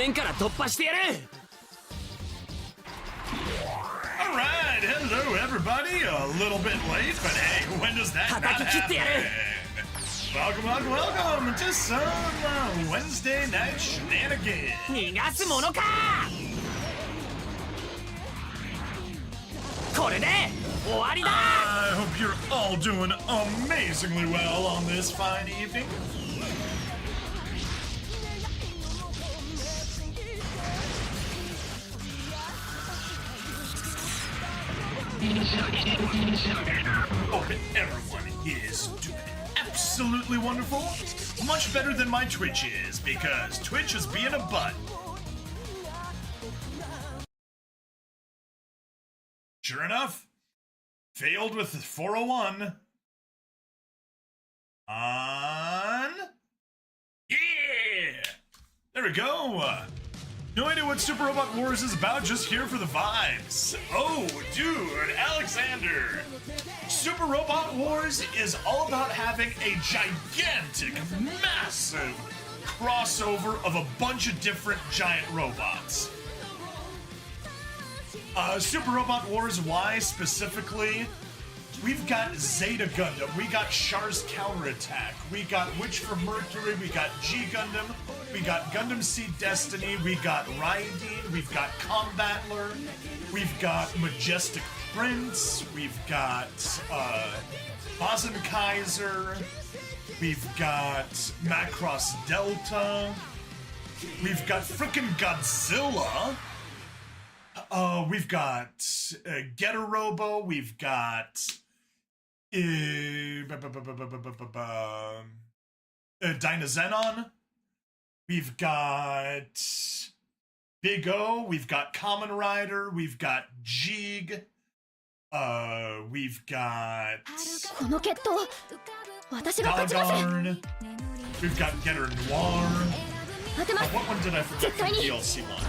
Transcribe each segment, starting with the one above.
面から突破してやる。 Alright, hello everybody. A little bit late, but hey, when does that not happen? Welcome to some Wednesday night shenanigans. 逃がすものか。これで終わりだ。 I hope you're all doing amazingly well on this fine evening. Hope everyone is doing absolutely wonderful. Much better than my Twitch is, because Twitch is being a butt. Sure enough, failed with 401. On. Yeah! There we go. No idea what Super Robot Wars is about, just here for the vibes. Oh, dude, Alexander. Super Robot Wars is all about having a gigantic, massive crossover of a bunch of different giant robots. Super Robot Wars, why specifically? We've got Zeta Gundam, we got Char's Counterattack, we got Witch from Mercury, we got G Gundam, we got Gundam Seed Destiny, we got Raideen, we've got Combattler, we've got Majestic Prince, we've got Bazen Kaiser, we've got Macross Delta, we've got frickin' Godzilla, we've got Getter Robo, we've got Dynazenon, we've got Big O, we've got Kamen Rider, we've got Jeeg, we've got Doggone, we've got Getter Noir. What one did I forget from DLC one?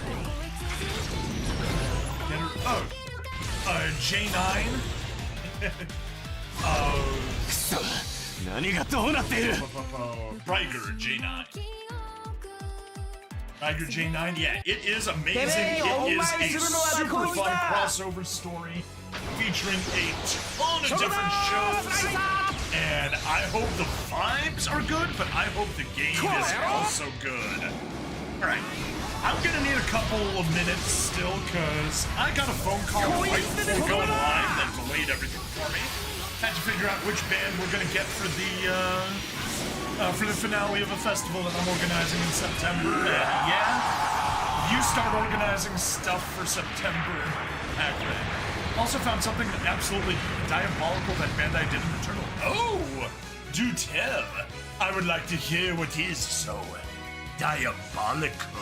J9. Riger J9. Riger J9, yeah, it is amazing. It is a super fun crossover story featuring a ton of different shows. And I hope the vibes are good, but I hope the game is also good. Alright. I'm gonna need a couple of minutes still, cause I got a phone call right before going live that delayed everything for me. Had to figure out which band we're gonna get for the finale of a festival that I'm organizing in September. And yeah, you start organizing stuff for September. Accurate. Also found something absolutely diabolical that Bandai did in Returnal. Oh, do tell. I would like to hear what is so diabolical.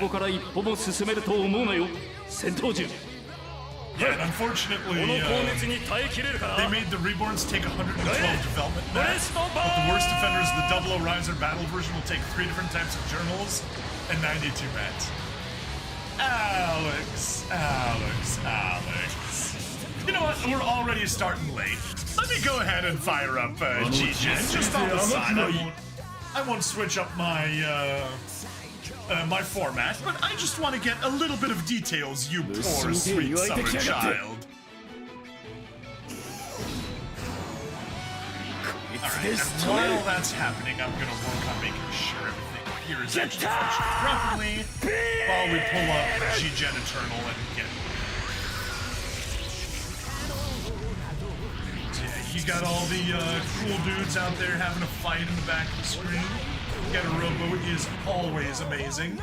ここから一歩も進めると思うなよ、戦闘銃。 Yeah, and unfortunately, they made the Reborns take 112 development mats, but the worst offenders, the Double O Riser Battle version, will take 3 different types of journals and 92 mats. Alex. You know what? We're already starting late. Let me go ahead and fire up G-Gen just on the side. I won't switch up my my format, but I just want to get a little bit of details, you poor sweet summer child. Alright, and while that's happening, I'm gonna work on making sure everything here is actually functioning properly while we pull up G-Gen Eternal and get... Yeah, you got all the cool dudes out there having a fight in the back of the screen. Getter Robo is always amazing.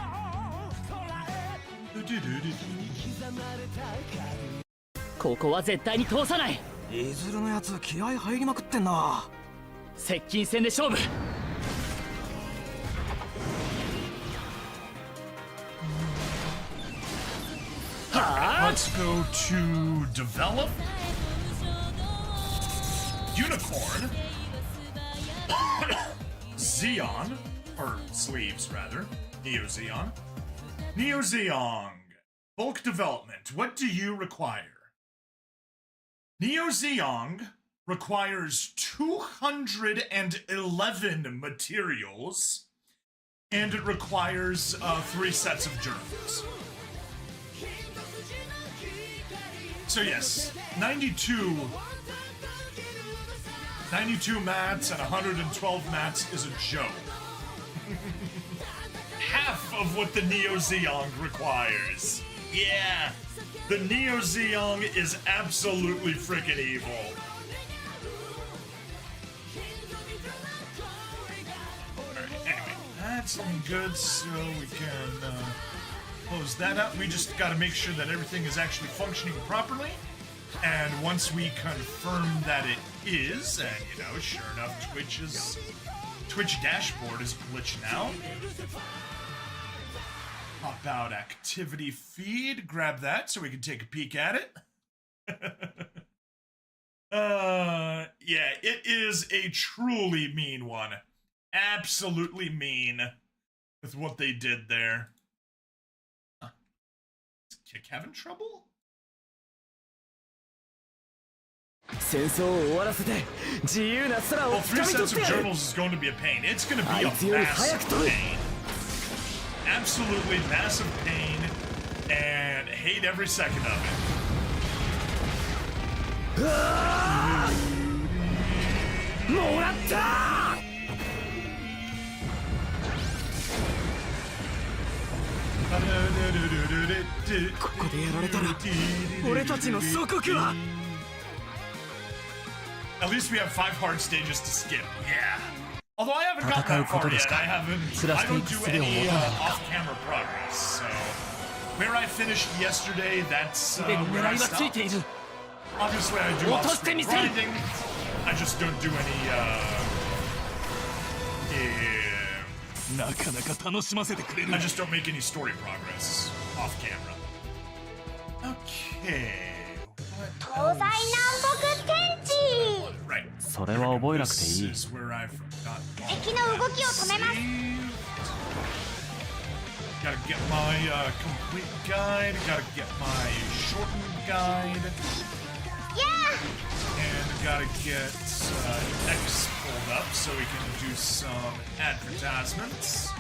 ここは絶対に通さない。いずれのやつ気合入りまくってんな。接近戦で勝負。Let's go to develop. Unicorn. Xeon, or sleeves rather, Neo Xeon. Neo Xeon, bulk development. What do you require? Neo Xeon requires 211 materials and it requires 3 sets of journals. So yes, 92 mats and 112 mats is a joke. Half of what the Neo Zeong requires. Yeah, the Neo Zeong is absolutely freaking evil. Alright, anyway, that's looking good, so we can close that up. We just gotta make sure that everything is actually functioning properly. And once we confirm that it is, and you know, sure enough, Twitch dashboard is glitched now. Pop out activity feed, grab that so we can take a peek at it. Yeah, it is a truly mean one. Absolutely mean with what they did there. Huh. Is Kick having trouble? Well, 3 sets of journals is going to be a pain. It's going to be a massive pain. Absolutely massive pain, and hate every second of it. At least we have 5 hard stages to skip. Yeah. Although I haven't gotten that far yet, I don't do any off-camera progress, so... Where I finished yesterday, that's where I stopped. Obviously I do off-screen grinding, I just don't do any, I just don't make any story progress off-camera. Okay... Right. それは覚えなくていい。 This is where I forgot. 敵の動きを止めます。 Gotta get my complete guide. Gotta get my shortened guide. Yeah. And gotta get X pulled up so we can do some advertisements.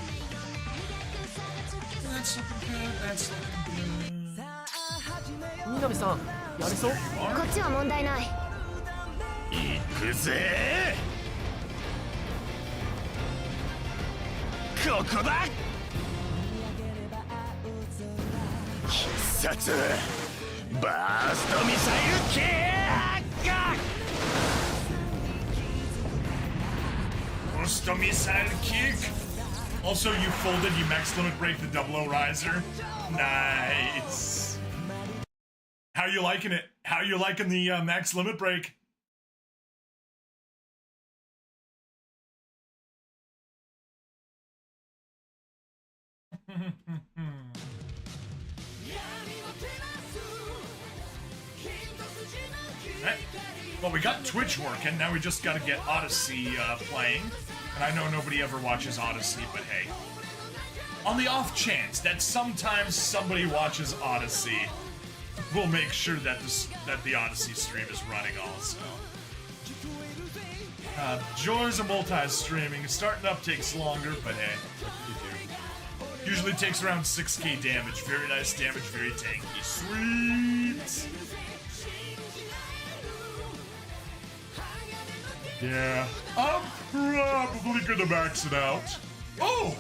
That's looking good. That's looking good. 南さん、やれそう？こっちは問題ない。行くぜ。ここだ。必殺バーストミサイルキック。Burst missile kick. Also, you folded, you max limit break the 00 riser. Nice. How you liking it? How you liking the max limit break? Right. Well, we got Twitch working, now we just gotta get Odyssey playing. And I know nobody ever watches Odyssey, but hey. On the off chance that sometimes somebody watches Odyssey, we'll make sure that the Odyssey stream is running also. Joys of multi-streaming. Starting up takes longer, but hey, what can you do? Usually takes around 6k damage. Very nice damage, very tanky. Sweet! Yeah, I'm probably gonna max it out. Oh!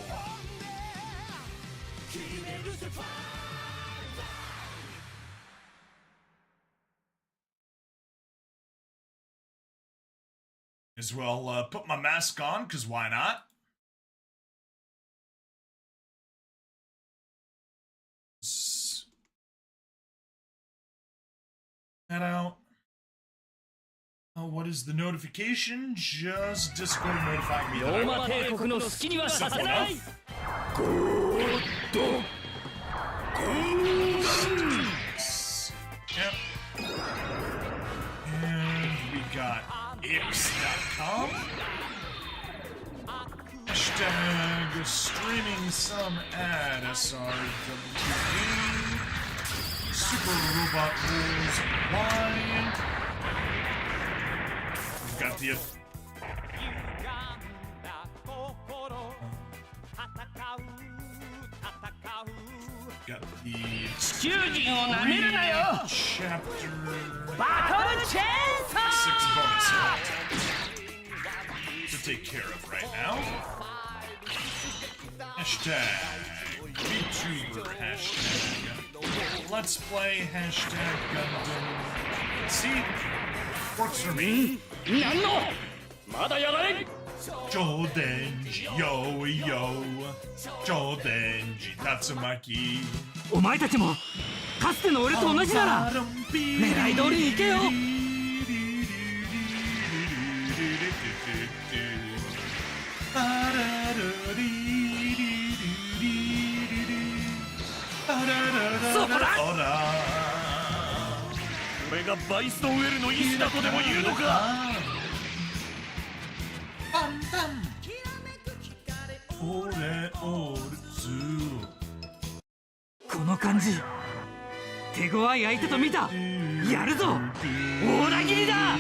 As well put my mask on, because why not? That out. Oh, what is the notification? Just Discord notifying me that I want it. Simple enough. Yep. And we got X.com. Hashtag streaming some ad SRWD. Super Robot Rules Wide. We've got the got the 地球人をなめるなよ chapter バトルチェーンソ 6 bonus content to take care of right now. Hashtag VTuber hashtag Let's Play hashtag Gundam. See, works for me. なんのまだやられん Jodenji, yo yo. Jodenji, Tatsumaki. お前たちもかつての俺と同じなら狙い通りに行けよ そこだ俺がバイストウェルの意志だとでも言うのか この感じ手強い相手と見たやるぞ大切りだ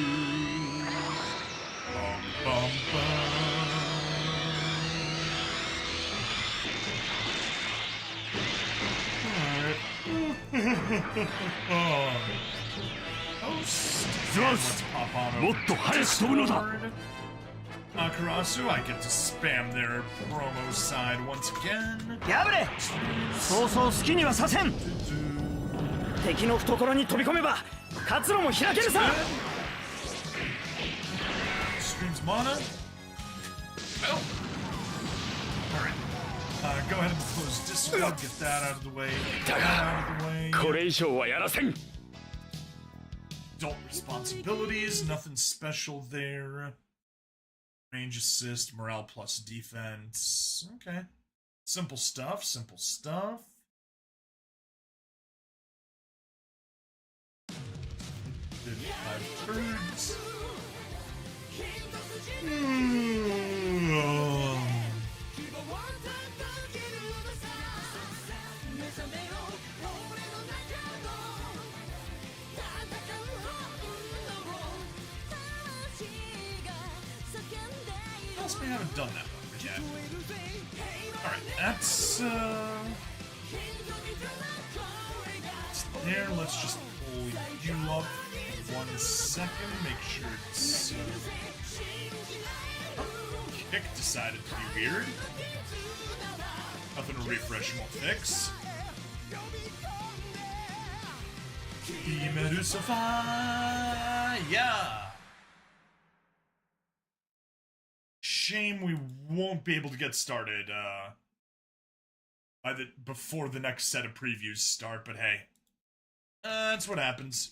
ゼウスもっと早く飛ぶのだ Karasu, I get to spam their promo side once again. やぶれそうそう好きにはさせん敵の懐に飛び込めば活路も開けるさ Streams mana. Oh. Alright. Go ahead and close Discord. Get that out of the way. Get that out of the way. これ以上はやらせん Adult responsibilities. Nothing special there. Range assist, morale plus defense. Okay. Simple stuff, simple stuff. Did 5 birds. We haven't done that one yet. Alright, that's there. Let's just pull you up 1 second. Make sure it's kick decided to be weird. Nothing to refresh won't fix. Yeah. Shame we won't be able to get started before the next set of previews start, but hey, that's what happens.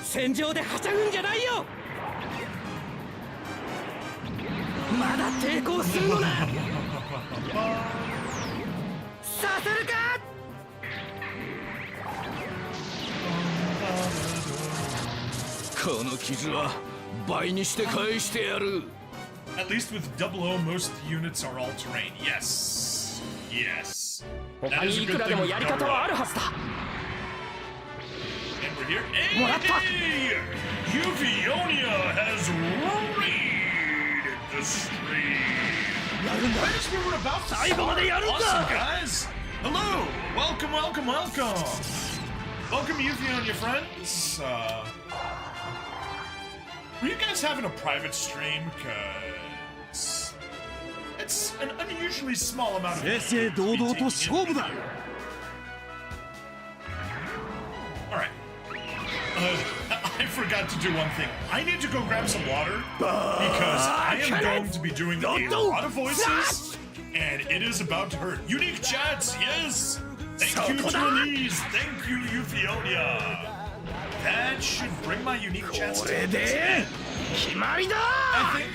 戦場ではしゃぐんじゃないよまだ抵抗するのなさせるか この傷は倍にして返してやる At least with 00, most units are all terrain. Yes. Yes. 他にいくらでもやり方はあるはずだ And we're here. Hey! Euphonia has raided the stream. I just remembered about to start. Awesome, guys. Hello. Welcome, welcome, welcome. Welcome, Euphonia friends. Were you guys having a private stream? Cause it's an unusually small amount of time to be taking in. Alright. I forgot to do one thing. I need to go grab some water because I am going to be doing a lot of voices and it is about to hurt. Unique chats, yes! Thank you to Elise. Thank you, Euphonia. That should bring my unique chats to 決まりだ I think.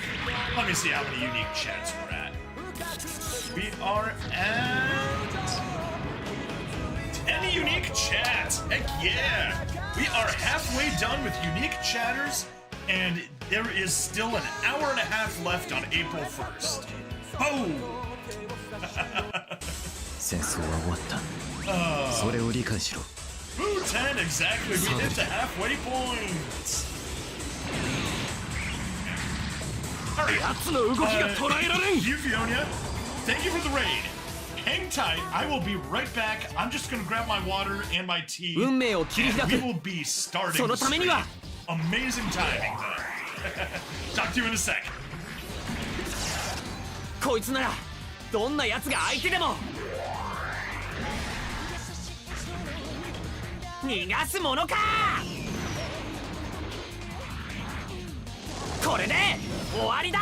Let me see how many unique chats we're at. We are at 10 unique chats. Heck yeah. We are halfway done with unique chatters, and there is still an hour and a half left on April 1st. Oh! 戦争は終わったそれを理解しろ Boo 10, exactly. We hit the halfway point. Alright. Thank you, Fiona. Thank you for the raid. Hang tight. I will be right back. I'm just gonna grab my water and my tea. And we will be starting the stream. Amazing timing, though. Talk to you in a sec. こいつならどんな奴が相手でも逃がすものか。これで終わりだ。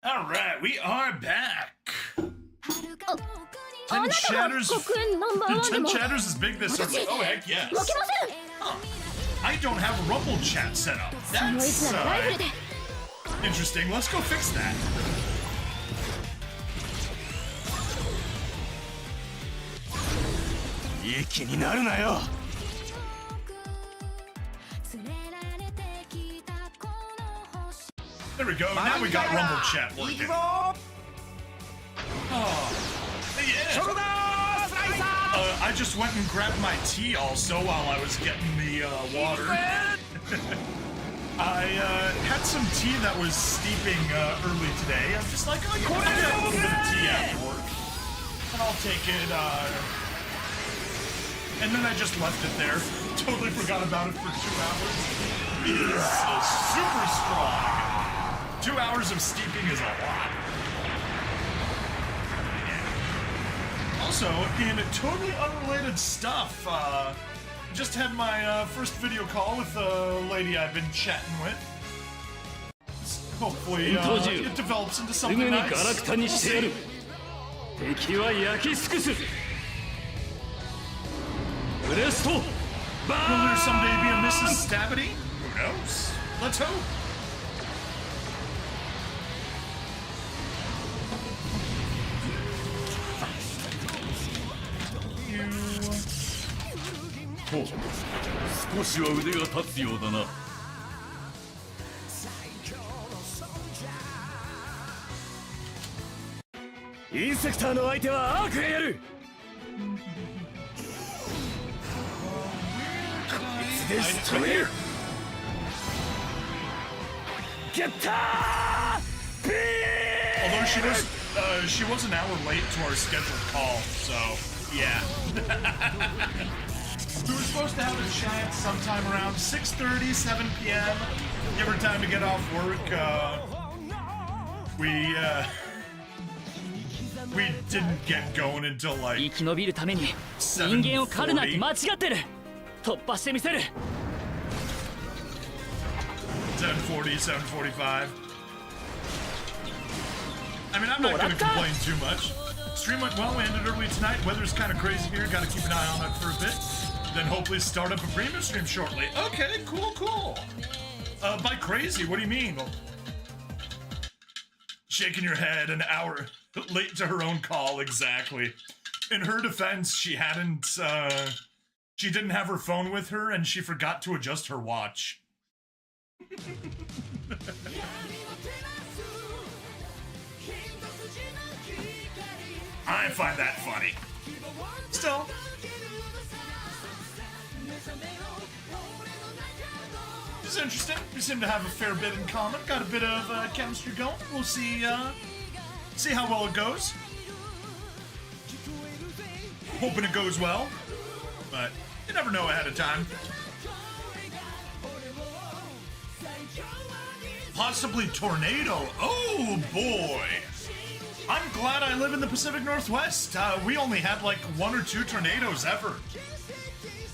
All right, we are back. 10 chatters. 10 chatters is big this early. Oh heck yes. Huh. I don't have a Rumble chat set up. That's interesting. Let's go fix that. There we go. Now we got Rumble chat working. Oh, yeah. I just went and grabbed my tea also while I was getting the water. I had some tea that was steeping early today. I'm just like, oh, you know, I'll get a little bit of tea after work. And I'll take it, and then I just left it there. Totally forgot about it for 2 hours. It is super strong. 2 hours of steeping is a lot. Also, in totally unrelated stuff, just had my first video call with a lady I've been chatting with. Hopefully, it develops into something nice. We'll see. Will there someday be a Mrs. Stabity? Who knows? Let's hope. Destroyer. Although she was an hour late to our scheduled call, so yeah. We were supposed to have a chat sometime around 6:30, 7 p.m. Give her time to get off work. We didn't get going until like 生き延びるために人間を狩るなんて間違ってる。突破してみせる。7:40, 7:45. I mean, I'm not gonna complain too much. Stream went well, we ended early tonight. Weather's kind of crazy here, gotta keep an eye on it for a bit. Then hopefully start up a premium stream shortly. Okay, cool. By crazy, what do you mean? Shaking your head an hour late to her own call, exactly. In her defense, she didn't have her phone with her and she forgot to adjust her watch. I find that funny. Still. It's interesting. We seem to have a fair bit in common. Got a bit of chemistry going. We'll see how well it goes. Hoping it goes well, but you never know ahead of time. Possibly tornado. Oh boy. I'm glad I live in the Pacific Northwest. We only had like 1 or 2 tornadoes ever.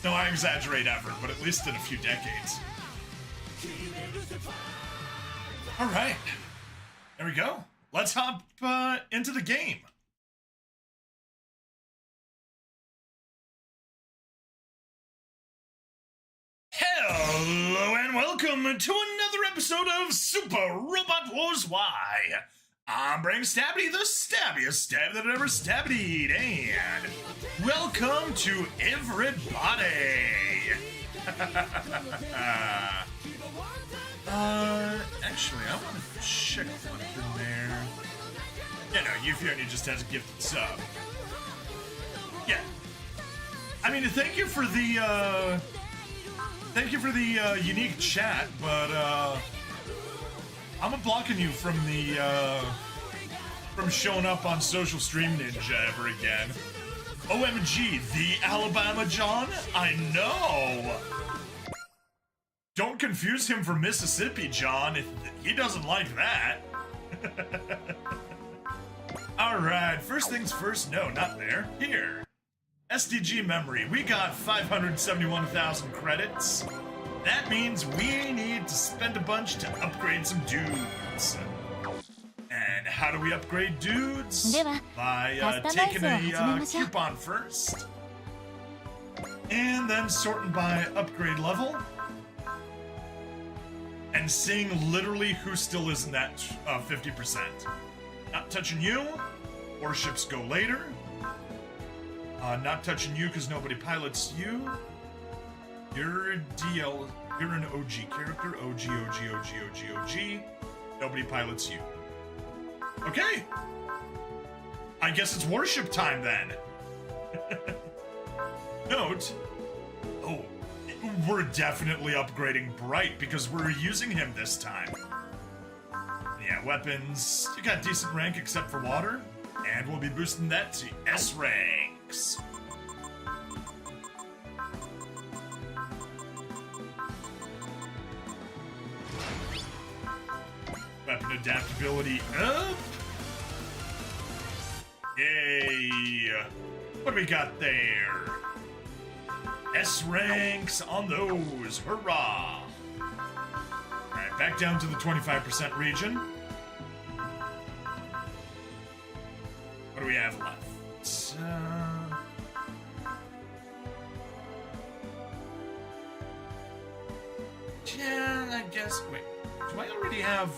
No, I exaggerate ever, but at least in a few decades. All right. There we go. Let's hop into the game. Hello and welcome to another episode of Super Robot Wars Y. I'm Brain Stabby, the stabbiest stab that ever stabbed, and welcome to everybody. Actually, I want to check one in there. Yeah, no, Yufioni just has a gifted sub. Yeah. I mean, thank you for the unique chat, but I'm blocking you from from showing up on Social Stream Ninja ever again. OMG, the Alabama John? I know! Don't confuse him for Mississippi John. He doesn't like that. Alright, first things first. No, not there. Here. SDG memory. We got 571,000 credits. That means we need to spend a bunch to upgrade some dudes. And how do we upgrade dudes? By taking a coupon first. And then sorting by upgrade level. And seeing literally who still isn't at 50%. Not touching you. Warships go later. Not touching you because nobody pilots you. You're a DL. You're an OG character. OG. Nobody pilots you. Okay. I guess it's warship time then. Note. Oh, we're definitely upgrading Bright because we're using him this time. Yeah, weapons. You got decent rank except for water. And we'll be boosting that to S ranks. Weapon adaptability up. Yay. What do we got there? S ranks on those. Hurrah. Alright, back down to the 25% region. What do we have left? Yeah, I guess. Wait, do I already have?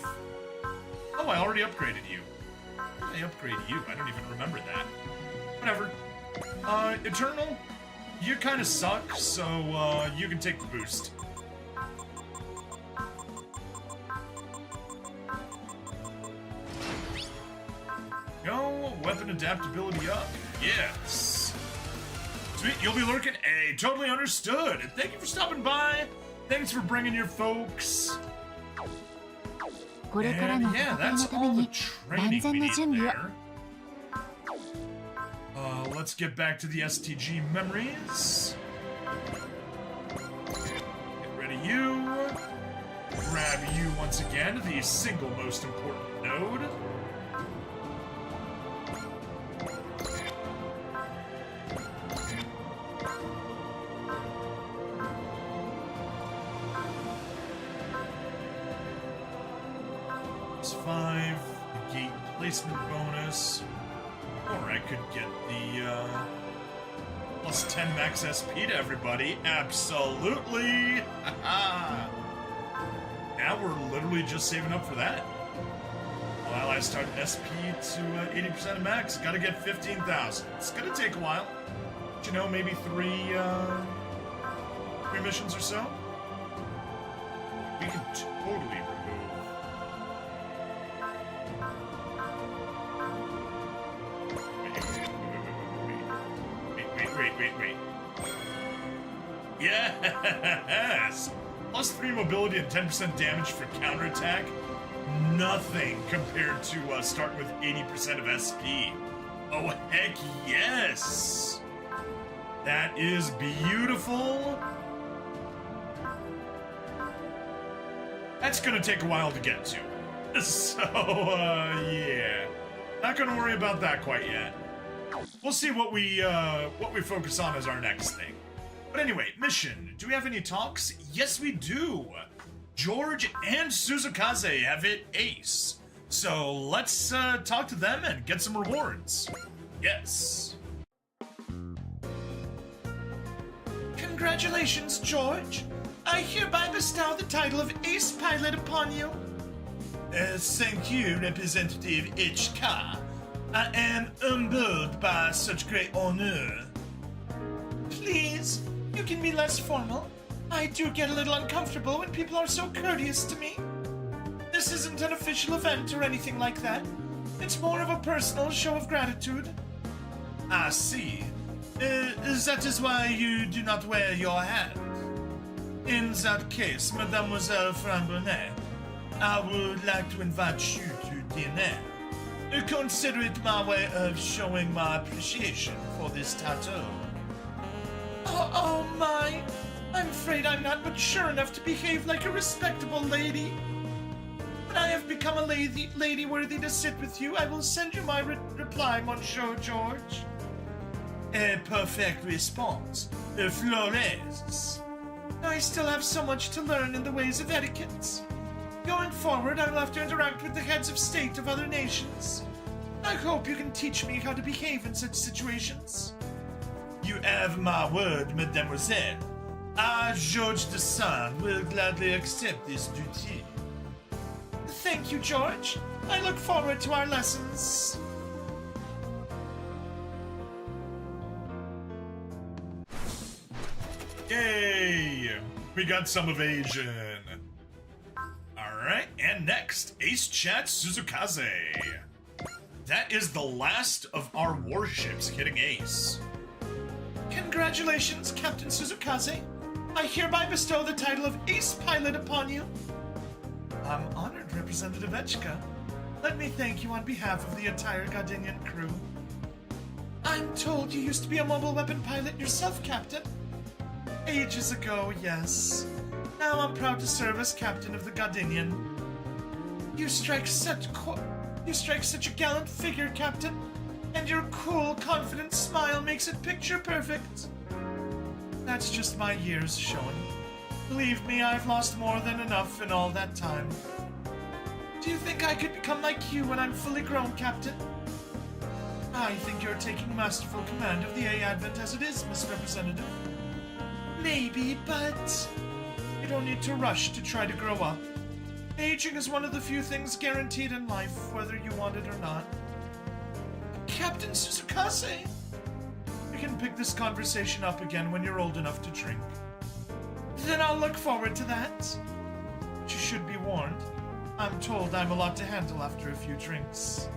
Oh, I already upgraded you. How did I upgrade you? I don't even remember that. Whatever. Eternal, you kind of suck, so you can take the boost. Go, weapon adaptability up. Yes. Sweet, you'll be lurking. Hey, totally understood. And thank you for stopping by. Thanks for bringing your folks. And yeah, that's all the training we need there. Let's get back to the STG memories. Get rid of you. Grab you once again, the single most important node. +5, the gate placement bonus, or I could get the +10 max SP to everybody. Absolutely! Now we're literally just saving up for that. While I I started SP to 80% of max. Gotta get 15,000. It's gonna take a while. But, you know, maybe three missions or so. We can totally remove. Wait. Yes! Plus 3 mobility and 10% damage for counterattack. Nothing compared to starting with 80% of SP. Oh, heck yes! That is beautiful. That's gonna take a while to get to. So, yeah. Not gonna worry about that quite yet. We'll see what we focus on as our next thing. But anyway, mission. Do we have any talks? Yes, we do. George and Suzukaze have hit ace. So let's talk to them and get some rewards. Yes. Congratulations, George. I hereby bestow the title of Ace Pilot upon you. Thank you, Representative HK. I am humbled by such great honor. Please, you can be less formal. I do get a little uncomfortable when people are so courteous to me. This isn't an official event or anything like that. It's more of a personal show of gratitude. I see. That is why you do not wear your hat. In that case, Mademoiselle Frambonnet, I would like to invite you to dinner. Consider it my way of showing my appreciation for this tattoo. Oh my! I'm afraid I'm not mature enough to behave like a respectable lady. When I have become a lady worthy to sit with you, I will send you my reply, Monsieur George. A perfect response. Flores. I still have so much to learn in the ways of etiquette. Going forward, I will have to interact with the heads of state of other nations. I hope you can teach me how to behave in such situations. You have my word, mademoiselle. I, George de Sand, will gladly accept this duty. Thank you, George. I look forward to our lessons. Yay! We got some evasion. Alright, and next, Ace Chat Suzukaze. That is the last of our warships hitting Ace. Congratulations, Captain Suzukaze. I hereby bestow the title of Ace Pilot upon you. I'm honored, Representative Echka. Let me thank you on behalf of the entire Gardenian crew. I'm told you used to be a mobile weapon pilot yourself, Captain. Ages ago, yes. Now I'm proud to serve as captain of the Gardenian. You strike such a gallant figure, Captain, and your cool, confident smile makes it picture perfect. That's just my years showing. Believe me, I've lost more than enough in all that time. Do you think I could become like you when I'm fully grown, Captain? I think you're taking masterful command of the A Advent as it is, Miss Representative. Maybe, but you don't need to rush to try to grow up. Aging is one of the few things guaranteed in life, whether you want it or not. Captain Suzukaze! We can pick this conversation up again when you're old enough to drink. Then I'll look forward to that. But you should be warned. I'm told I'm a lot to handle after a few drinks.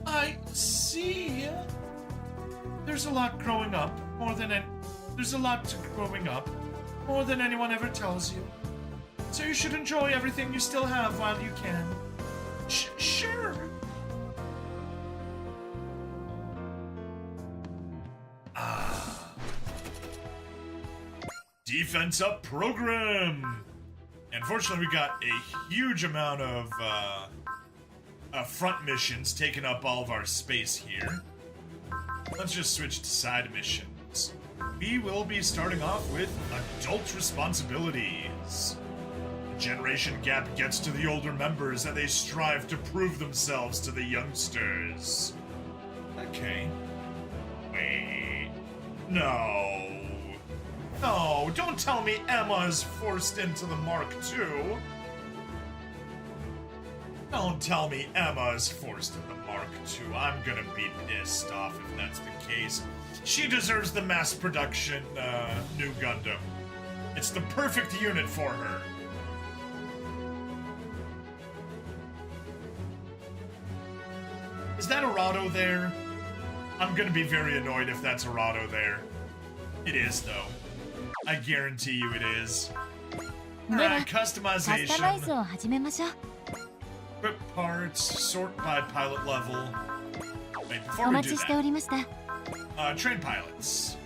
I see. There's a lot to growing up, more than anyone ever tells you. So you should enjoy everything you still have while you can. Sure. Defense up program. Unfortunately, we got a huge amount of front missions taking up all of our space here. Let's just switch to side missions. We will be starting off with adult responsibilities. The generation gap gets to the older members and they strive to prove themselves to the youngsters. Okay. Wait. No. No, don't tell me Emma is forced into the Mark II. Don't tell me Emma is forced in the Mark II. I'm gonna be pissed off if that's the case. She deserves the mass production new Gundam. It's the perfect unit for her. Is that Arado there? I'm gonna be very annoyed if that's Arado there. It is, though. I guarantee you it is. Alright, customization. Equip parts, sort by pilot level. Wait, before we do that, train pilots.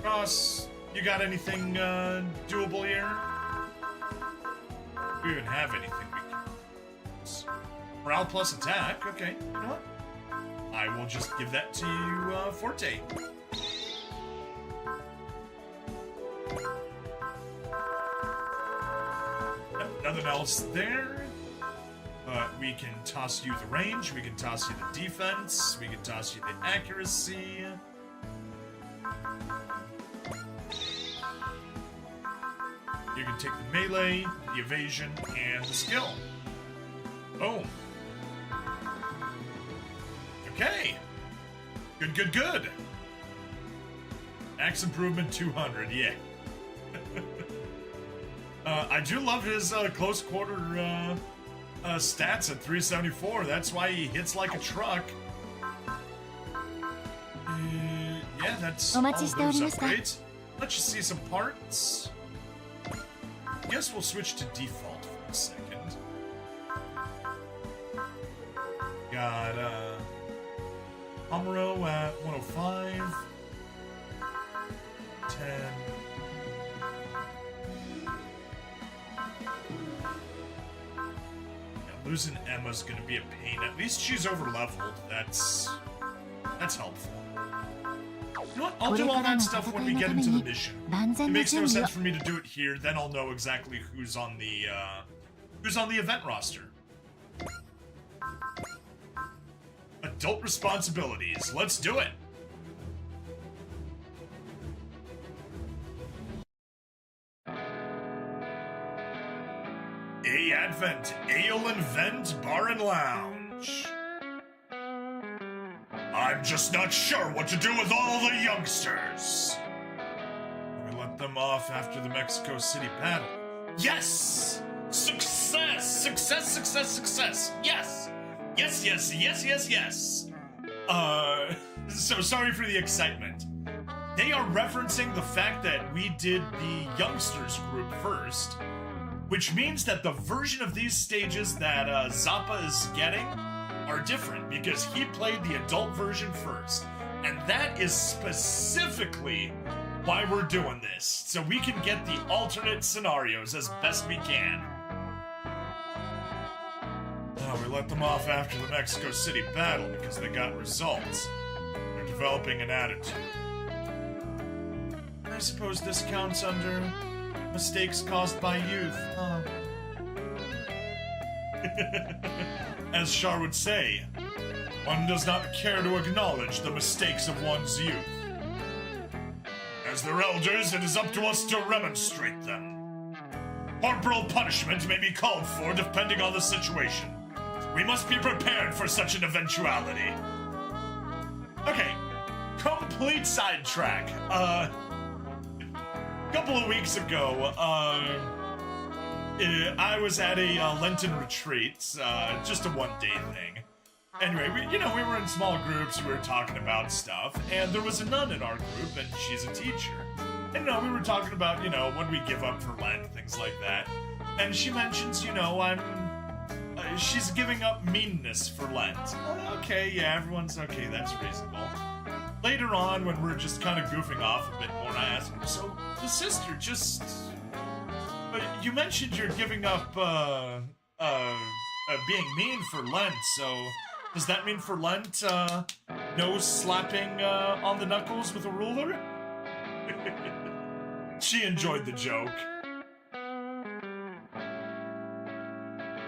Ross, you got anything doable here? We even have anything we can use. Morale plus attack, okay. You know what? I will just give that to you, Forte. Nothing else there, but we can toss you the range, we can toss you the defense, we can toss you the accuracy. You can take the melee, the evasion, and the skill. Boom. Okay. Good, good, good. Axe improvement 200, yeah. I do love his close quarter stats at 374. That's why he hits like a truck. Yeah, that's all of those upgrades. Let's just see some parts. I guess we'll switch to default for a second. Got Amuro at 105. 10. Losing Emma's gonna be a pain. At least she's over-leveled. That's helpful. You know what? I'll do all that stuff when we get into the mission. It makes no sense for me to do it here. Then I'll know exactly who's on the event roster. Adult responsibilities. Let's do it. A Advent Ale and Vent Bar and Lounge. I'm just not sure what to do with all the youngsters. We let them off after the Mexico City battle. Yes! Success! Success, success, success! Yes! Yes, yes, yes, yes, yes! So sorry for the excitement. They are referencing the fact that we did the youngsters group first, which means that the version of these stages that Zappa is getting are different because he played the adult version first. And that is specifically why we're doing this, so we can get the alternate scenarios as best we can. We let them off after the Mexico City battle because they got results. They're developing an attitude. I suppose this counts under mistakes caused by youth, huh? As Char would say, one does not care to acknowledge the mistakes of one's youth. As their elders, it is up to us to remonstrate them. Corporal punishment may be called for depending on the situation. We must be prepared for such an eventuality. Okay, complete sidetrack. A couple of weeks ago, I was at a Lenten retreat, just a one-day thing. Anyway, we were in small groups, we were talking about stuff, and there was a nun in our group, and she's a teacher. And, we were talking about, when we give up for Lent, things like that. And she mentions, she's giving up meanness for Lent. Okay, yeah, everyone's okay, that's reasonable. Later on, when we're just kind of goofing off a bit more, I ask her, so, the sister, just... you mentioned you're giving up, being mean for Lent, so... Does that mean for Lent, no slapping, on the knuckles with a ruler? She enjoyed the joke.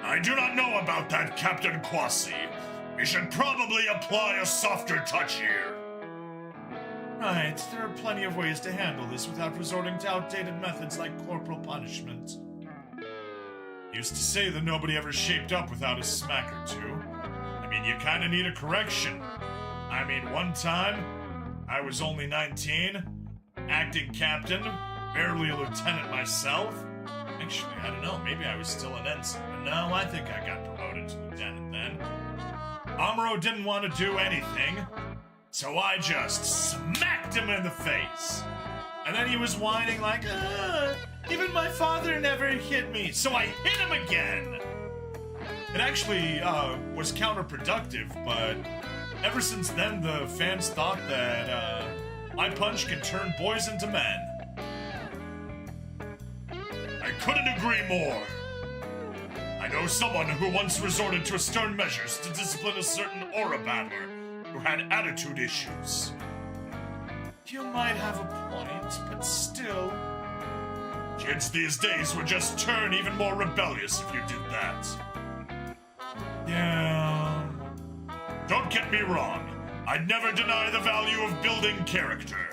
I do not know about that, Captain Kwasi. We should probably apply a softer touch here. Right, there are plenty of ways to handle this without resorting to outdated methods like corporal punishment. Used to say that nobody ever shaped up without a smack or two. I mean, you kinda need a correction. I mean, one time, I was only 19, acting captain, barely a lieutenant myself. Actually, I don't know, maybe I was still an ensign, but no, I think I got promoted to lieutenant then. Amuro didn't want to do anything, so I just smacked him in the face. And then he was whining like, even my father never hit me, so I hit him again. It actually was counterproductive, but ever since then the fans thought that my punch can turn boys into men. I couldn't agree more. I know someone who once resorted to stern measures to discipline a certain aura battler who had attitude issues. You might have a point, but still. Kids these days would just turn even more rebellious if you did that. Yeah. Don't get me wrong. I'd never deny the value of building character.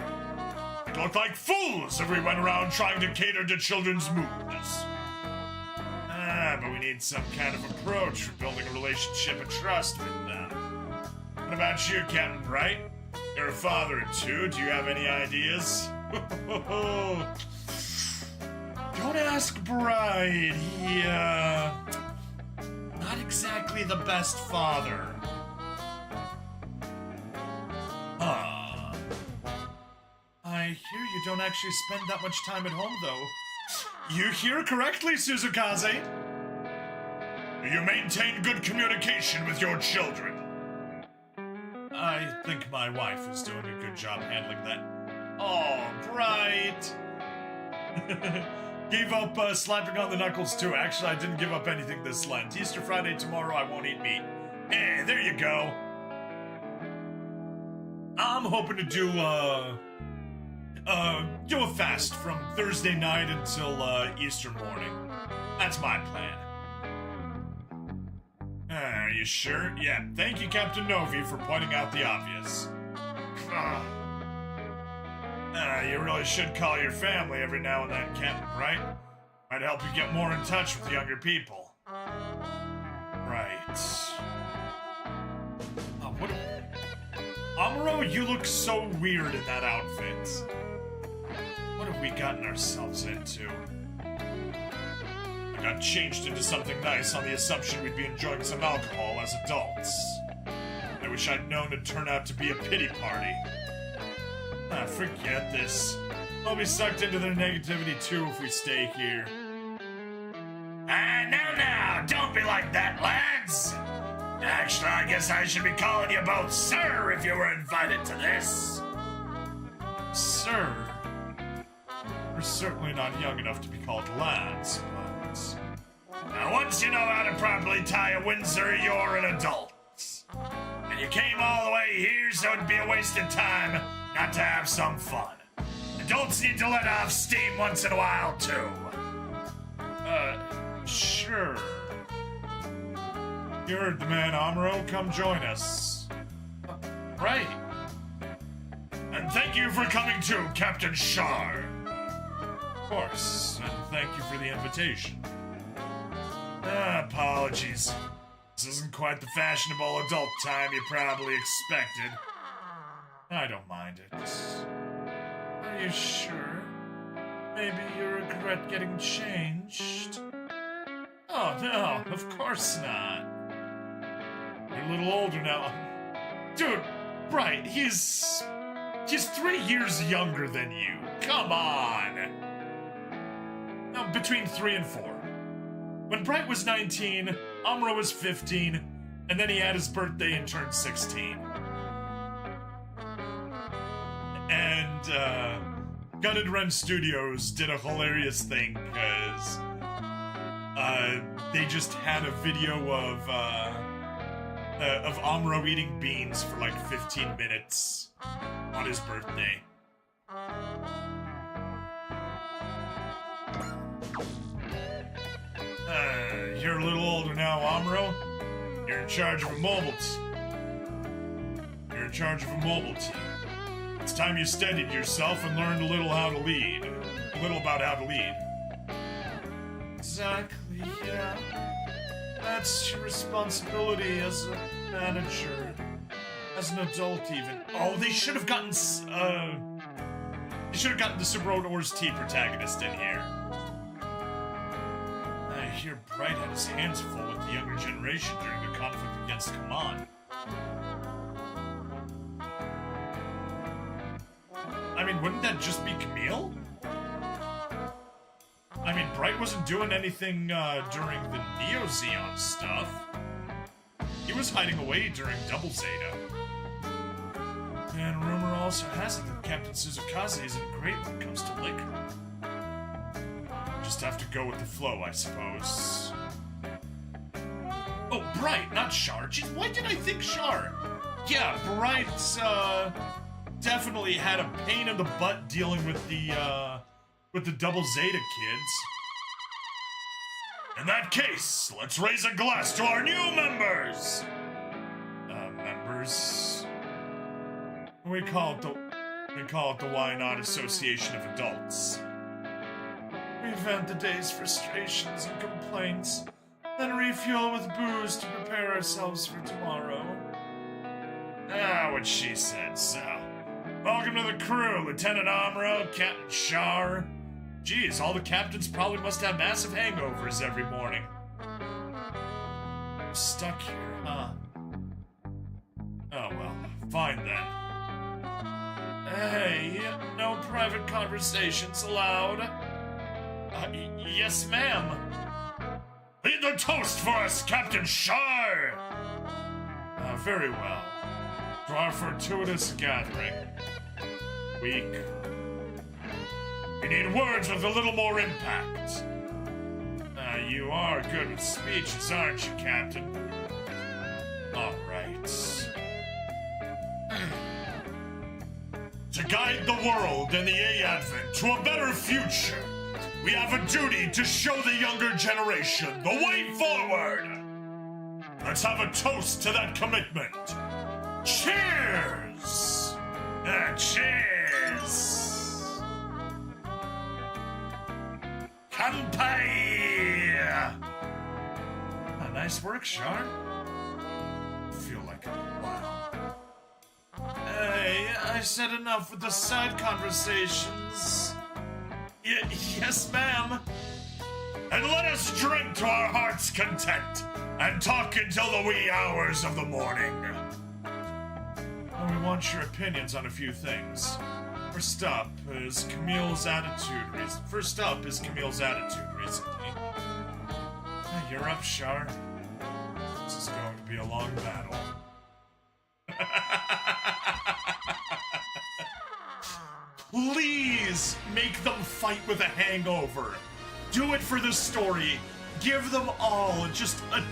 It looked like fools if we went around trying to cater to children's moods. But we need some kind of approach for building a relationship of trust with them. What about you, Captain Bright? You're a father too. Do you have any ideas? Don't ask Bright. He, not exactly the best father. I hear you don't actually spend that much time at home, though. You hear correctly, Suzukaze. You maintain good communication with your children. I think my wife is doing a good job handling that. Oh, Bright. Gave up slapping on the knuckles, too. Actually, I didn't give up anything this Lent. Easter Friday tomorrow, I won't eat meat. Hey, there you go. I'm hoping to do a fast from Thursday night until Easter morning. That's my plan. Are you sure? Yeah, thank you, Captain Novi, for pointing out the obvious. You really should call your family every now and then, Captain, right? Might help you get more in touch with younger people. Right. Oh, what Amuro, you look so weird in that outfit. What have we gotten ourselves into? I got changed into something nice on the assumption we'd be enjoying some alcohol as adults. I wish I'd known it'd turn out to be a pity party. Forget this. I'll be sucked into their negativity too if we stay here. Now, don't be like that, lads! Actually, I guess I should be calling you both sir if you were invited to this. Sir? We're certainly not young enough to be called lads, but... Now, once you know how to properly tie a Windsor, you're an adult. And you came all the way here, so it'd be a waste of time not to have some fun. Adults need to let off steam once in a while, too. Sure. You heard the man, Amuro. Come join us. Right. And thank you for coming too, Captain Shar. Of course, and thank you for the invitation. Apologies. This isn't quite the fashionable adult time you probably expected. I don't mind it. Are you sure? Maybe you regret getting changed? Oh, no, of course not. You're a little older now. Dude, Bright, he's 3 years younger than you. Come on! No, between 3 and 4. When Bright was 19, Amuro was 15, and then he had his birthday and turned 16. And, Gutted Ren Studios did a hilarious thing, because, they just had a video of Amuro eating beans for like 15 minutes on his birthday. You're a little older now, Amuro. You're in charge of a mobile team. It's time you steadied yourself and learned a little about how to lead. exactly, yeah. That's your responsibility as a manager. As an adult, even. Oh, they should have gotten, they should have gotten the Super Wars T protagonist in here. I hear Bright had his hands full with the younger generation during the conflict against Kaman. I mean, wouldn't that just be Camille? I mean, Bright wasn't doing anything during the Neo Zeon stuff. He was hiding away during Double Zeta. And rumor also has it that Captain Suzukaze isn't great when it comes to liquor. Just have to go with the flow, I suppose. Oh, Bright, not Char. Jeez, why did I think Char? Yeah, Bright, definitely had a pain in the butt dealing with the Double Zeta kids. In that case, let's raise a glass to our new members! Members? We call it the Why Not Association of Adults. We vent the day's frustrations and complaints, then refuel with booze to prepare ourselves for tomorrow. Ah, what she said, so. Welcome to the crew, Lieutenant Amuro, Captain Char. Geez, all the captains probably must have massive hangovers every morning. I'm stuck here, huh? Oh well, fine then. Hey, no private conversations allowed. Yes, ma'am. Lead the toast for us, Captain Char! Very well. To our fortuitous gathering. We need words with a little more impact. You are good with speeches, aren't you, Captain? All right. To guide the world and the A-Advent to a better future, we have a duty to show the younger generation the way forward. Let's have a toast to that commitment. Cheers! Cheers! Kanpai! Nice work, Char. Feel like a while. Hey, I said enough with the side conversations. Yes, ma'am. And let us drink to our heart's content and talk until the wee hours of the morning. We want your opinions on a few things. First up is Camille's attitude recently. You're up, Char. This is going to be a long battle. Please make them fight with a hangover. Do it for the story. Give them all just a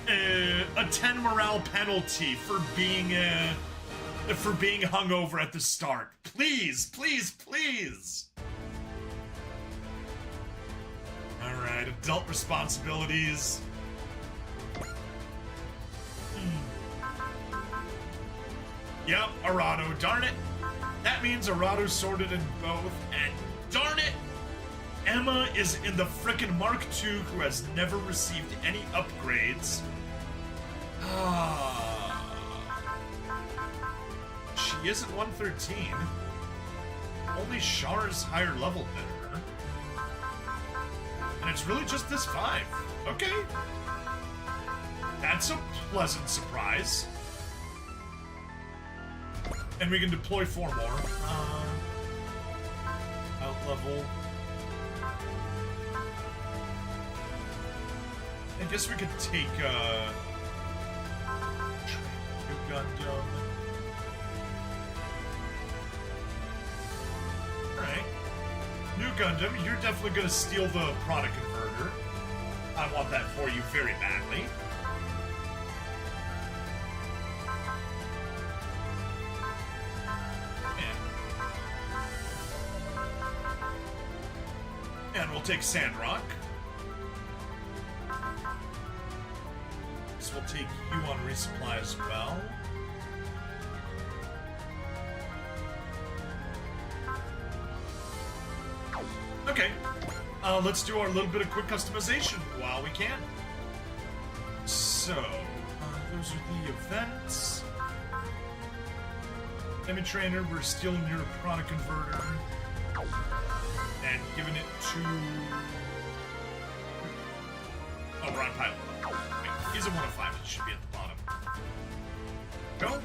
10 morale penalty for being hungover at the start. Please, please, please. All right, adult responsibilities. Yep, Arado, darn it. That means Arado's sorted in both, and darn it, Emma is in the frickin' Mark II who has never received any upgrades. She is at 113. Only Char is higher level than her. And it's really just this 5. Okay. That's a pleasant surprise. And we can deploy 4 more. Out level. I guess we could take, New Gundam. Alright. New Gundam, you're definitely gonna steal the product converter. I want that for you very badly. And we'll take Sandrock. We'll take you on resupply as well. Okay. let's do our little bit of quick customization while we can. So, those are the events. Enemy trainer, we're stealing your product converter and giving it to. Oh, we're on pilot. Wait, he's a 1 of 5. He should be at the bottom. Go.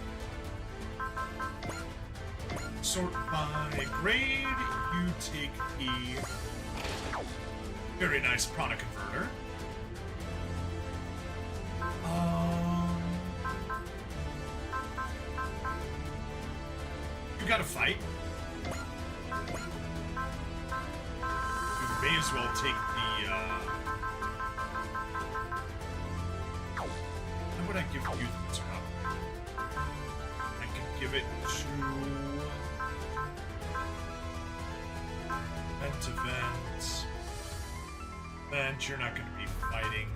Sort by grade. You take the very nice product converter. You gotta fight. You may as well take the. How would I give you the top? I can give it to. Event. Event, you're not going to be fighting.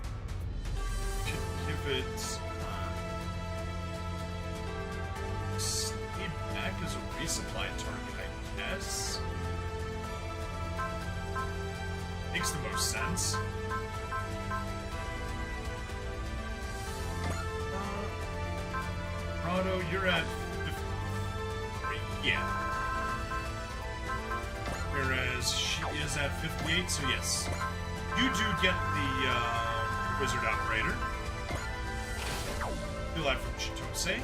You can give it. Stay back as a resupply target, I guess. Makes the most sense. Rado, you're at 53. Yeah. Whereas she is at 58, so yes. You do get the Wizard Operator. New life from Chitose.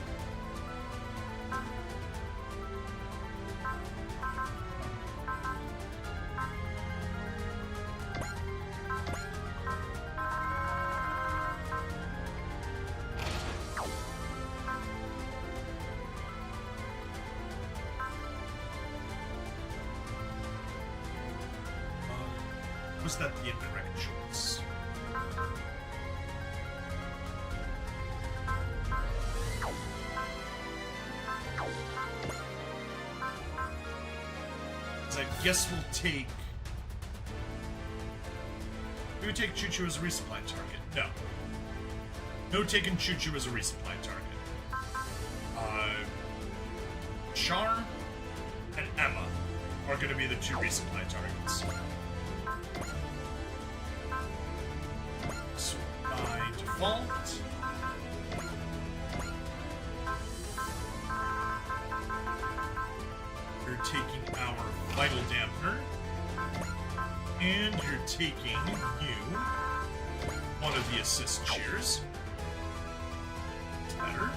Was that the incorrect choice? So I guess we'll take... Do we take Choo-Choo as a resupply target? No. No taking Choo-Choo as a resupply target. Char and Emma are going to be the 2 resupply targets. So by default, you're taking our Vital Dampener, and you're taking you one of the assist cheers. It's better.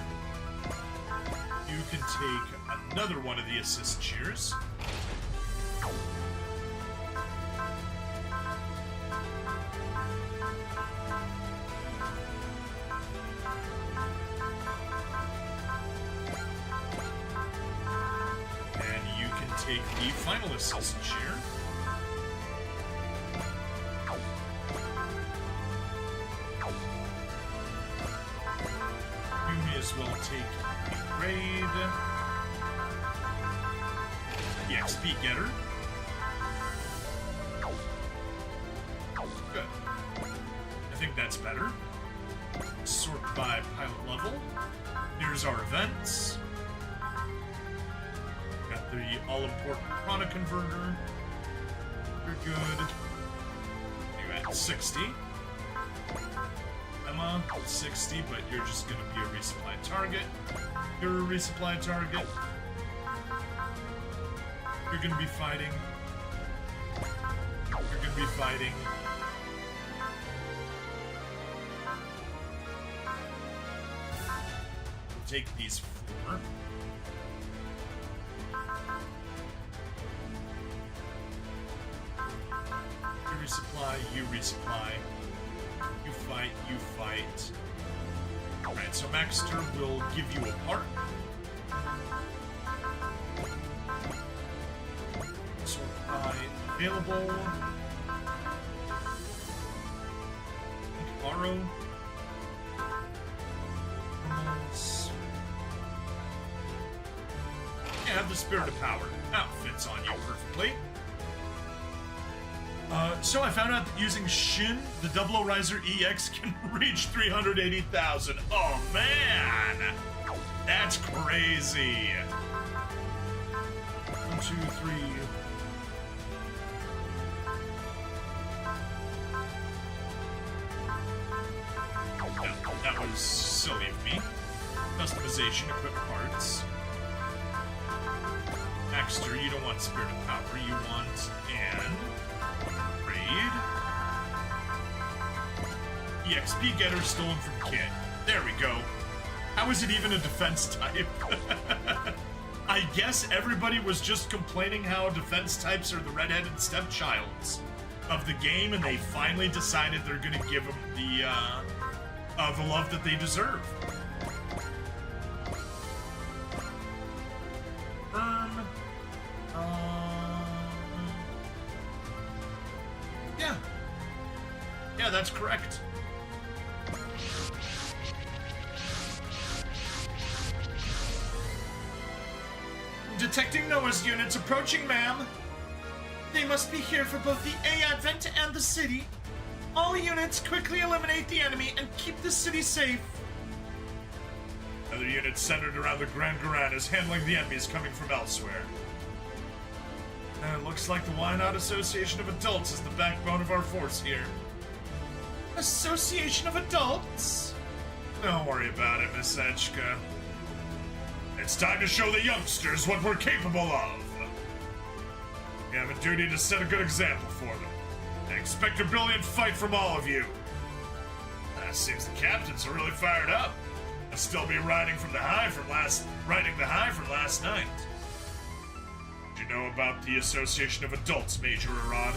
You can take another one of the assist cheers. Take the final assist cheer. You may as well take the grade. The XP getter. Good. I think that's better. Sort by pilot level. Here's our events. The all-important product converter. You're good. You're at 60. Emma, 60, but you're just going to be a resupply target. You're a resupply target. You're going to be fighting. You're going to be fighting. Take these 4. You resupply, you fight, you fight. Alright, so Maxter will give you a part. Supply available. Borrow. You have the Spirit of Power. That fits on you perfectly. So I found out that using Shin, the Double Riser EX can reach 380,000. Oh man! That's crazy! 1, 2, 3. was silly of me. Customization, equip parts. Baxter, you don't want Spirit of Power, you want an Raid. EXP getter stolen from Kid. There we go. How is it even a defense type? I guess everybody was just complaining how defense types are the redheaded stepchilds of the game, and they finally decided they're gonna give them the love that they deserve. Yeah, that's correct. Detecting Noah's units approaching, ma'am. They must be here for both the A Advent and the city. All units quickly eliminate the enemy and keep the city safe. Other units centered around the Grand Garan is handling the enemies coming from elsewhere. It looks like the Why Not Association of Adults is the backbone of our force here. Association of Adults? Don't worry about it, Miss Etchka. It's time to show the youngsters what we're capable of. We have a duty to set a good example for them. I expect a brilliant fight from all of you. Seems the captains are really fired up. I'll still be riding the high from last night. Did you know about the Association of Adults, Major Arad?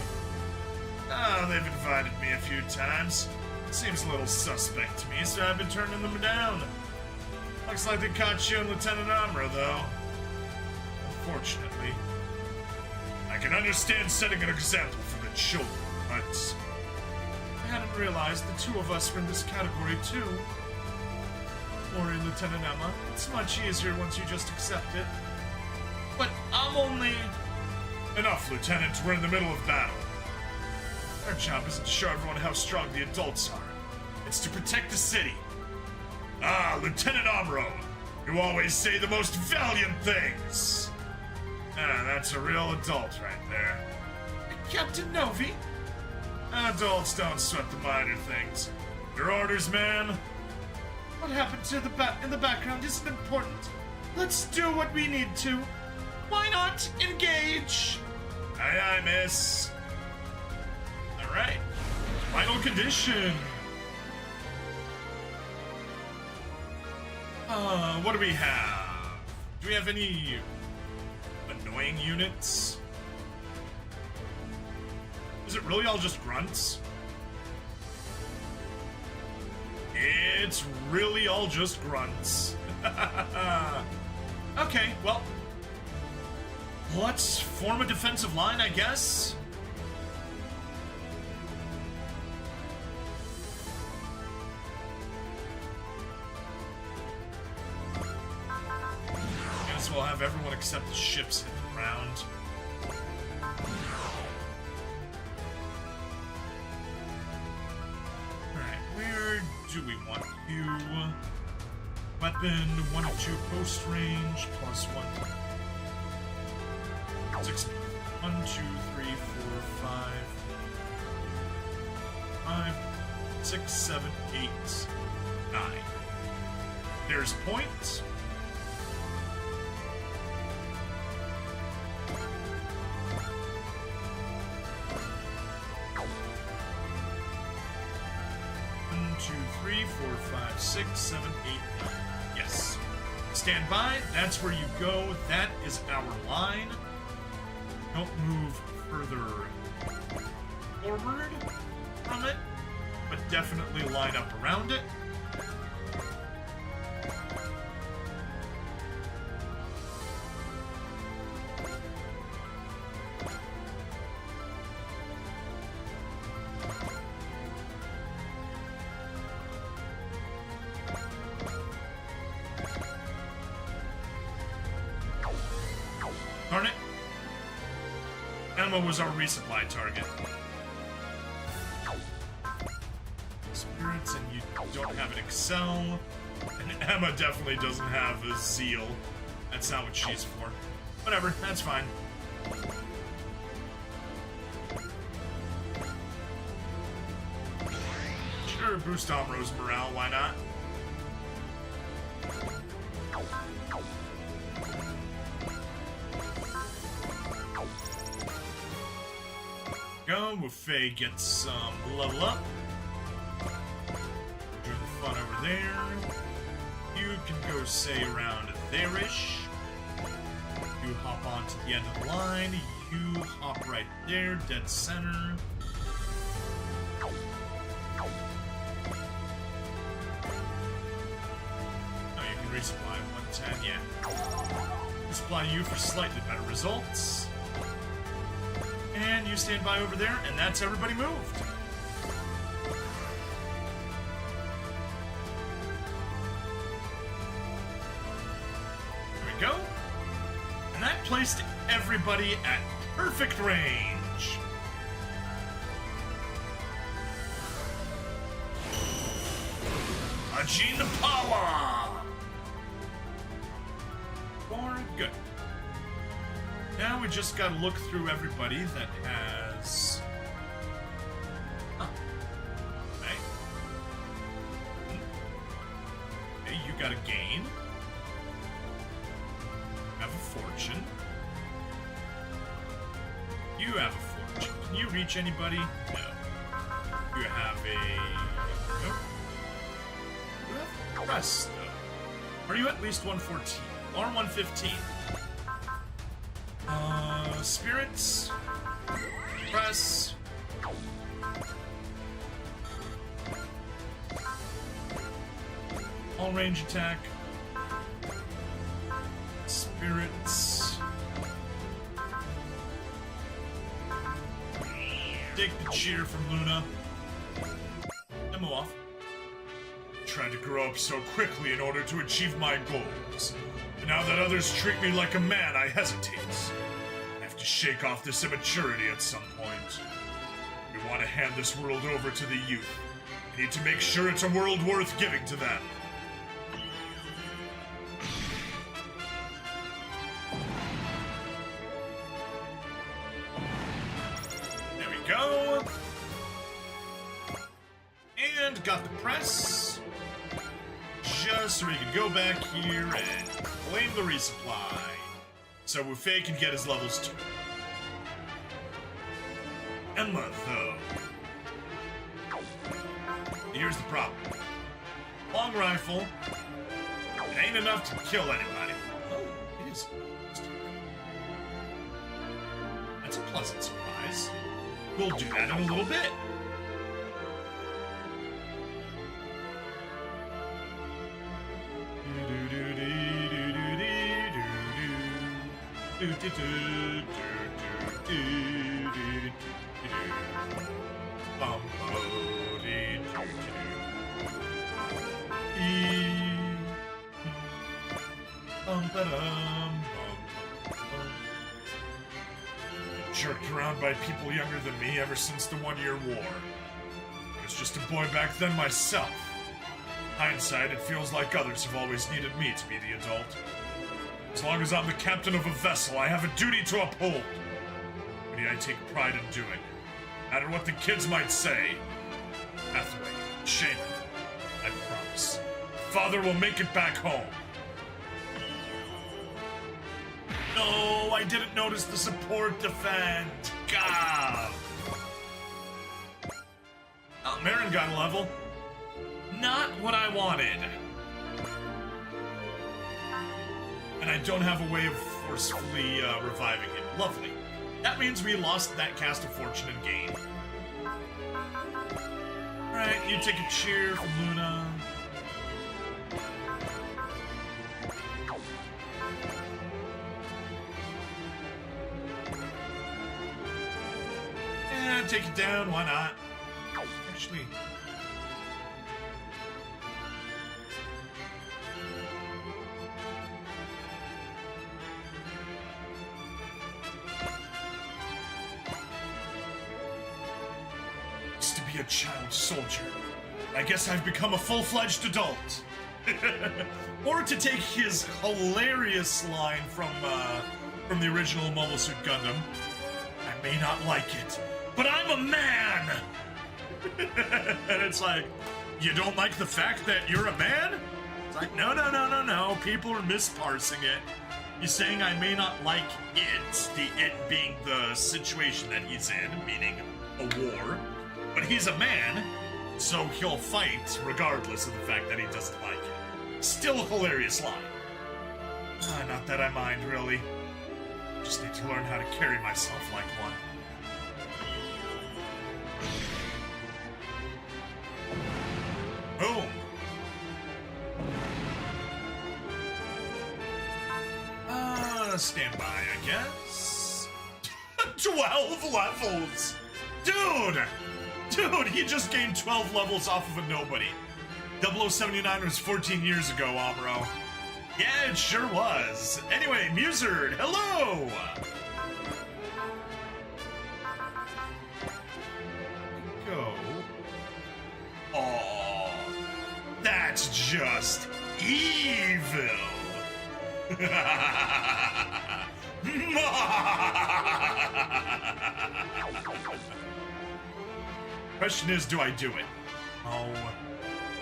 They've invited me a few times. Seems a little suspect to me, so I've been turning them down. Looks like they caught you and Lieutenant Amro, though. Unfortunately. I can understand setting an example for the children, but I hadn't realized the two of us were in this category, too. Don't worry, Lieutenant Emma. It's much easier once you just accept it. But I'm only... Enough, Lieutenant. We're in the middle of battle. Our job isn't to show everyone how strong the adults are. It's to protect the city. Lieutenant Amro. You always say the most valiant things. That's a real adult right there. Captain Novi. Adults don't sweat the minor things. Your orders, man. What happened to in the background isn't important. Let's do what we need to. Why not engage? Aye, aye, miss. All right. Final condition. What do we have? Do we have any annoying units? Is it really all just grunts? It's really all just grunts. Okay, well, let's form a defensive line, I guess. Guess we'll have everyone except the ships hit the ground. Where do we want you? Weapon, 1 and 2 post range, plus 1. 6. 1, 2, 3, 4, 5. 5, 6, 7, 8, 9. There's a point. Two, 3, 4, 5, 6, 7, 8, 9. Yes. Stand by. That's where you go. That is our line. Don't move further forward from it, but definitely line up around it. Darn it. Emma was our resupply target. Spirits, and you don't have an Excel. And Emma definitely doesn't have a Zeal. That's not what she's for. Whatever, that's fine. Sure, boost Amro's morale, why not? Go, Wufei gets some level up. Doing the fun over there. You can go say around there-ish. You hop on to the end of the line. You hop right there, dead center. Oh, you can resupply 110, yeah. Resupply you for slightly better results. And you stand by over there, and that's everybody moved. There we go. And that placed everybody at perfect range. Ajin the power! Good. Now we just gotta look through everybody that has... Huh. Okay. Okay, you got a gain. You have a fortune. You have a fortune. Can you reach anybody? No. You have a... Nope. You have press, though. Are you at least 114? Or 115? Spirits. Press. All range attack. Spirits. Take the cheer from Luna. Demo off. Tried to grow up so quickly in order to achieve my goals. And now that others treat me like a man, I hesitate. I have to shake off this immaturity at some point. We want to hand this world over to the youth. We need to make sure it's a world worth giving to them. There we go. And got the press. Just so we can go back here and claim the resupply. So Wufei can get his levels too. Emma, though. Here's the problem. Long rifle. It ain't enough to kill anybody. Oh, it is. That's a pleasant surprise. We'll do that in a little bit. Jerked around by people younger than me ever since the 1-year war. I was just a boy back then myself. Hindsight, it feels like others have always needed me to be the adult. As long as I'm the captain of a vessel, I have a duty to uphold. Duty I take pride in doing. No matter what the kids might say. Hathaway, Shaman, I promise. Father will make it back home. No, I didn't notice the support defend. God. Oh, Marin got a level. Not what I wanted. And I don't have a way of forcefully reviving him. Lovely. That means we lost that cast of fortune and gain. Alright, you take a cheer from Luna. And take it down, why not? Actually... a child soldier. I guess I've become a full-fledged adult. Or to take his hilarious line from the original Mobile Suit Gundam, I may not like it, but I'm a man! And it's like, you don't like the fact that you're a man? It's like, no. People are misparsing it. He's saying I may not like it, the it being the situation that he's in, meaning a war, but he's a man, so he'll fight regardless of the fact that he doesn't like it. Still a hilarious line. Not that I mind, really. Just need to learn how to carry myself like one. Boom. Stand by, I guess. 12 levels! Dude, he just gained 12 levels off of a nobody. 0079 was 14 years ago, Amuro. Yeah, it sure was. Anyway, Musard, hello! Go. Oh, that's just evil. Question is, do I do it? Oh,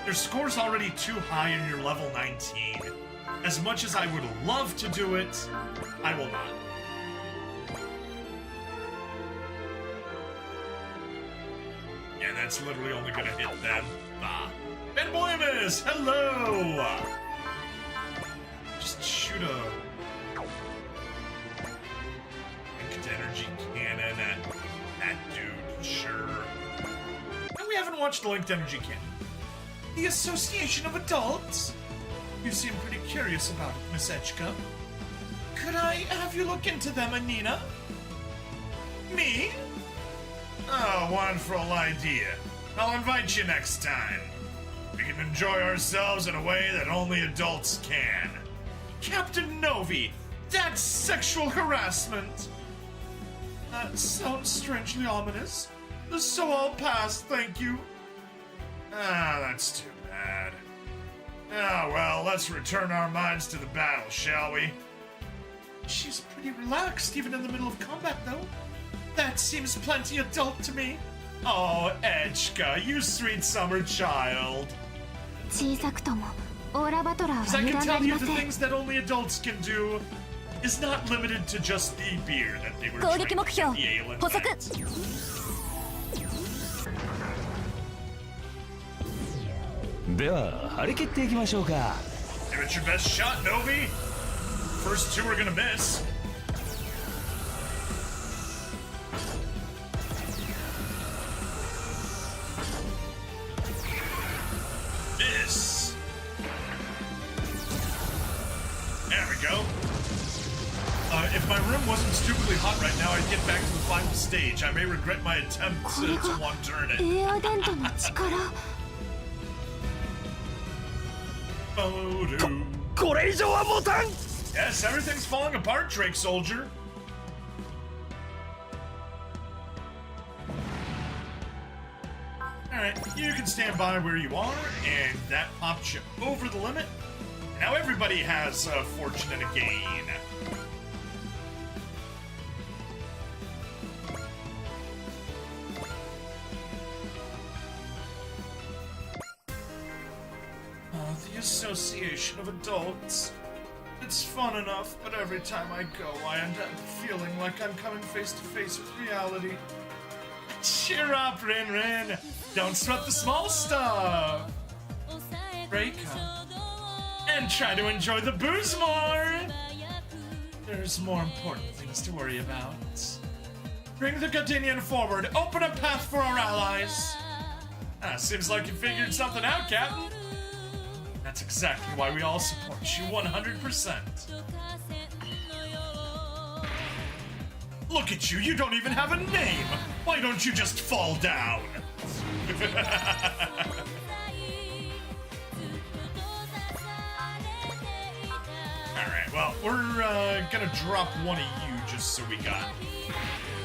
your score's already too high and you're level 19. As much as I would love to do it, I will not. Yeah, that's literally only gonna hit them. Ben Boymus, hello! Just shoot a linked energy cannon at that dude, sure. And we haven't watched the linked energy cannon. The Association of Adults? You seem pretty curious about it, Miss Echka. Could I have you look into them, Anina? Me? Oh, wonderful idea. I'll invite you next time. We can enjoy ourselves in a way that only adults can. Captain Novi, that's sexual harassment. That sounds strangely ominous. So I'll pass, thank you. That's too bad. Well, let's return our minds to the battle, shall we? She's pretty relaxed, even in the middle of combat, though. That seems plenty adult to me. Oh, Echka, you sweet summer child. 小さくともオーラバトラー As は I 油 can 断な tell り you, ま the せん things that only adults can do is not limited to just the beer that they were 攻撃 drinking 目標 at the Ale 捕捉 event. では張り切っていきましょうか。 Give it your best shot, Novi. First two are gonna miss. Miss. There we go. If my room wasn't stupidly hot right now, I'd get back to the final stage. I may regret my attempt to one-turn it. エアデントの力 これ以上は持たん Yes, everything's falling apart, Drake Soldier. Alright, you can stand by where you are, and that popped you over the limit. Now everybody has a fortune and a gain. The Association of Adults. It's fun enough, but every time I go, I end up feeling like I'm coming face to face with reality. Cheer up, Rin Rin! Don't sweat the small stuff! Break up. And try to enjoy the booze more! There's more important things to worry about. Bring the Gardenian forward, open a path for our allies! Seems like you figured something out, Captain. That's exactly why we all support you 100%. Look at you, you don't even have a name! Why don't you just fall down? Alright, well, we're gonna drop one of you just so we got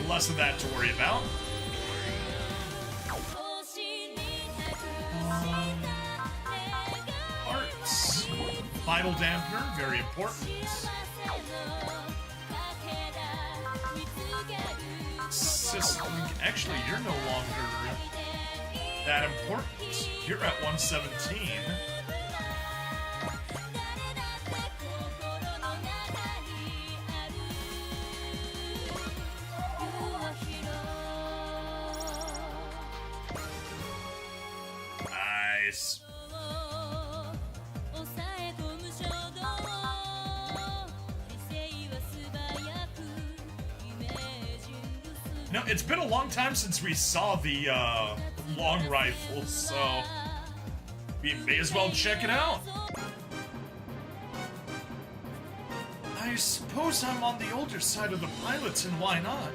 less of that to worry about. Arts. Vital dampener, very important. System. Actually, you're no longer that important. You're at 117. Nice. No, it's been a long time since we saw the long rifles, so we may as well check it out. I suppose I'm on the older side of the pilots, and why not?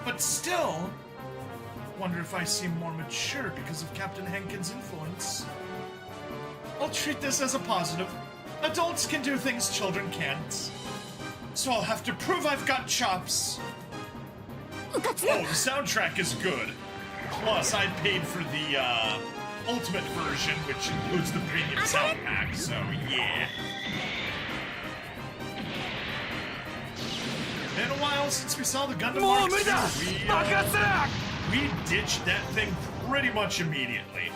But still, wonder if I seem more mature because of Captain Henkin's influence. I'll treat this as a positive. Adults can do things children can't. So I'll have to prove I've got chops. Oh, the soundtrack is good. Plus, I paid for the ultimate version, which includes the premium sound pack, so yeah. Been a while since we saw the Gundam Mark II. We ditched that thing pretty much immediately.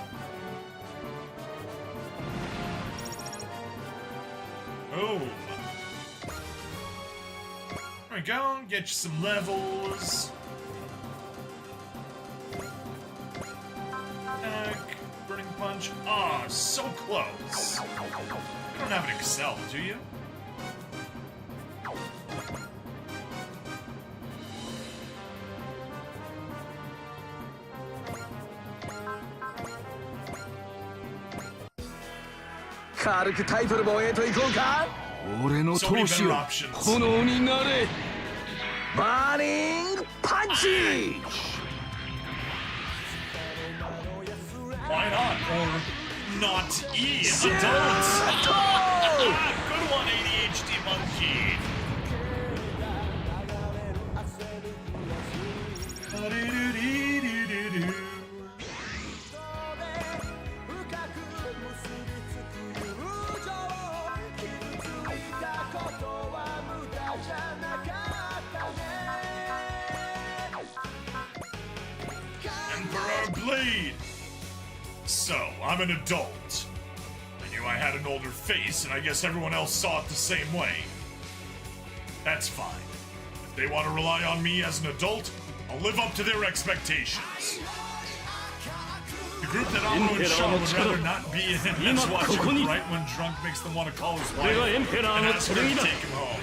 Oh. There we go, get you some levels. Burning punch. Ah, so close. You don't have an Excel, do you? So many better options. Why not? Or not E, adults! Good one, ADHD monkey! Emperor Blade! So, I'm an adult. I knew I had an older face, and I guess everyone else saw it the same way. That's fine. If they want to rely on me as an adult, I'll live up to their expectations. The group that Amuro and Shaw would rather not be in as watching right when drunk makes them want to call his wife and ask her to take him home.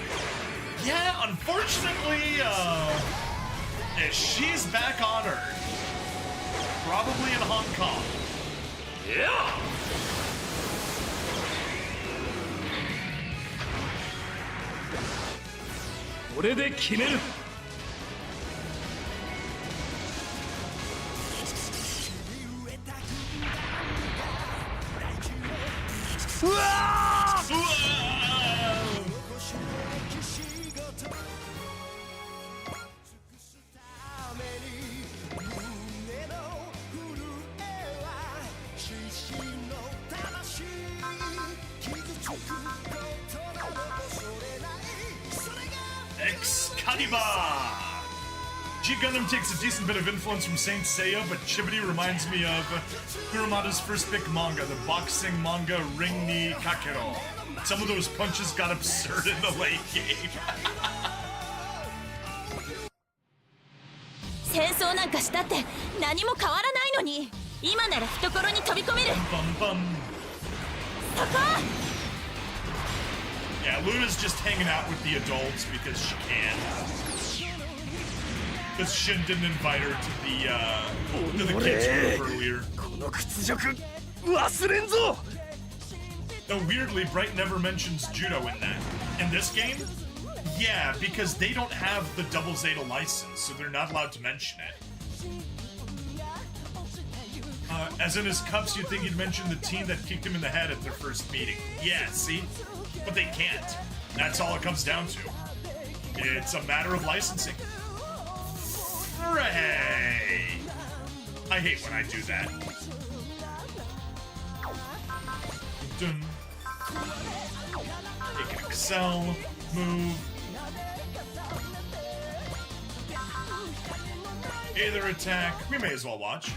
Yeah, unfortunately, she's back on Earth. Probably in Hong Kong. Yeah! Excalibur! G-Gundam takes a decent bit of influence from Saint Seiya, but Chibity reminds me of Kurumada's first big manga, the boxing manga Ring ni Kakero. Some of those punches got absurd in the late game. 戦争なんかしたって何も変わらないのに今なら懐に飛び込める そこ Yeah, Luna's just hanging out with the adults because she can. Because Shin didn't invite her to the kids group earlier. Though weirdly, Bright never mentions judo in that. In this game, yeah, because they don't have the Double Zeta license, so they're not allowed to mention it. As in his cups, you'd think he'd mention the team that kicked him in the head at their first meeting. Yeah, see? But they can't. That's all it comes down to. It's a matter of licensing. Hooray! I hate when I do that. Dun. Take an Excel, move. Either attack, we may as well watch.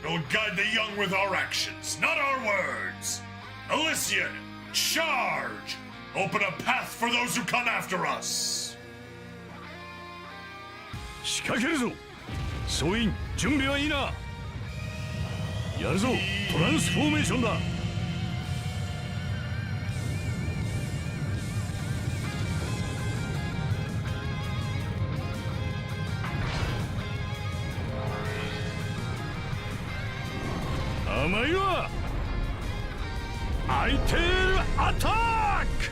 We'll guide the young with our actions, not our words. Elysian, charge! Open a path for those who come after us. 仕掛けるぞ総員準備はいいなやるぞトランスフォーメーションだ甘いわアイテールアタック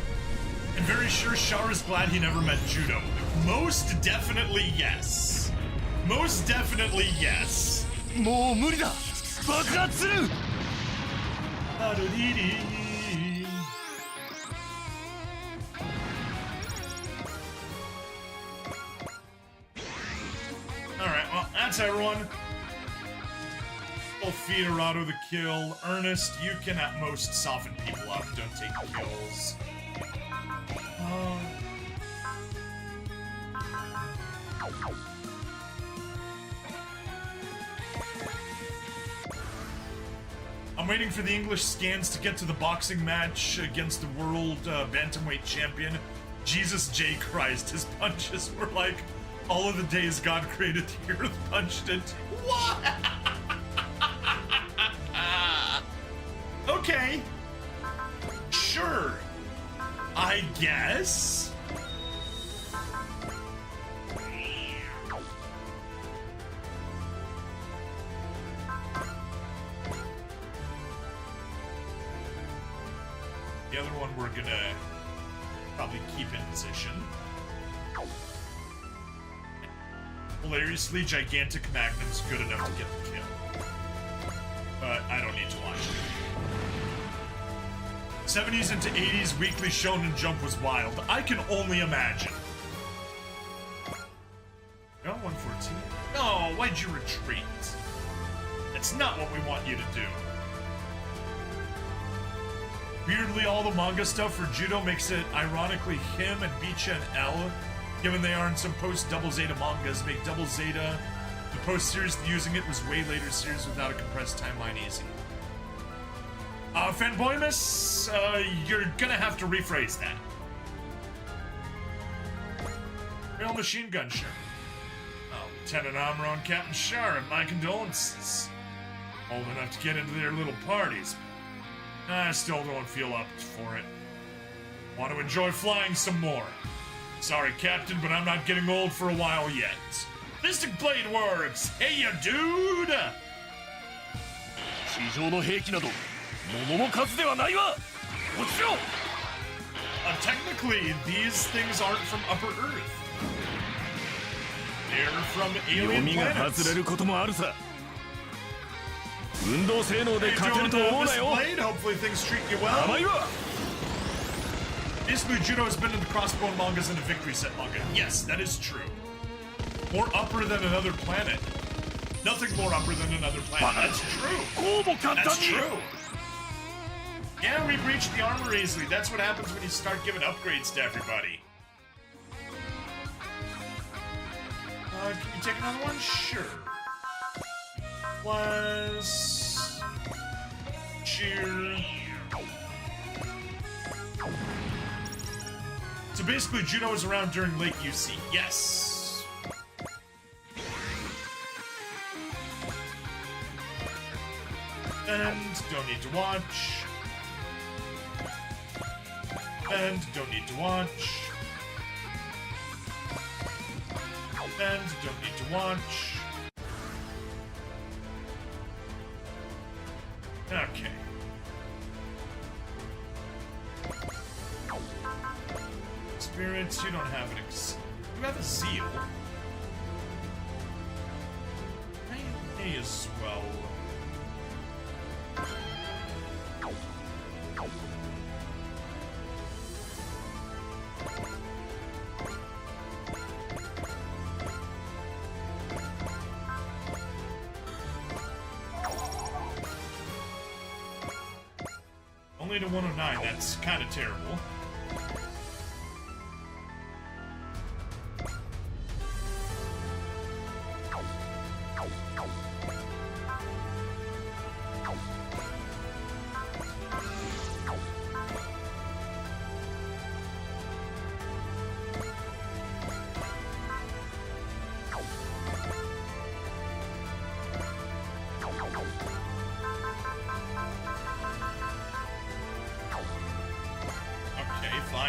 I'm very sure Char is glad he never met judo. Most definitely yes. Most definitely yes. もう無理だ爆発する Alright, well, that's everyone. Full feed Arado the kill. Ernest, you can at most soften people up. Don't take kills. I'm waiting for the English scans to get to the boxing match against the world bantamweight champion. Jesus J. Christ, his punches were like all of the days God created the earth punched it. What? Okay. Sure. I guess. The other one we're gonna probably keep in position. Hilariously, gigantic magnum's good enough to get the kill. But I don't need to watch it. 70s into 80s weekly Shonen Jump was wild. I can only imagine. No, 114. No, why'd you retreat? That's not what we want you to do. Weirdly, all the manga stuff for Judo makes it ironically him and Bicha and L, given they are in some post-Double Zeta mangas, make Double Zeta the post-series using it was way later series without a compressed timeline easy. Fanboymus, you're gonna have to rephrase that. Real machine gun ship. Oh, Lieutenant Amuro and Captain Char, my condolences. Old enough to get into their little parties. I still don't feel up for it. Want to enjoy flying some more. Sorry, Captain, but I'm not getting old for a while yet. Mystic Blade works! Hey, you dude! 地上の兵器など物の数ではないわ落ちろ Technically, these things aren't from Upper Earth. They're from alien 読みが planets. 外れることもあるさ運動性能で Hey, 勝てる doing と思うな Mystic よ Blade? Hopefully things treat you well. 甘いわ Basically, Judo has been in the Crossbone mangas and the Victory Set manga. Yes, that is true. More upper than another planet. Nothing more upper than another planet. That's true. That's true. Yeah, we breached the armor easily. That's what happens when you start giving upgrades to everybody. Can you take another one? Sure. Plus... Cheer... So basically, Judo is around during late UC. Yes. And don't need to watch. And don't need to watch. And don't need to watch. Okay. Spirits, you don't have an you have a zeal. I may as well. Only to 109, that's kind of terrible.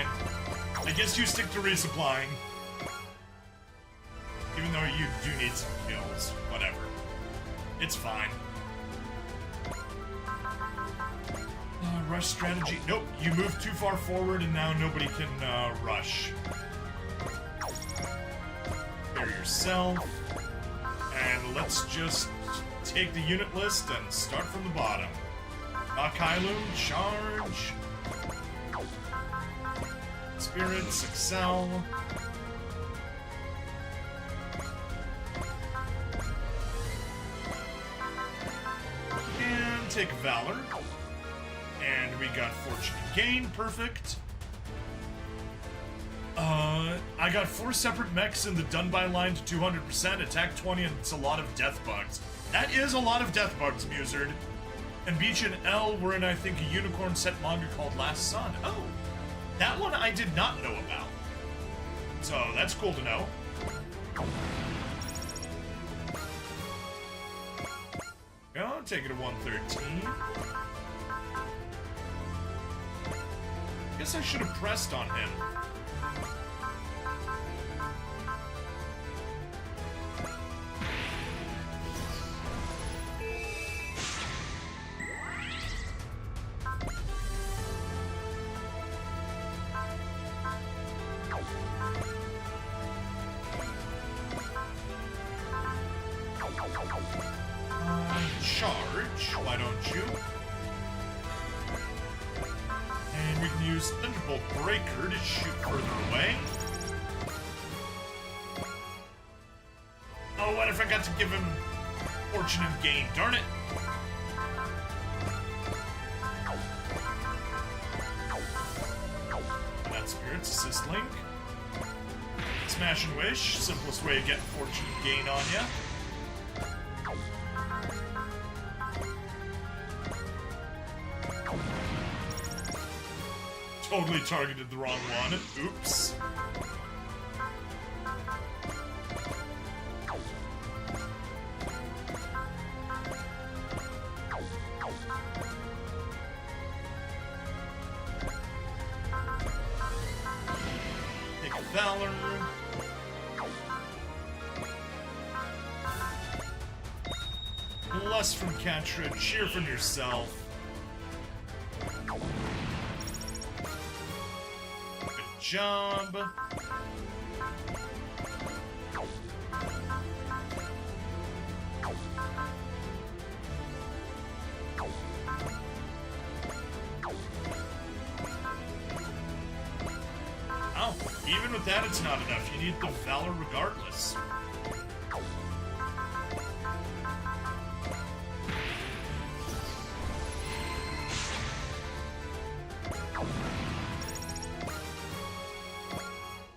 fine. I guess you stick to resupplying. Even though you do need some kills. Whatever. It's fine. Rush strategy. Nope, you moved too far forward and now nobody can rush. Prepare yourself. And let's just take the unit list and start from the bottom. Akailum, charge. Spirits, excel. And take Valor. And we got Fortune and Gain, perfect. I got 4 separate mechs in the done by line to 200%, attack 20, and it's a lot of death bugs. That is a lot of death bugs, Musard. And Beach and L were in, I think, a unicorn set manga called Last Sun. Oh, that one I did not know about. So that's cool to know. Yeah, I'll take it to 113. Guess I should have pressed on him. Charge, why don't you? And we can use Thunderbolt Breaker to shoot further away. Oh, what if I got to give him Fortune and Gain? Darn it! That Spirits, Assist Link. Smash and Wish, simplest way of getting Fortune and Gain on ya. Totally targeted the wrong one. Oops. Take Valor. Lust from Catra. Cheer from yourself. Job. Oh, even with that, it's not enough. You need the Valor regardless.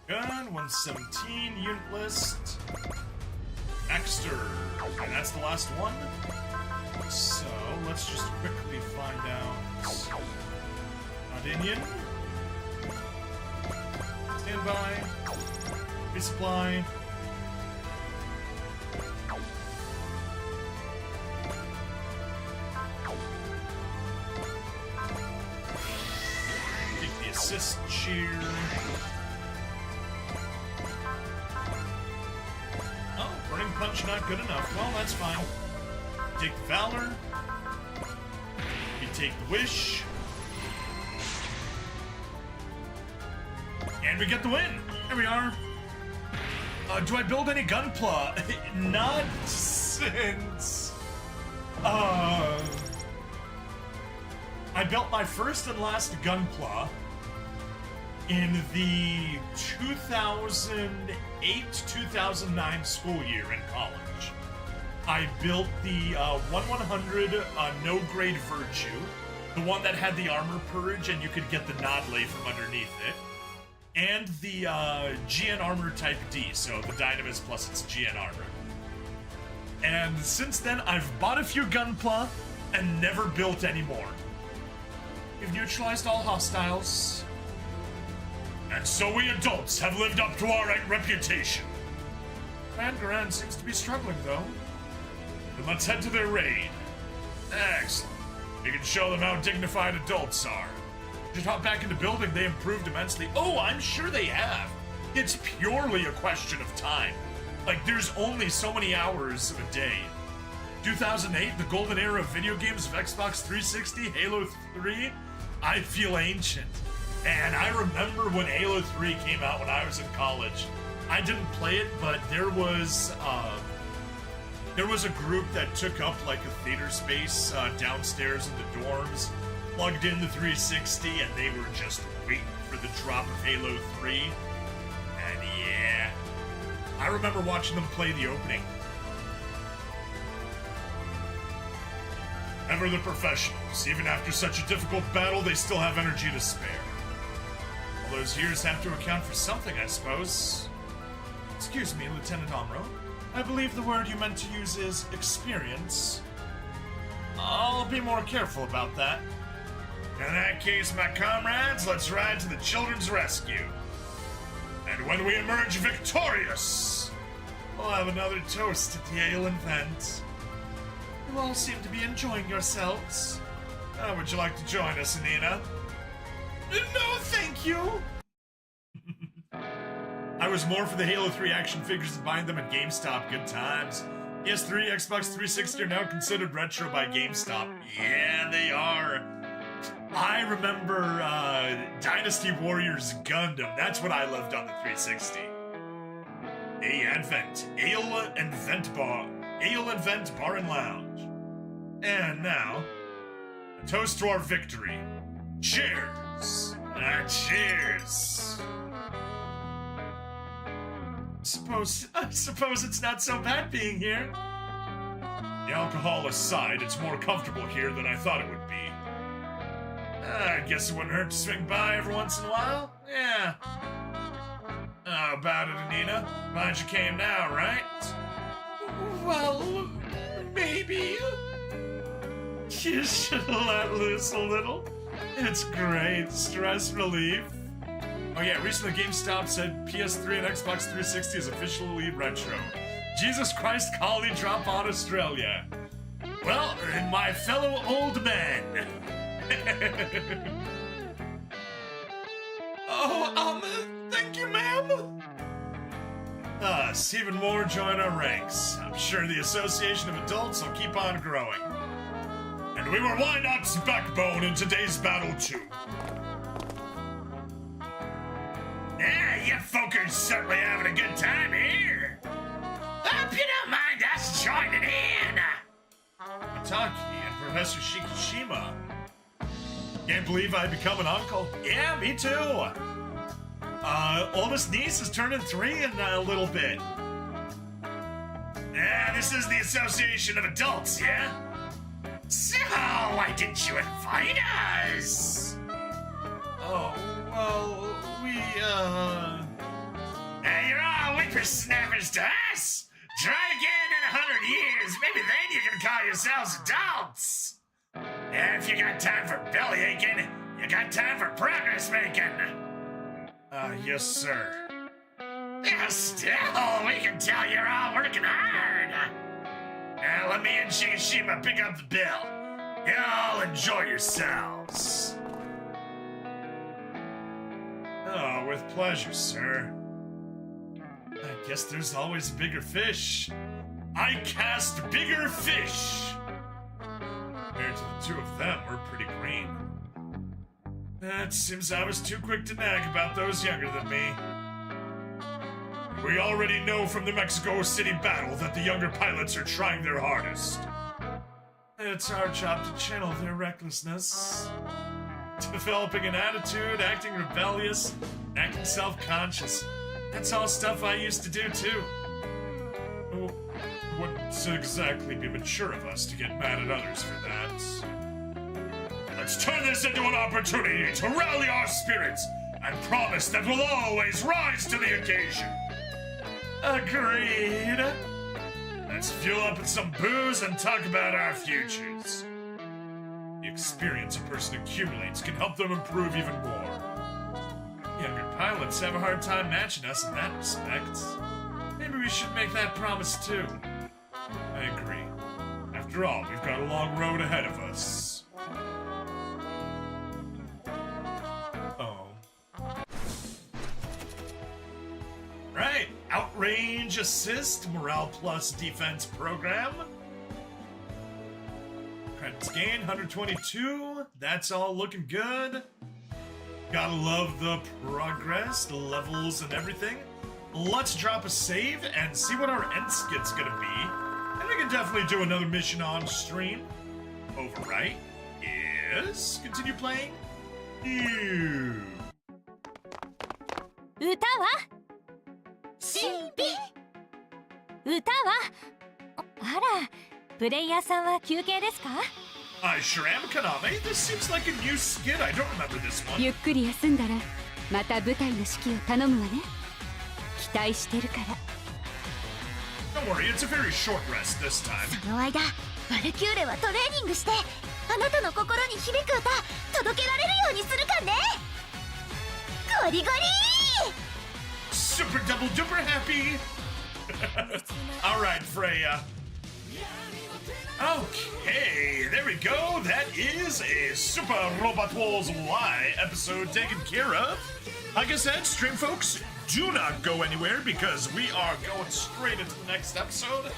Gun, 117, unit list. Exter. And that's the last one. So, let's just quickly find out. Adinian. Stand by. Resupply. Take the assist cheer. Burning Punch not good enough. Well, that's fine. Take the Valor. You take the Wish. And we get the win. There we are. Do I build any Gunpla? Not since... I built my first and last Gunpla in the 2008-2009 school year in college. I built the 1/100 no-grade Virtue, the one that had the armor purge and you could get the Nodlay from underneath it, and the GN armor type D, so the Dynamis plus its GN armor. And since then, I've bought a few Gunpla and never built any more. We've neutralized all hostiles. And so we adults have lived up to our reputation. Mangaran seems to be struggling, though. Then let's head to their raid. Excellent. We can show them how dignified adults are. just hop back into building, they improved immensely. Oh, I'm sure they have. It's purely a question of time. Like, there's only so many hours of a day. 2008, the golden era of video games of Xbox 360, Halo 3, I feel ancient. And I remember when Halo 3 came out when I was in college. I didn't play it, but there was a group that took up like a theater space downstairs in the dorms, plugged in the 360, and they were just waiting for the drop of Halo 3. And yeah, I remember watching them play the opening. Ever the professionals. Even after such a difficult battle, they still have energy to spare. All those years have to account for something, I suppose. Excuse me, Lieutenant Amro. I believe the word you meant to use is experience. I'll be more careful about that. In that case, my comrades, let's ride to the children's rescue. And when we emerge victorious, we'll have another toast at the ale event. You all seem to be enjoying yourselves. Would you like to join us, Nina? No, thank you! I was more for the Halo 3 action figures and buying them at GameStop. Good times. PS3, Xbox 360 are now considered retro by GameStop. Yeah, they are. I remember Dynasty Warriors Gundam. That's what I loved on the 360. Ale and Vent Bar and Lounge. And now, a toast to our victory. Cheers! Cheers! I suppose it's not so bad being here. The alcohol aside, it's more comfortable here than I thought it would be. I guess it wouldn't hurt to swing by every once in a while. Yeah. How about it, Anina? Glad you came now, right? Well, maybe. You should let loose a little. It's great. Stress relief. Oh yeah, recently GameStop said PS3 and Xbox 360 is officially retro. Jesus Christ, colony drop on Australia. Well, my fellow old men. Thank you, ma'am. Even more join our ranks. I'm sure the Association of Adults will keep on growing. And we were Wynot's backbone in today's battle, too. Yeah, you folk are certainly having a good time here. Hope you don't mind us joining in. Mataki and Professor Shikishima. Can't believe I've become an uncle. Yeah, me too. Oldest niece is turning 3 in a little bit. Yeah, this is the Association of Adults, yeah? So, why didn't you invite us? Oh, well, Hey, you're all whippersnappers to us! Try again in 100 years, maybe then you can call yourselves adults! And if you got time for belly aching, you got time for progress making! Yes, sir. Yeah, still, we can tell you're all working hard! Now, let me and Shikishima pick up the bill. Y'all enjoy yourselves. Oh, with pleasure, sir. I guess there's always a bigger fish. I cast bigger fish! Compared to the two of them, we're pretty green. It seems I was too quick to nag about those younger than me. We already know from the Mexico City battle that the younger pilots are trying their hardest. It's our job to channel their recklessness. Developing an attitude, acting rebellious, acting self-conscious. That's all stuff I used to do too. Wouldn't exactly be mature of us to get mad at others for that. Let's turn this into an opportunity to rally our spirits and promise that we'll always rise to the occasion. Agreed. Let's fuel up with some booze and talk about our futures. The experience a person accumulates can help them improve even more. Younger pilots have a hard time matching us in that respect. Maybe we should make that promise too. I agree. After all, we've got a long road ahead of us. range assist, morale plus defense program. Credits gain, 122. That's all looking good. Gotta love the progress, the levels, and everything. Let's drop a save and see what our end skit's gonna be. And we can definitely do another mission on stream. Overwrite. Yes. Continue playing. Ew. 歌は歌はあら、プレイヤーさんは休憩ですか？ I sure am, Kaname. This seems like a new skit. I don't remember this one. ゆっくり休んだらまた舞台の指揮を頼むわね。期待してるから。 Don't worry, it's a very short rest this time. その間、バルキューレはトレーニングしてあなたの心に響く歌届けられるようにするかね。ゴリゴリ Super double duper happy. All right, Freya. Okay, there we go. That is a Super Robot Wars Y episode taken care of. Like I said, stream folks, do not go anywhere because we are going straight into the next episode.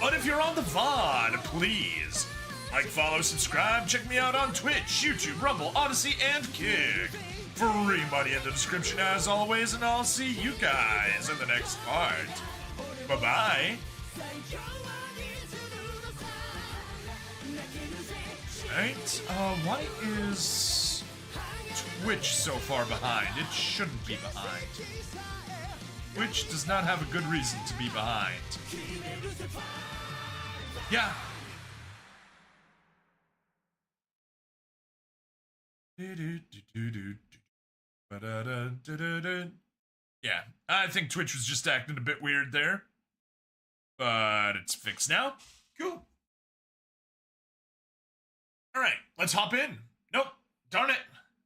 But if you're on the VOD, please like, follow, subscribe, check me out on Twitch, YouTube, Rumble, Odyssey, and Kick. Free money in the description as always, and I'll see you guys in the next part. Bye-bye. Right, why is Twitch so far behind? It shouldn't be behind. Twitch does not have a good reason to be behind. Yeah. Yeah, I think Twitch was just acting a bit weird there. But it's fixed now. Cool. Alright, let's hop in. Nope, darn it.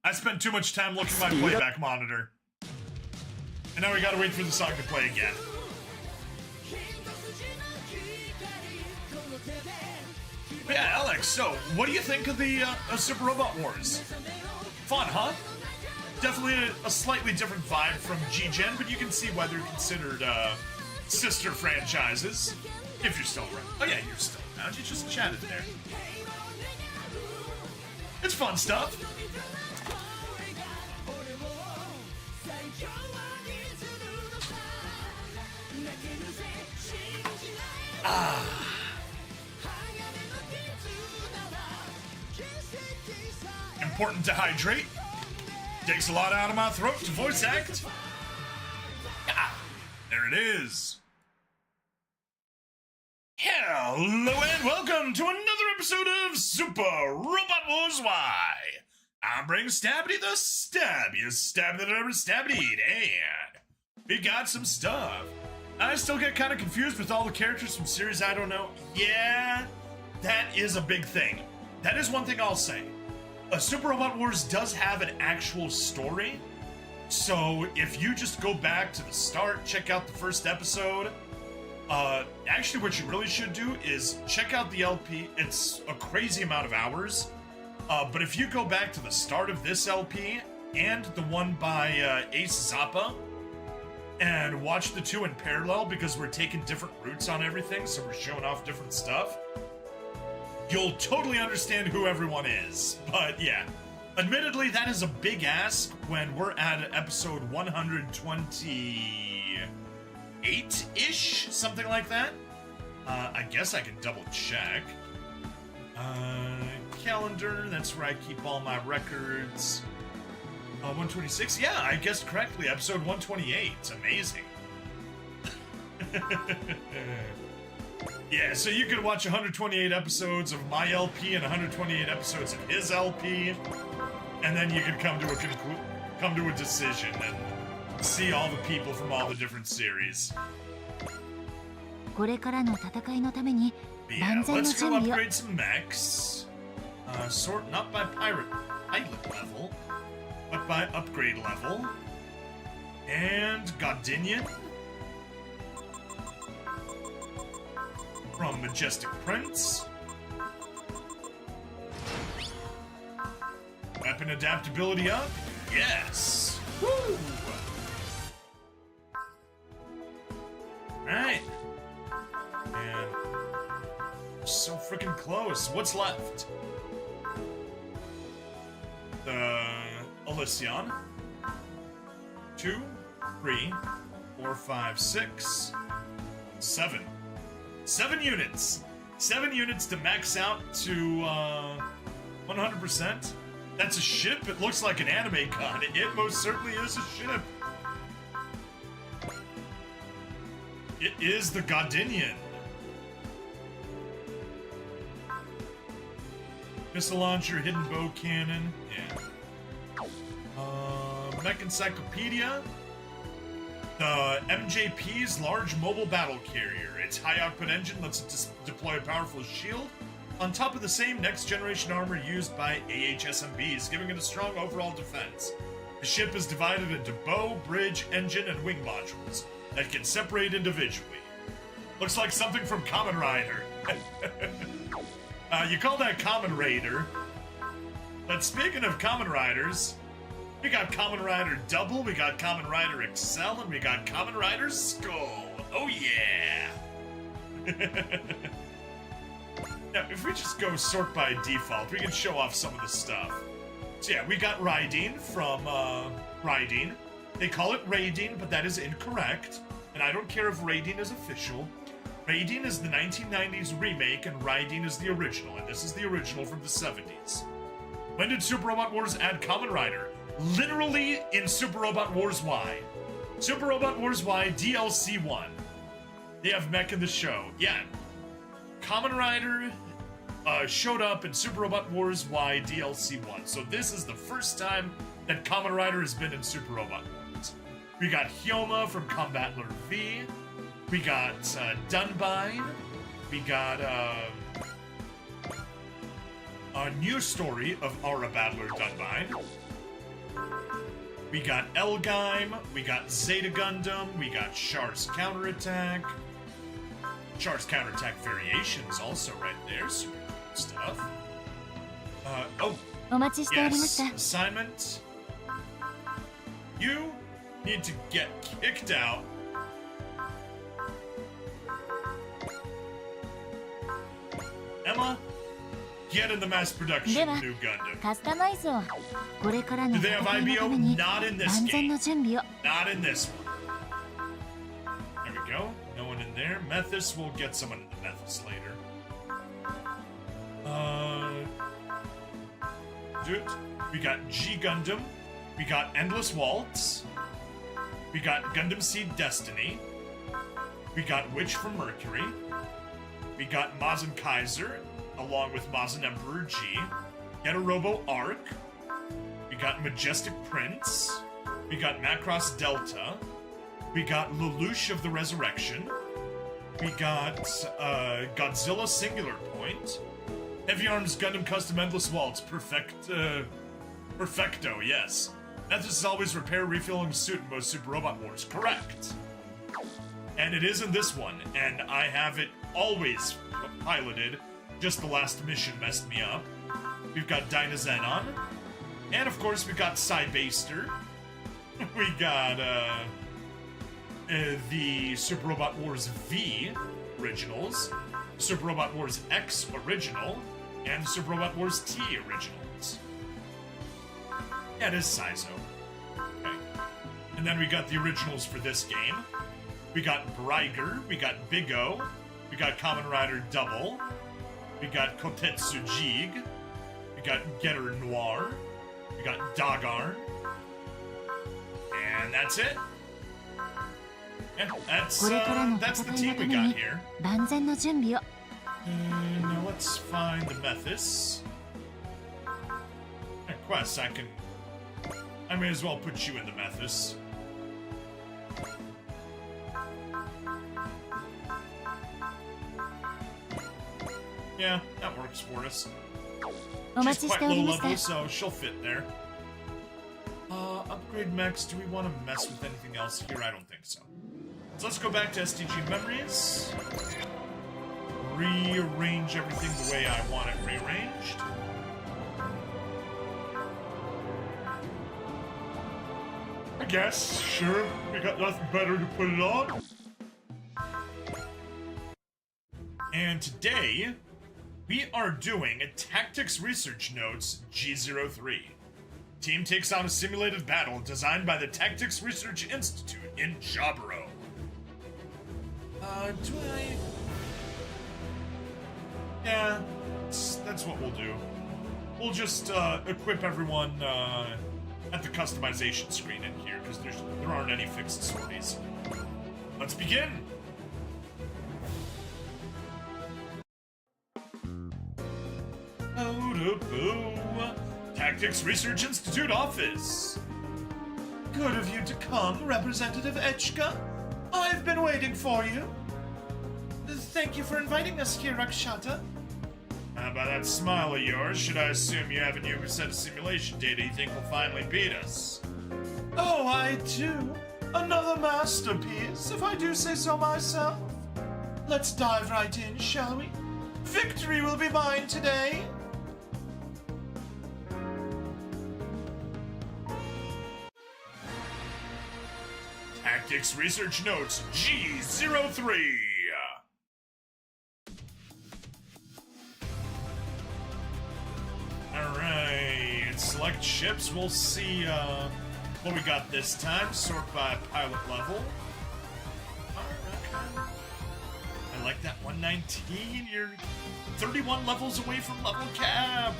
I spent too much time looking at my playback monitor. And now we gotta wait for the song to play again. But yeah, Alex, so what do you think of the Super Robot Wars? Fun, huh? Definitely a slightly different vibe from G-Gen, but you can see why they're considered sister franchises. If you're still around. Oh yeah, you're still around. You just chatted there. It's fun stuff. Important to hydrate. Takes a lot out of my throat to voice act. Ah, there it is. Hello and welcome to another episode of Super Robot Wars Y. I'm Brain Stabbity, the stabbiest stab that ever stabbed, and we got some stuff. I still get kind of confused with all the characters from series I don't know. Yeah, that is a big thing. That is one thing I'll say. Super Robot Wars does have an actual story, so if you just go back to the start, check out the first episode. Actually, what you really should do is check out the LP. It's a crazy amount of hours, but if you go back to the start of this LP and the one by Ace Zappa, and watch the two in parallel because we're taking different routes on everything, so we're showing off different stuff, you'll totally understand who everyone is. But yeah, admittedly, that is a big ask when we're at episode 128-ish, something like that. I guess I can double check. Calendar, that's where I keep all my records. 126, yeah, I guessed correctly, episode 128, amazing. Yeah, so you could watch 128 episodes of my LP and 128 episodes of his LP, and then you could come to a decision and see all the people from all the different series. これからの戦いのために Yeah, let's go upgrade some mechs. Sort not by pilot level, but by upgrade level. And Godinian from Majestic Prince. Weapon adaptability up? Yes! Woo! freaking close. What's left? The Elysion. 2, 3, 4, 5, 6, 7. 7 units. 7 units to max out to 100%. That's a ship. It looks like an anime con. It most certainly is a ship. It is the Godinian. Missile launcher, hidden bow cannon. Yeah. Mech Encyclopedia. The MJP's large mobile battle carrier. Its high output engine lets it deploy a powerful shield on top of the same next generation armor used by AHSMBs, giving it a strong overall defense. The ship is divided into bow, bridge, engine, and wing modules that can separate individually. Looks like something from Kamen Rider. You call that Kamen Raider. But speaking of Kamen Riders, we got Kamen Rider Double, we got Kamen Rider Excel, and we got Kamen Rider Skull. Oh yeah! Now, if we just go sort by default, we can show off some of the stuff. So yeah, we got Raideen from, Raideen. They call it Raideen, but that is incorrect. And I don't care if Raideen is official. Raideen is the 1990s remake, and Raideen is the original, and this is the original from the 70s. When did Super Robot Wars add Kamen Rider? Literally in Super Robot Wars Y. Super Robot Wars Y DLC 1. They have mech in the show. Yeah. Kamen Rider showed up in Super Robot Wars Y DLC 1. So this is the first time that Kamen Rider has been in Super Robot Wars. We got Hyoma from Combattler V. We got Dunbine. We got a new story of Aura Battler Dunbine. We got Elgheim. We got Zeta Gundam. We got Char's Counterattack. Char's Counterattack Variations also right there. Super cool stuff. Yes, assignment. You need to get kicked out. Emma, get in the mass production new Gundam. カスタマイズをこれからの Do they have 戦いのため IBO? に Not in this 万全 game. の準備を Not in this one. There we go. No one in there. Methus, we'll get someone in the Methus later. Dude, we got G Gundam. We got Endless Waltz. We got Gundam Seed Destiny. We got Witch from Mercury. We got Mazen Kaiser, along with Mazen Emperor G. Robo Arc. We got Majestic Prince. We got Macross Delta. We got Lelouch of the Resurrection. We got Godzilla Singular Point. Heavy Arms Gundam Custom Endless Waltz. Perfecto, yes. Methus is always repair, refilling suit in most Super Robot Wars. Correct. And it is in this one, and I have it always piloted. Just the last mission messed me up. We've got Dynazenon. And of course, we got Cybaster. We got the Super Robot Wars V originals, Super Robot Wars X original, and Super Robot Wars T originals. Yeah, it is Saizo. Okay. And then we got the originals for this game. We got Bryger, we got Big O, we got Kamen Rider Double, we got Kotetsu Jig, we got Getter Noir, we got Dogarn, and that's it. Yeah, that's the team we got here. 万全の準備を Now let's find the Methus. Quest, I may as well put you in the Methus. Yeah, that works for us. お待 She's ちし quite ており low ました level, so she'll fit there. Upgrade mechs. Do we want to mess with anything else here? I don't think so. So let's go back to STG Memories. Rearrange everything the way I want it rearranged. I guess, sure. We got nothing better to put it on. And today, We are doing Tactics Research Notes G03. Team takes on a simulated battle designed by the Tactics Research Institute in Jaburo. Do I... Yeah, that's what we'll do. We'll just equip everyone at the customization screen in here, because there aren't any fixed sorties. Let's begin! Tactics Research Institute office. Good of you to come, Representative Echka. I've been waiting for you. Thank you for inviting us here, Rakshata. How about that smile of yours? Should I assume you have a new set of simulation data you think will finally beat us? Oh, I do. Another masterpiece, if I do say so myself. Let's dive right in, shall we? Victory will be mine today. Tactics Research Notes G03. Alright, select ships. We'll see what we got this time. Sort by pilot level. I like that 119. You're 31 levels away from level cap.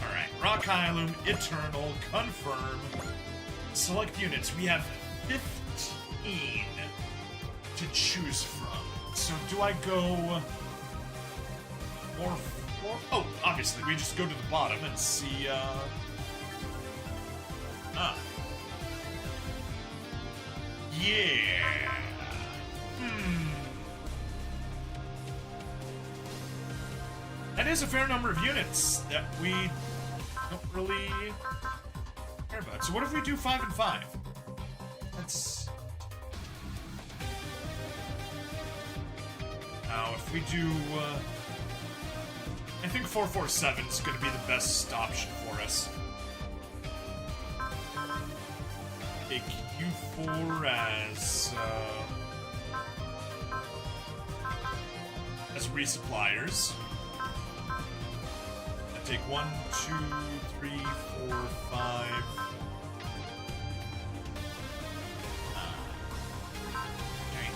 Alright, Rock Hylium, Eternal, confirm. Select units. We have 15 to choose from. So do I go more? Oh, obviously, we just go to the bottom and see, yeah. That is a fair number of units that we don't really care about. So what if we do 5 and 5? That's... Now, if we do, I think 447 is going to be the best option for us. Take U4 as resuppliers. I take 1, 2, 3, 4, 5. Okay.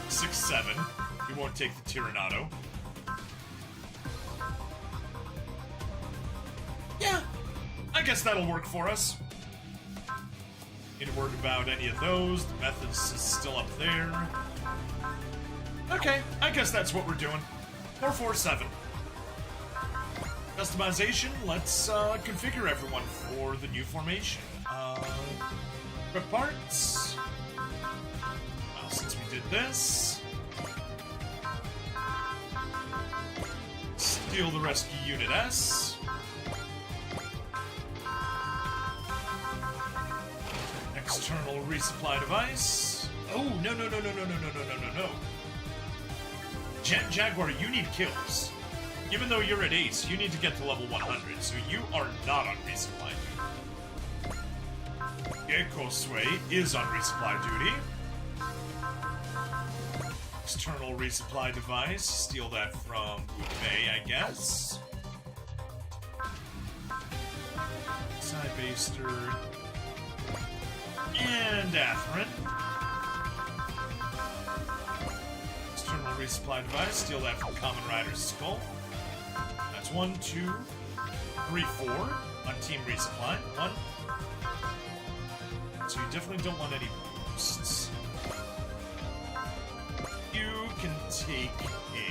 6, 7. We won't take the Tyranado. Yeah, I guess that'll work for us. Need to worry about any of those. The Methodist is still up there. Okay, I guess that's what we're doing. 447. Customization, let's configure everyone for the new formation. Equip parts. Well, since we did this, steal the rescue unit S. External resupply device. Oh, no. Jet Jaguar, you need kills. Even though you're at ace, you need to get to level 100, so you are not on resupply duty. Gecko Sway is on resupply duty. External resupply device. Steal that from Bay, I guess. Side Baster. And Atherin. External resupply device. Steal that from Common Rider's Skull. That's 1, 2, 3, 4 on Team Resupply. 1. So you definitely don't want any boosts. You can take a...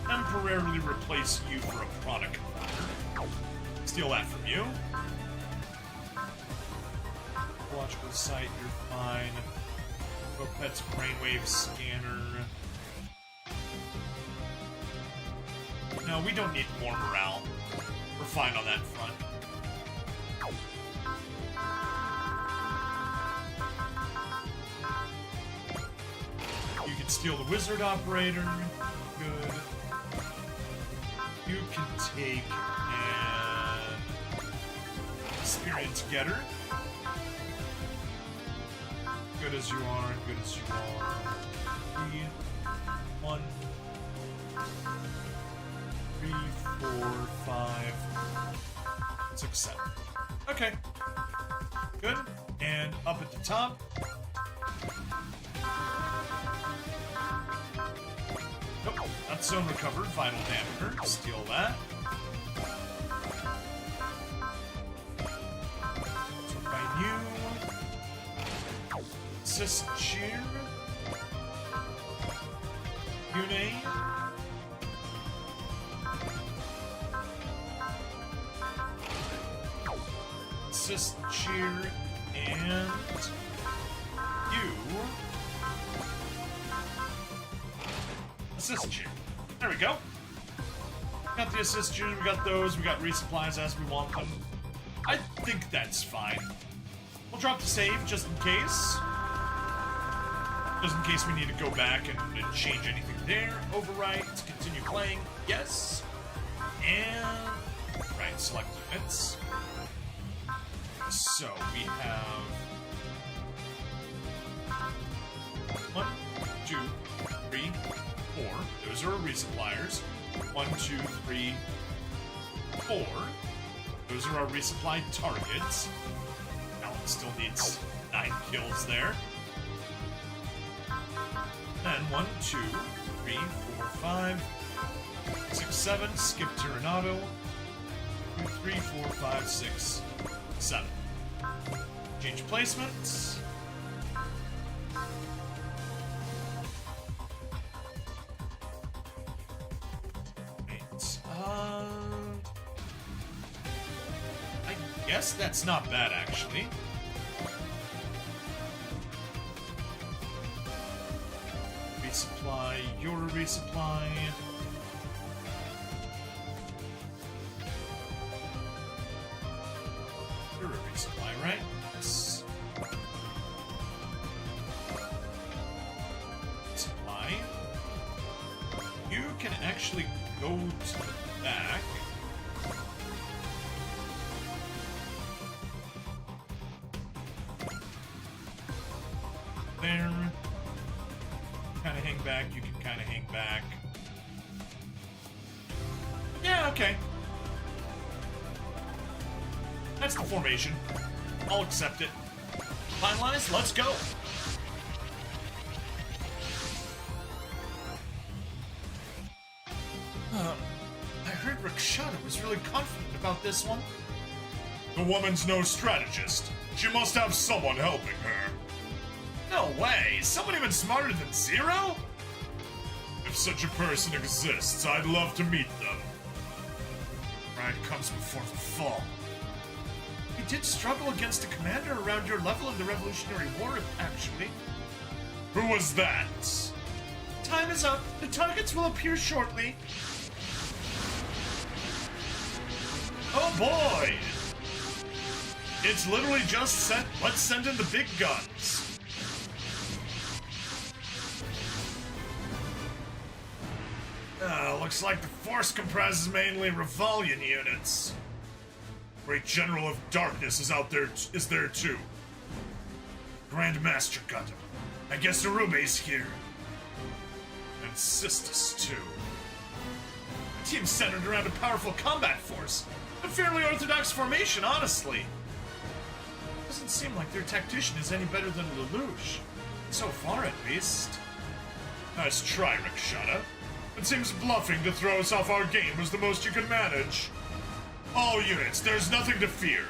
temporarily replace you for a product provider. Steal that from you. Logical sight, you're fine. Propet's brainwave scanner. No, we don't need more morale. We're fine on that front. You can steal the wizard operator. Good. You can take an experience getter. Good as you are, good as you are. 3, 1, 3, 4, 5, 6, 7. Okay. Good. And up at the top. Nope, not zone recovered. Vital dampener. Steal that. By you. Assist cheer. Yune. Assist cheer and you. Assist cheer. There we go. Got the assist cheer, we got those, we got resupplies as we want them. I think that's fine. We'll drop the save just in case. Just in case we need to go back and change anything there. Overwrite, continue playing, yes. And right, select units. So we have 1, 2, 3, 4. Those are our resuppliers. 1, 2, 3, 4. Those are our resupplied targets. Alan still needs 9 kills there. And 1, 2, 3, 4, 5, 6, 7. Skip Tyranado. 2, 3, 4, 5, 6, 7. Change placements. Right. I guess that's not bad, actually. Resupply, your resupply. You're a resupply, right? Yes. Supply. You can actually go to the back. There. Kind of hang back, you can kind of hang back. Yeah, okay. That's the formation. I'll accept it. Finalize, let's go! I heard Rakshana was really confident about this one. The woman's no strategist. She must have someone helping her. No way! Someone even smarter than Zero? If such a person exists, I'd love to meet them. Pride comes before the fall. We did struggle against a commander around your level in the Revolutionary War, actually. Who was that? Time is up. The targets will appear shortly. Oh boy! It's literally just set. Let's send in the big guns. Looks like the force comprises mainly Revalian units. Great General of Darkness is out there, is there too. Grand Master got him. I guess Arube's here. And Sistus, too. The team's centered around a powerful combat force. A fairly orthodox formation, honestly. Doesn't seem like their tactician is any better than Lelouch. So far, at least. Nice try, Rakshana. It seems bluffing to throw us off our game was the most you can manage. All units, there's nothing to fear.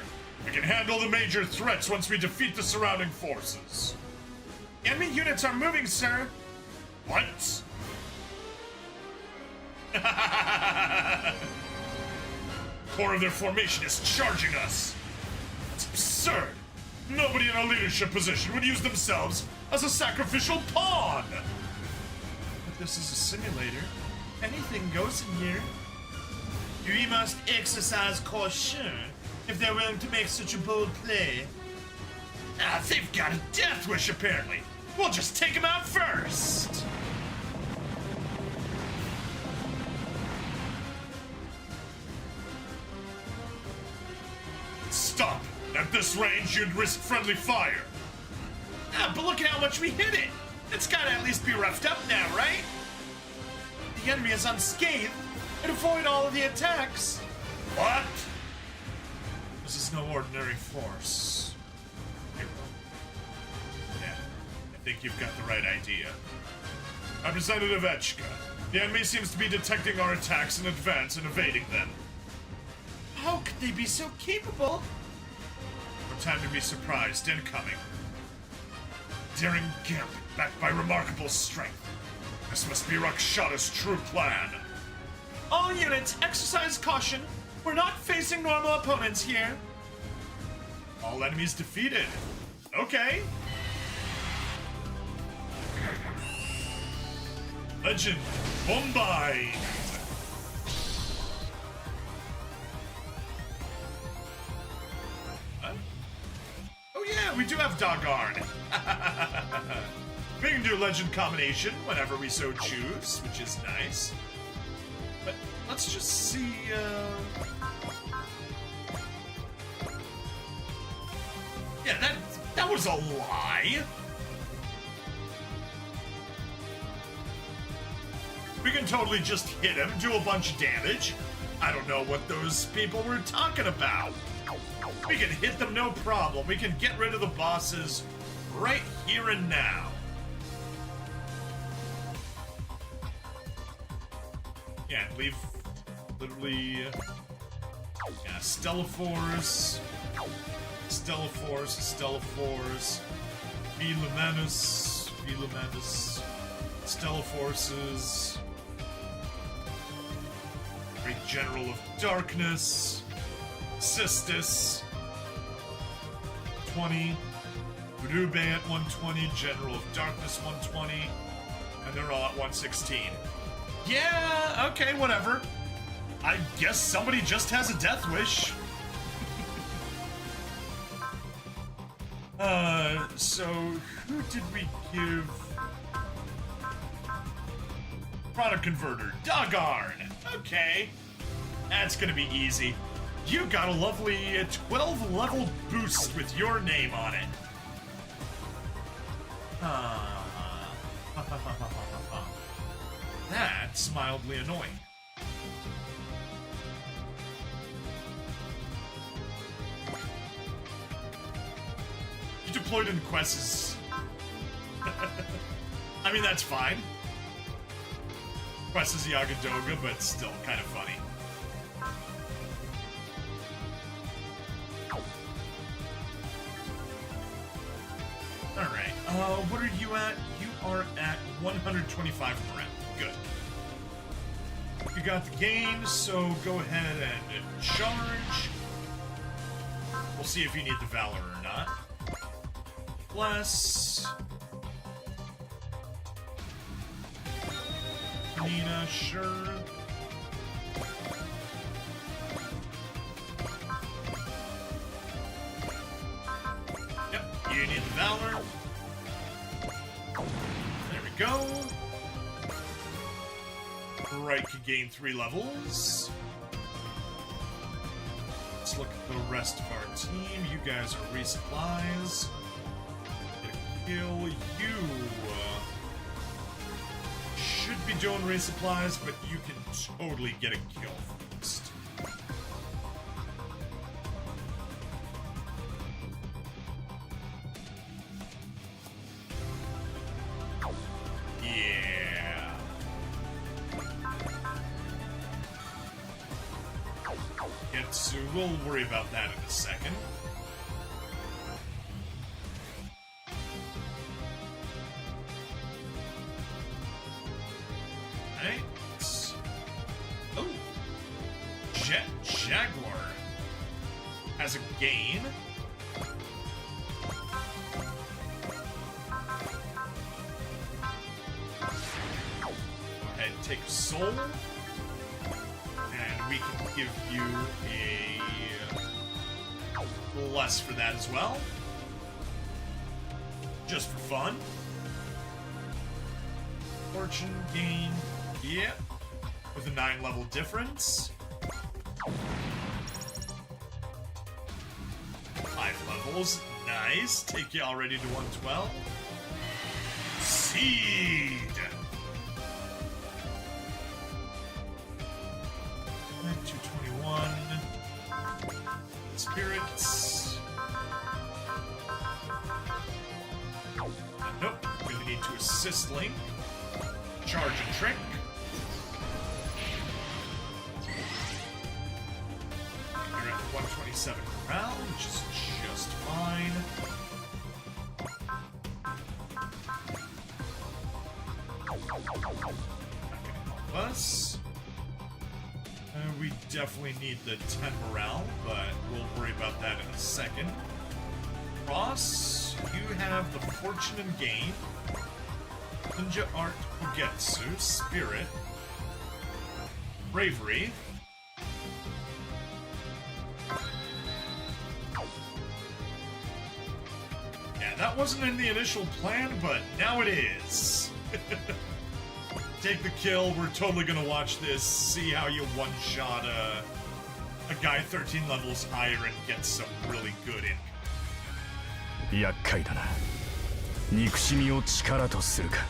We can handle the major threats once we defeat the surrounding forces. Enemy units are moving, sir. What? Core of their formation is charging us. It's absurd. Nobody in a leadership position would use themselves as a sacrificial pawn. But this is a simulator. Anything goes in here. We must exercise caution if they're willing to make such a bold play. They've got a death wish, apparently. We'll just take him out first. Stop. At this range, you'd risk friendly fire. Ah, but look at how much we hit it. It's gotta at least be roughed up now, right? The enemy is unscathed and avoid all of the attacks. What? This is no ordinary force. Hero. Yeah, I think you've got the right idea. Representative Echka, the enemy seems to be detecting our attacks in advance and evading them. How could they be so capable? No time to be surprised. Incoming. Daring gambit backed by remarkable strength. This must be Rakshata's true plan. All units, exercise caution. We're not facing normal opponents here. All enemies defeated. Okay. Legend Bombay. Oh yeah, we do have Dogarn. We can do Legend Combination whenever we so choose, which is nice. But let's just see, yeah, that was a lie. We can totally just hit him, do a bunch of damage. I don't know what those people were talking about. We can hit them no problem. We can get rid of the bosses right here and now. Yeah, leave literally Stellaforce, Villamanus, Stellaforces, Great General of Darkness, Sistis, 20, Urube at 120, General of Darkness 120, and they're all at 116. Yeah, okay, whatever. I guess somebody just has a death wish. So who did we give? Product converter, Dogarn. Okay, that's gonna be easy. You got a lovely 12 level boost with your name on it. That's mildly annoying. You deployed in quests. I mean, that's fine. Quest is Yagadoga, but still kind of funny. Alright, what are you at? You are at 125 per round. Good. You got the game, so go ahead and charge. We'll see if you need the Valor or not. Bless. Nina, sure. Yep, you need the Valor. There we go. Right, could gain 3 levels. Let's look at the rest of our team. You guys are resupplies. Kill you. Should be doing resupplies, but you can totally get a kill first. Yeah. So we'll worry about that in a second. Right. Oh. Jaguar has a gain. Go ahead and take a soul. And we can give you a bless for that as well. Just for fun. Fortune gain. Yeah. With a 9 level difference. 5 levels. Nice. Take you already to 112. Seed. 221. Spirits. Nope. Really need to assist Link. Charge and trick. You're at 127 morale, which is just fine. Not gonna help us. We definitely need the 10 morale, but we'll worry about that in a second. Ross, you have the Fortune and Gain, Ninja Art Ugetsu, Spirit, Bravery, yeah, that wasn't in the initial plan, but now it is. Take the kill. We're totally gonna watch this, see how you one-shot a guy 13 levels higher and get some really good income. 厄介だな。憎しみを力とするか。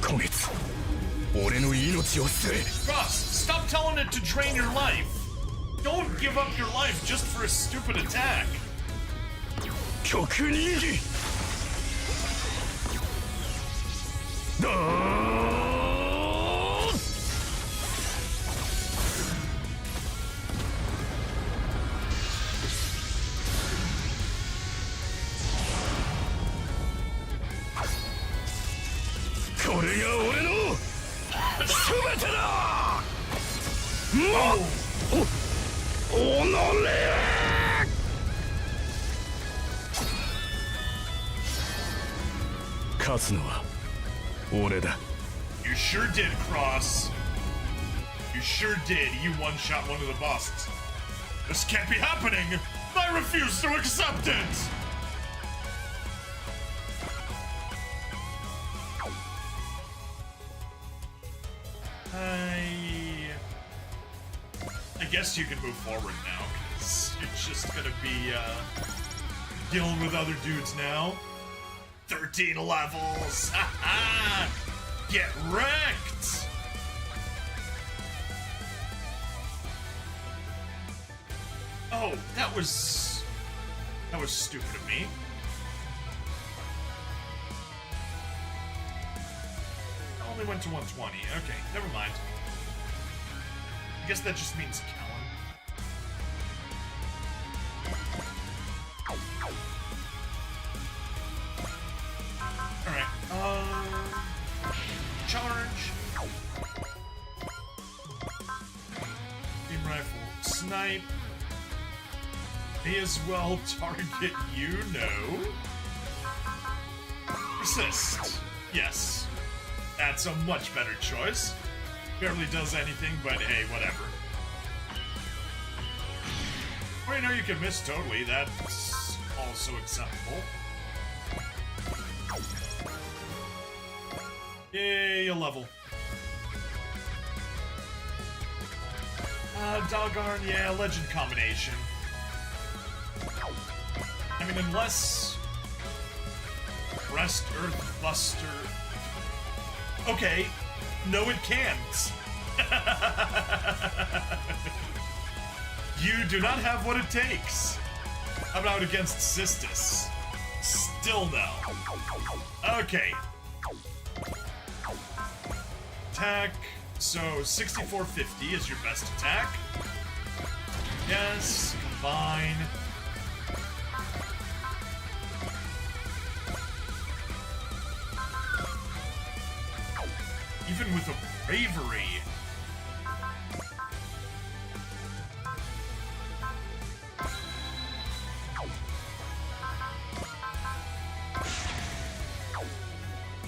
今月、俺の命を吸え。Ross, stop telling it to drain your life. Don't give up your life just for a stupid attack. 極人気。だー。これが俺の全てだ。おのれ。勝つのは俺だ。You sure did, Cross. You sure did. You one-shot one of the bosses. This can't be happening. I refuse to accept it. I guess you can move forward now, because you're just gonna be dealing with other dudes now. 13 levels! Ha-ha! Get wrecked! Oh, that was stupid of me. I only went to 120. Okay, never mind. I guess that just means Kellen. Alright, charge. Beam rifle, snipe. May as well target you, no. Persist. Yes. That's a much better choice. Barely does anything, but hey, whatever. Or you know you can miss totally, that's also acceptable. Yay, a level. Doggone, yeah, legend combination. I mean, unless... Rest, Earth, Buster... Okay, no it can't. You do not have what it takes. How about against Sistis? Still no. Okay. Attack. So 6450 is your best attack. Yes, combine. Even with a bravery.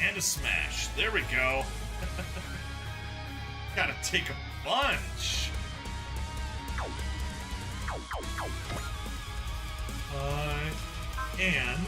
And a smash. There we go. Gotta take a bunch. And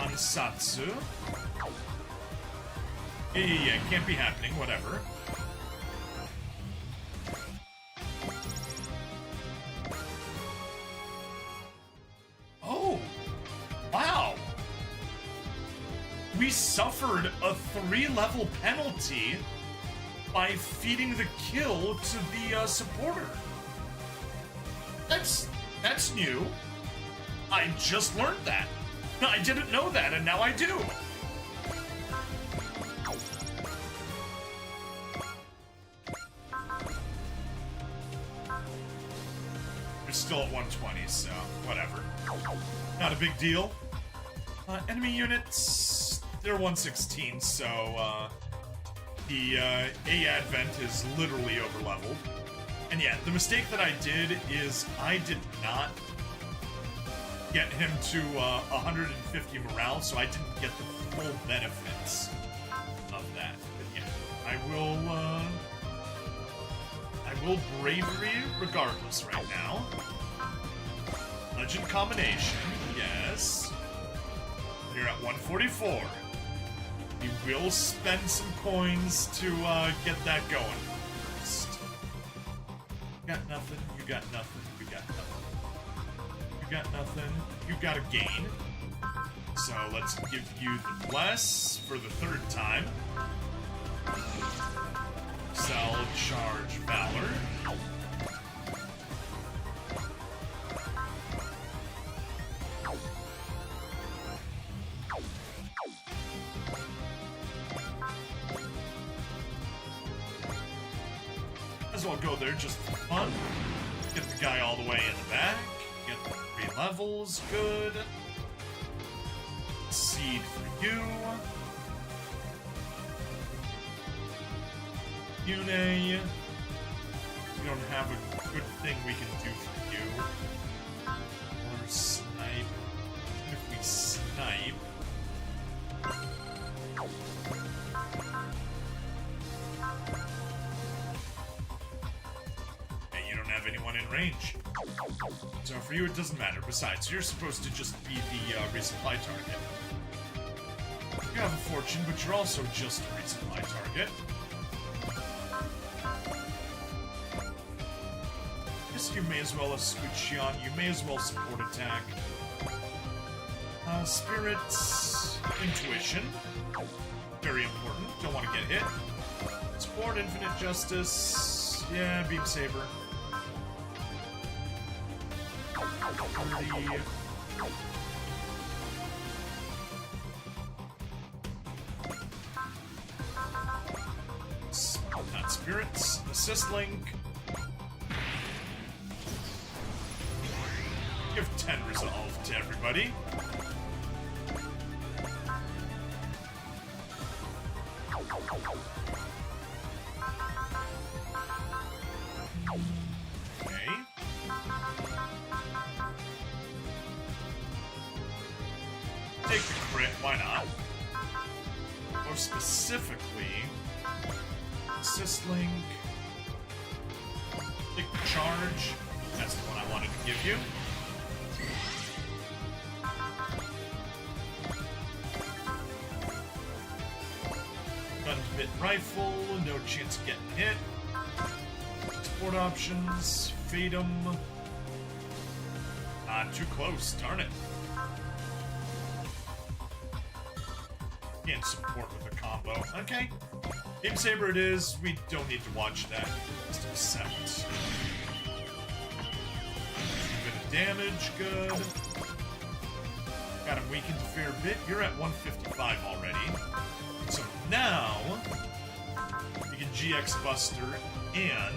Ansatsu. Yeah, can't be happening, whatever. Oh! Wow! We suffered a 3-level penalty by feeding the kill to the supporter. That's new. I just learned that. I didn't know that, and now I do. We're still at 120, so whatever. Not a big deal. Enemy units, they're 116, so the A Advent is literally overleveled. And yeah, the mistake that I did is I did not get him to 150 morale, so I didn't get the full benefits of that. But yeah, I will bravery regardless right now. Legend combination, yes. You're at 144. We will spend some coins to get that going first. You got nothing, you got nothing, you got nothing. You got nothing, you got a gain. So let's give you the bless for the 3rd time. Cell charge Valor. As well go there just for fun. Get the guy all the way in the back. Get the 3 levels, good. Seed for you. Yune. We don't have a good thing we can do for you. Or snipe. Even if we snipe. Hey, you don't have anyone in range. So for you, it doesn't matter. Besides, you're supposed to just be the resupply target. You have a fortune, but you're also just a resupply target. Yes, you may as well switch on. You may as well support attack. Spirits, intuition. Very important. Don't want to get hit. Support, infinite justice. Yeah, beam saber. Not spirits. Assist link. Give 10 resolve to everybody. Okay. Take the crit, why not? More specifically, assist link. Take the charge. That's the one I wanted to give you. Gun-to-bit rifle, no chance of getting hit. Support options, Fatum. Too close, darn it. Can't support with a combo. Okay. Beam Saber it is. We don't need to watch that. Just accept. A bit of damage, good. Got him weakened a fair bit. You're at 155 already. So now, you can GX Buster and...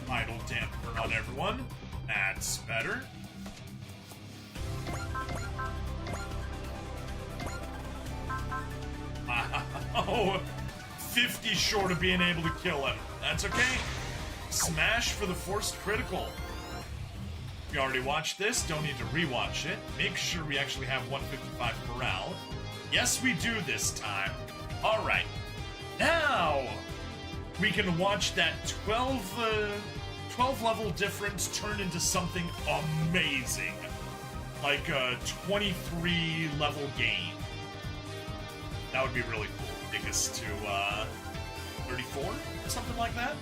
Idle damper on everyone. That's better. Oh, 50 short of being able to kill him. That's okay. Smash for the forced critical. We already watched this, don't need to rewatch it. Make sure we actually have 155 morale. Yes, we do this time. Alright. Now, we can watch that 12 level difference turn into something amazing. Like a 23 level gain. That would be really cool. Take us to 34 or something like that.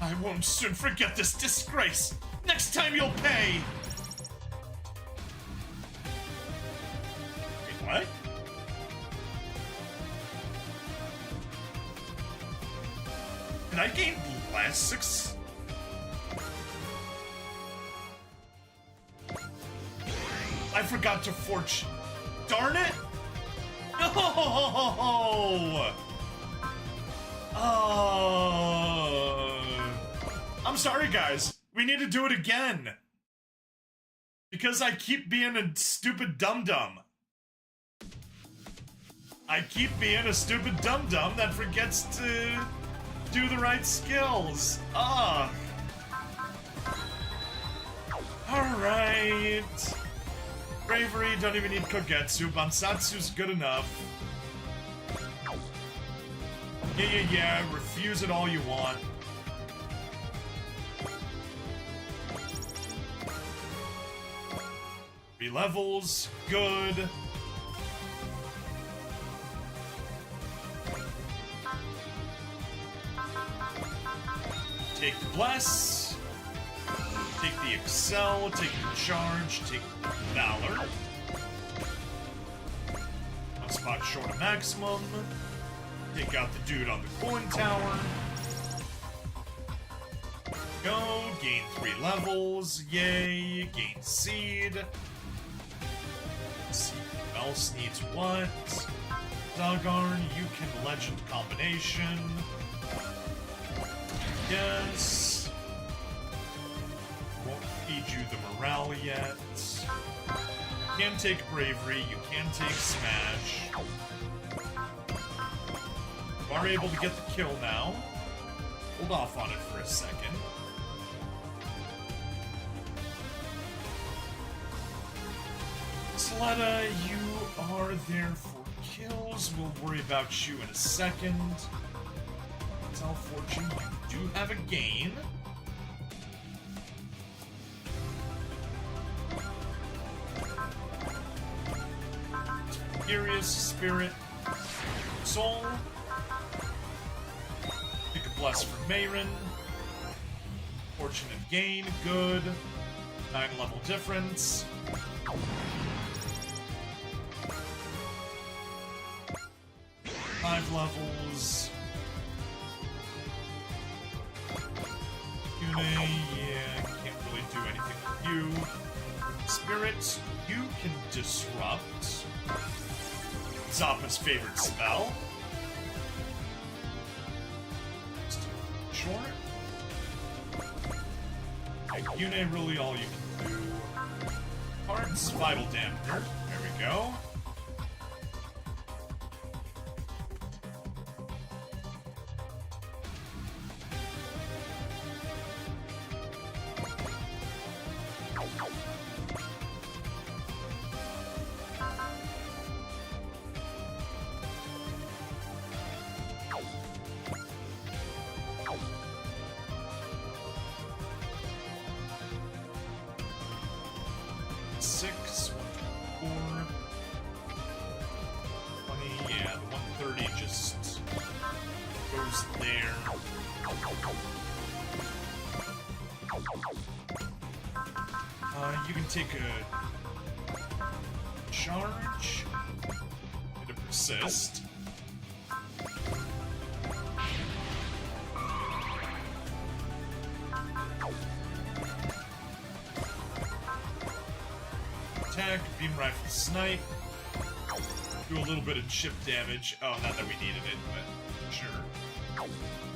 I won't soon forget this disgrace. Next time you'll pay. Wait, what? Did I gain less 6? I forgot to forge. Darn it! No! I'm sorry, guys. We need to do it again. Because I keep being a stupid dum-dum. I keep being a stupid dum-dum that forgets to do the right skills. Ugh. Alright. Bravery, don't even need Kogetsu. Bansatsu's good enough. Yeah. Refuse it all you want. 3 levels. Good. Take the Bless. Take the Excel. Take the Charge. Take the Valor. 1 spot short of maximum. Take out the dude on the cooling tower. Go. Gain 3 levels. Yay. Gain Seed. Let's see who else needs what. Dogarn, you can Legend combination. Yes. Won't feed you the morale yet. You can take Bravery, you can take Smash. You are able to get the kill now. Hold off on it for a second. Sletta, you are there for kills. We'll worry about you in a second. Tell Fortune you do have a gain. Furious, Spirit, Soul. Pick a Bless for Mayrin. Fortune and Gain, good. 9 level difference. Five levels. Yune, yeah, can't really do anything with you. Spirit, you can disrupt. Zappa's favorite spell. Sure. And Yune, really all you can do. Hearts, Vital Dampener. There we go. You can take a charge and a persist. Attack, beam rifle, snipe. Do a little bit of chip damage. Oh, not that we needed it, but sure.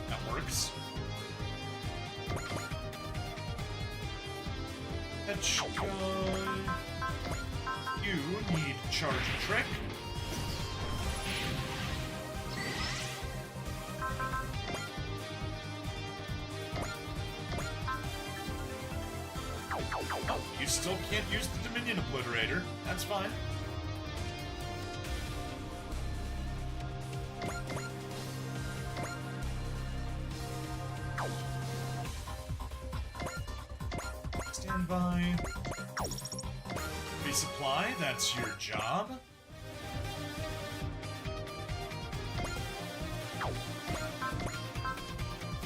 That works. Let's go. You need charge and trick. You still can't use the Dominion Obliterator. That's fine. Stand by. Resupply, that's your job.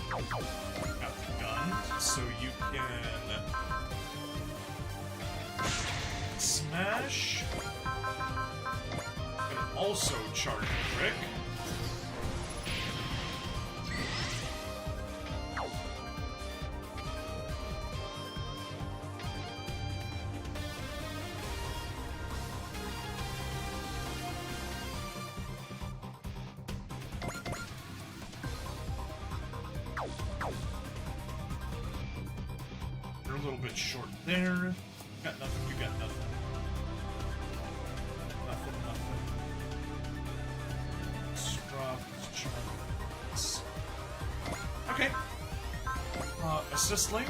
Got the gun, so you can smash. You can also charge a trick. You're a little bit short there. Got nothing, you got nothing. Nothing. Strop, charge. Okay. Assist link.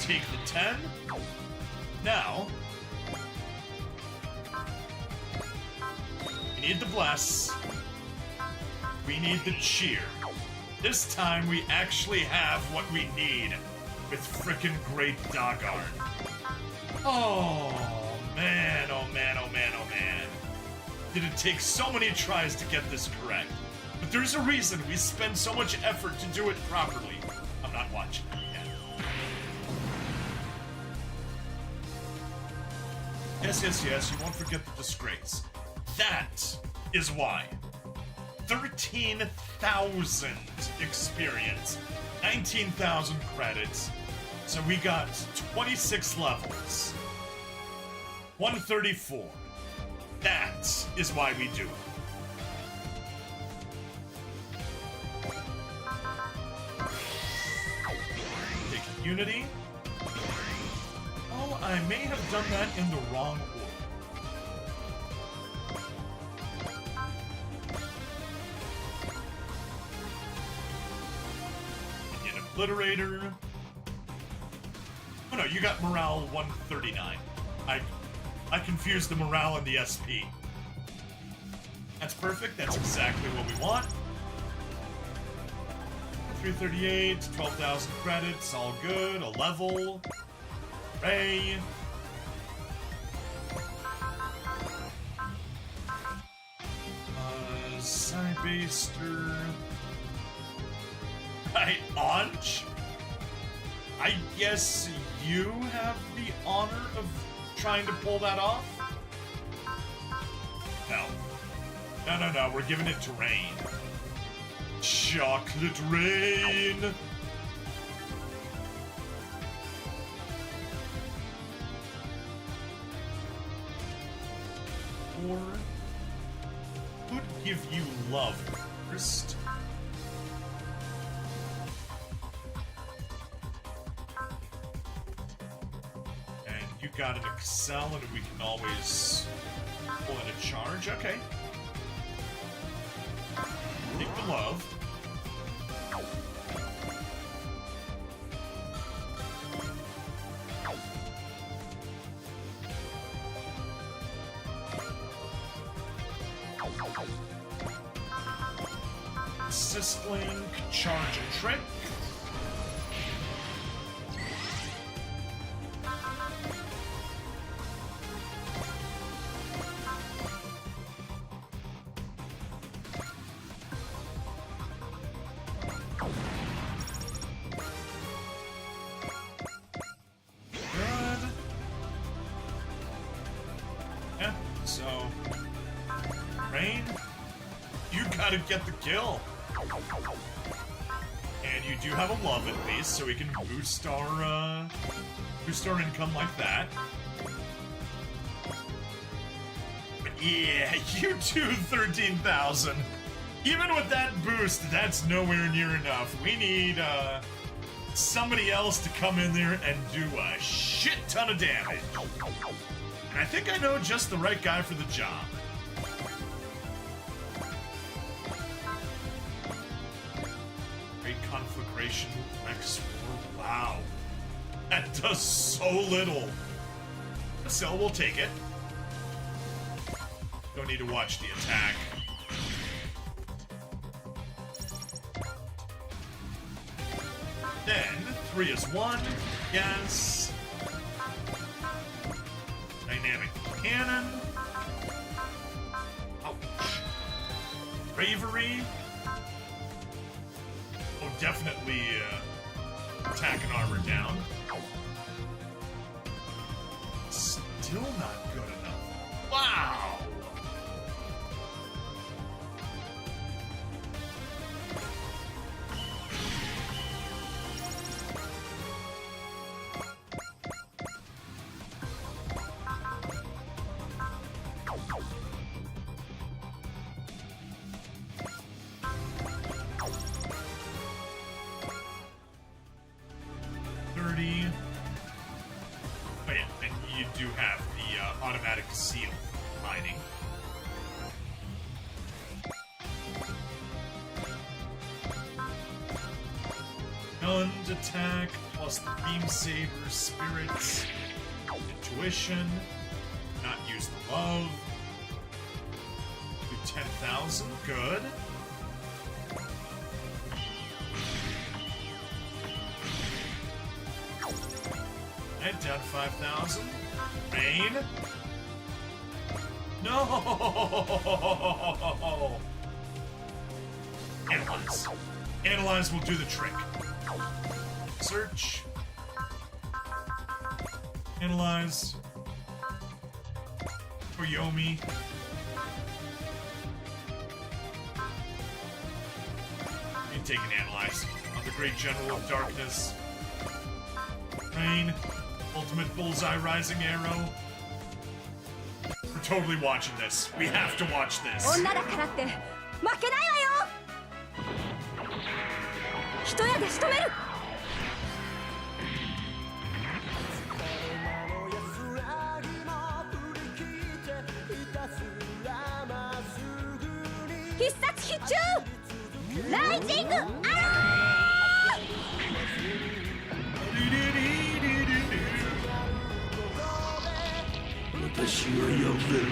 Take the 10. Now, we need the bless. We need the cheer. This time we actually have what we need with frickin' Great Doggard. Oh man, oh man, oh man, oh man. Did it take so many tries to get this correct? But there's a reason we spend so much effort to do it properly. I'm not watching it yet. Yes, you won't forget the disgrace. That is why. 13,000 experience, 19,000 credits. So we got 26 levels. 134. That is why we do it. Take Unity. Oh, I may have done that in the wrong order. Obliterator. Oh no, you got morale 139. I confused the morale and the SP. That's perfect, that's exactly what we want. 338, 12,000 credits, all good, a level. Hooray. Cybaster. Right, Anj? I guess you have the honor of trying to pull that off? No, we're giving it to Rain. Chocolate Rain! Or could give you love first. You got an Excel and we can always pull in a charge. Okay. Take the love. Assist link, charge and trick. Get the kill. And you do have a love at least, so we can boost our income like that. But yeah, you do 13,000. Even with that boost, that's nowhere near enough. We need somebody else to come in there and do a shit ton of damage. And I think I know just the right guy for the job. Great Conflagration, Rex World. Wow. That does so little. So we'll take it. Don't need to watch the attack. Then, 3 is 1. Yes. Dynamic Cannon. Ouch. Bravery. Oh, definitely attack and armor down. Still not good enough. Wow! Oh yeah, and you do have the automatic seal mining. Gunned attack, plus the beam saber, spirits, intuition, not use the love. Do 10,000, good. And down 5,000. Rain. No. Analyze. Analyze will do the trick. Search. Analyze. Koyomi. You take an analyze on the Great General of Darkness. Rain. Ultimate Bullseye Rising Arrow. We're totally watching this. We have to watch this. 女だからって負けないわよ。一夜で仕留める。必殺必中。ライジングアロー。私が破れる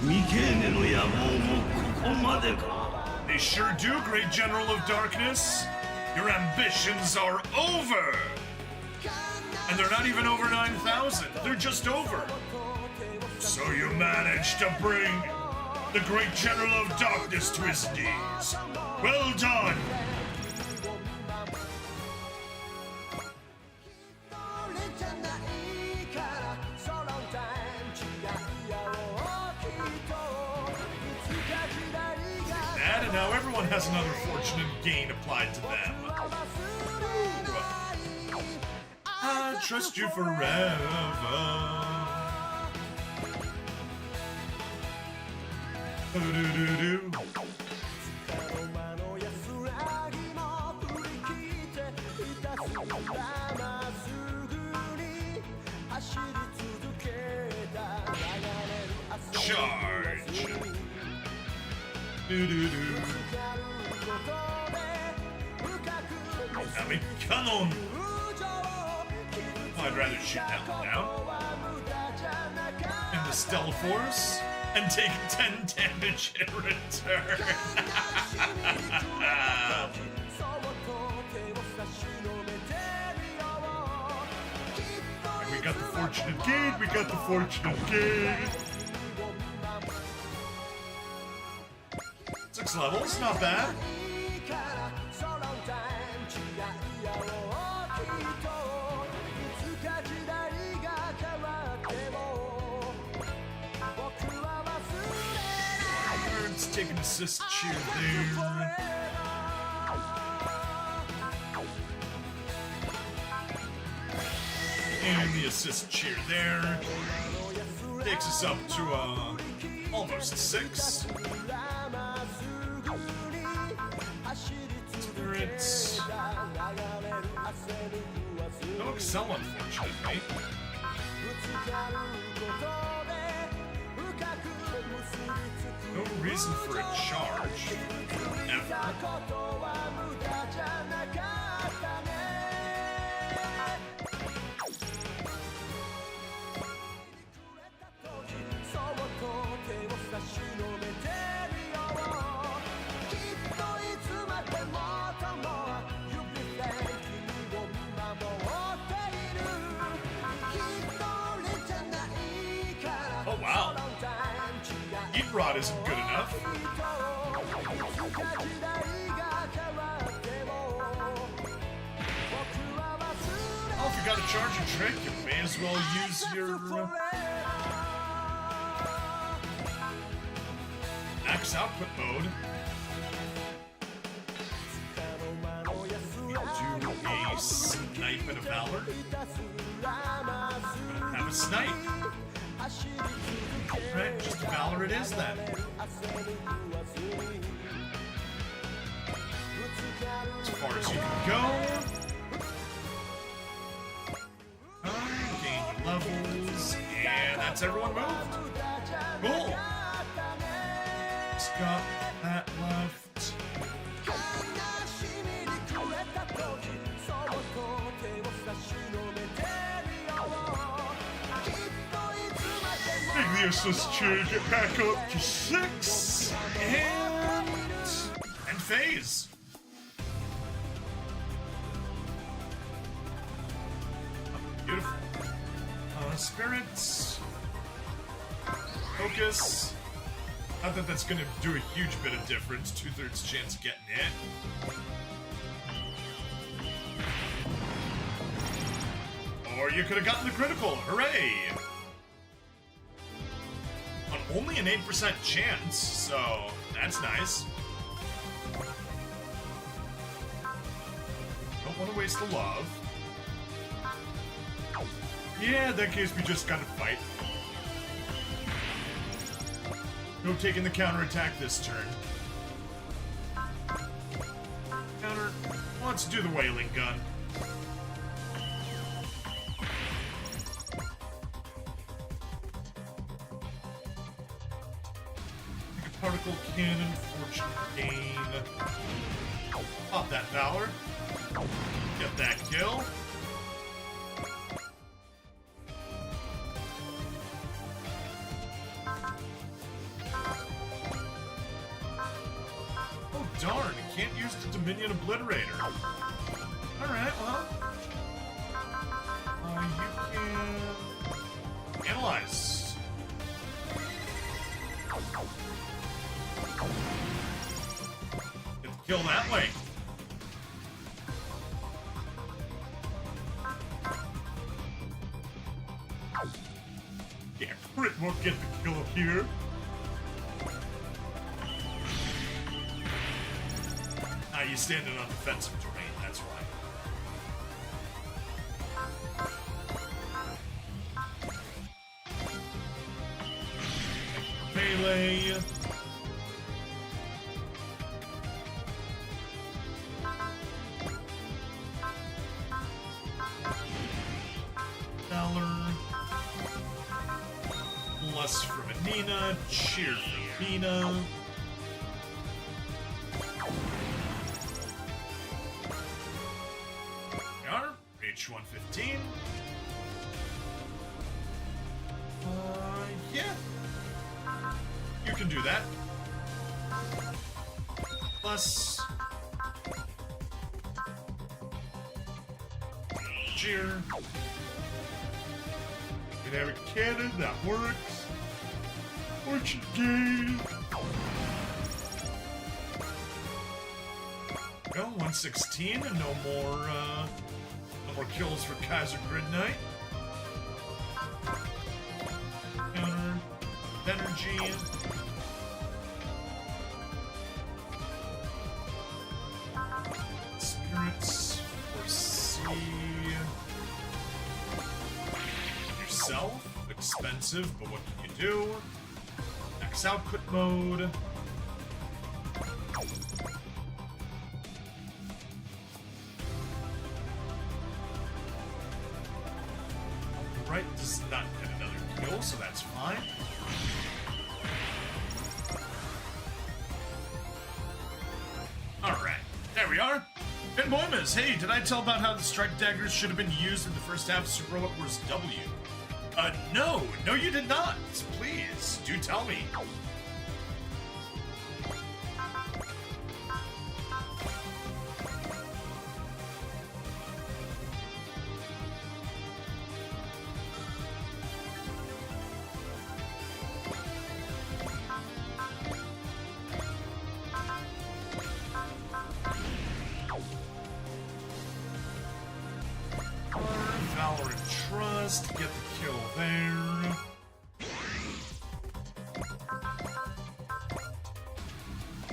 未経年の野望もここまでか。 They sure do, Great General of Darkness. Your ambitions are over. And they're not even over 9,000. They're just over. So you managed to bring the Great General of Darkness to his knees. Well done. And now everyone has another fortune and gain applied to them. I trust you forever. Do-do-do-do. Charge. Do-do-do. I mean, cannon. I'd rather shoot that one down. In the Stellar Force and take 10 damage in return. We got the fortunate gain. We got the fortunate gain. 6 levels, not bad. Let's take an assist cheer there. And the assist cheer there. Takes us up to almost 6. Spirits. No excel, unfortunately. No reason for a charge. Ever. Oh wow. Heat Rod isn't good enough. Oh, if you got a charging trick, you may as well use your max output mode. Do a snipe and a valor. Don't have a snipe. Right, just a valor it is then. As far as you can go. Gain your levels, and that's everyone moved. Cool. Just got that left. Big useless change it back up to 6 and phase. Beautiful. Spirits. Focus. Not that that's gonna do a huge bit of difference. 2/3 chance of getting it. Or you could have gotten the critical. Hooray! On only an 8% chance, so that's nice. Don't want to waste the love. Yeah, in that case, we just gotta fight. No taking the counterattack this turn. Counter. Let's do the whaling gun. Particle cannon, fortune gain. Pop that valor. Get that kill. Oh darn, you can't use the Dominion Obliterator. Alright, well. You can analyze. Get the kill that way. Yeah, crit won't get the kill here. Ah, you standing on defensive terrain, that's why. Melee. Plus from Anina, cheer from Mina. Yar, reach 115. Yeah. You can do that. Plus cheer. You can have a cannon that works. Fortune gain. No, 116 and no more kills for Kaiser Grid Knight. Counter energy. Spirits foresee yourself. Expensive, but what can you do? Max output mode. we are. And Moimas, hey, did I tell about how the strike daggers should have been used in the first half of Super Robot Wars W? No, you did not. Please, do tell me. Valor and Trust, get the kill there.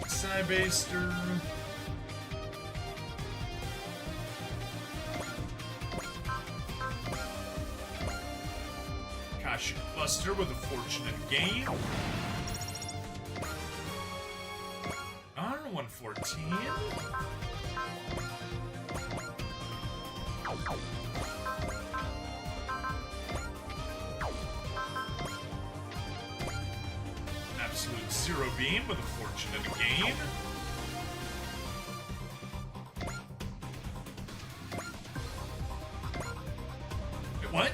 Cybaster. Kasha Buster with a fortunate gain. R114. Absolute Zero Beam with a fortunate gain. What?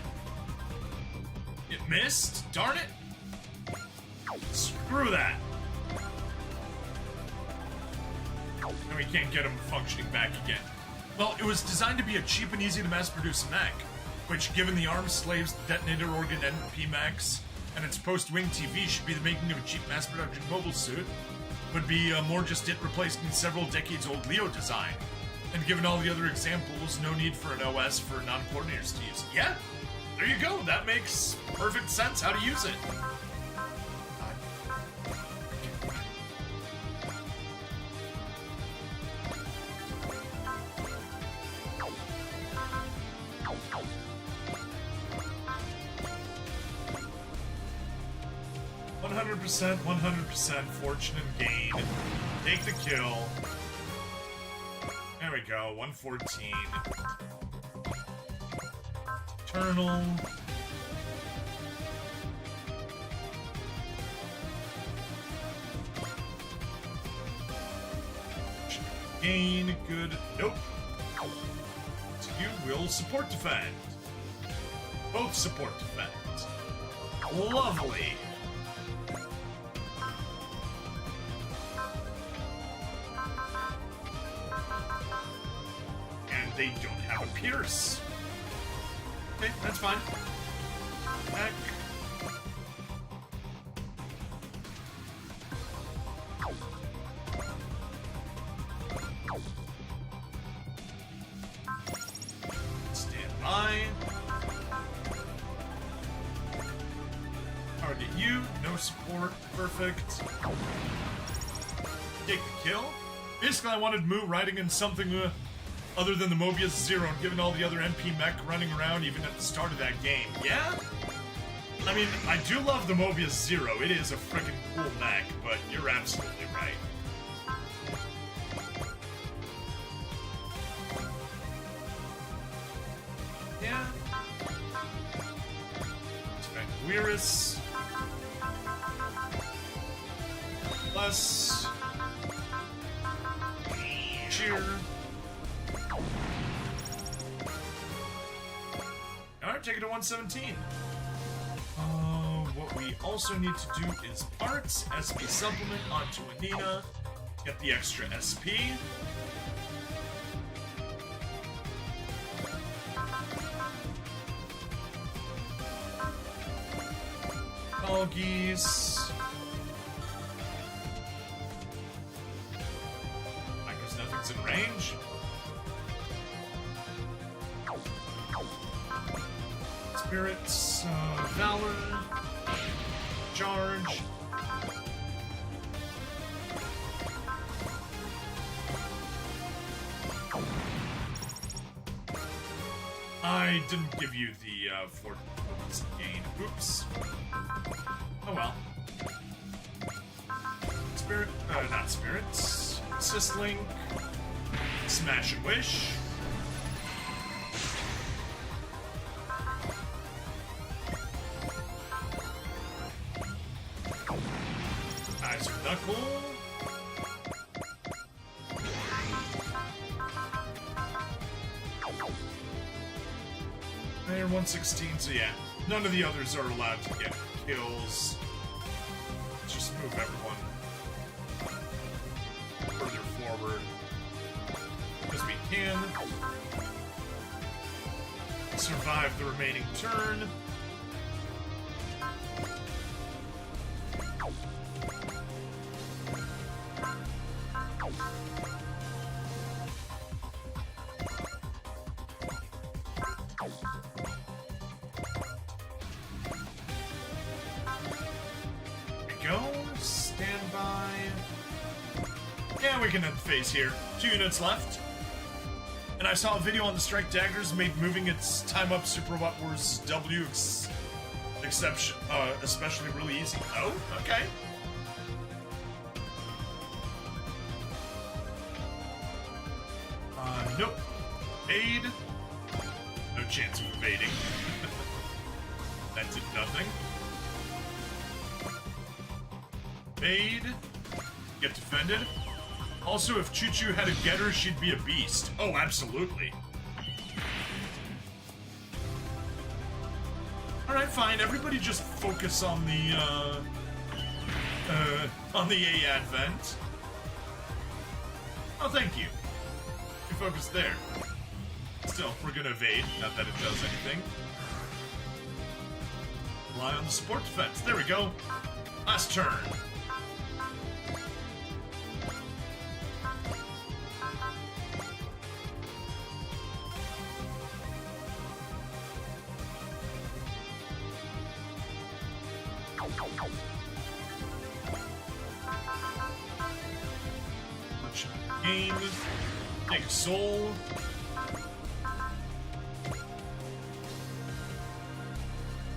It missed? Darn it! Screw that! And we can't get him functioning back again. Well, it was designed to be a cheap and easy to mass-produce mech, which, given the ARM Slaves detonator organ NP-Max, and its post-wing TV should be the making of a cheap mass-production mobile suit, would be more just it replacing several decades-old Leo design. And given all the other examples, no need for an OS for non-coordinators to use. Yeah, there you go. That makes perfect sense how to use it. 100% fortune and gain. Take the kill. There we go, 114. Eternal. Gain, good. Nope. So you will support defend. Both support defend. Lovely. They don't have a pierce. Okay, that's fine. Back. Stand by. Target you. No support. Perfect. Take the kill. Basically, I wanted Moo riding in something other than the Mobius Zero, and given all the other MP mech running around even at the start of that game. Yeah? I mean, I do love the Mobius Zero. It is a freaking cool mech, but you're absolutely right. Yeah. Weirus. Plus. Cheer. Alright, take it to 117. What we also need to do is parts, SP supplement onto Anina, get the extra SP. Doggies. I guess nothing's in range. Spirits, Valor, Charge. I didn't give you the fortune gain. Oops. Oh well. Spirit, not spirits. Syslink. Smash and Wish. Knuckle. They're 116, so yeah. None of the others are allowed to get kills. Let's just move everyone further forward as we can. Survive the remaining turn. Yeah, we can end the phase here. 2 units left. And I saw a video on the Strike Daggers made moving its time up Super Robot Wars W exception, especially really easy. Oh, okay. Nope. Aid. No chance of evading. That did nothing. Aid. Get defended. Also, if Choo-Choo had a getter, she'd be a beast. Oh, absolutely. Alright, fine. Everybody just focus on the A advent. Oh, thank you. You focus there. Still, we're gonna evade. Not that it does anything. Rely on the support defense. There we go. Last turn. Game. Take soul.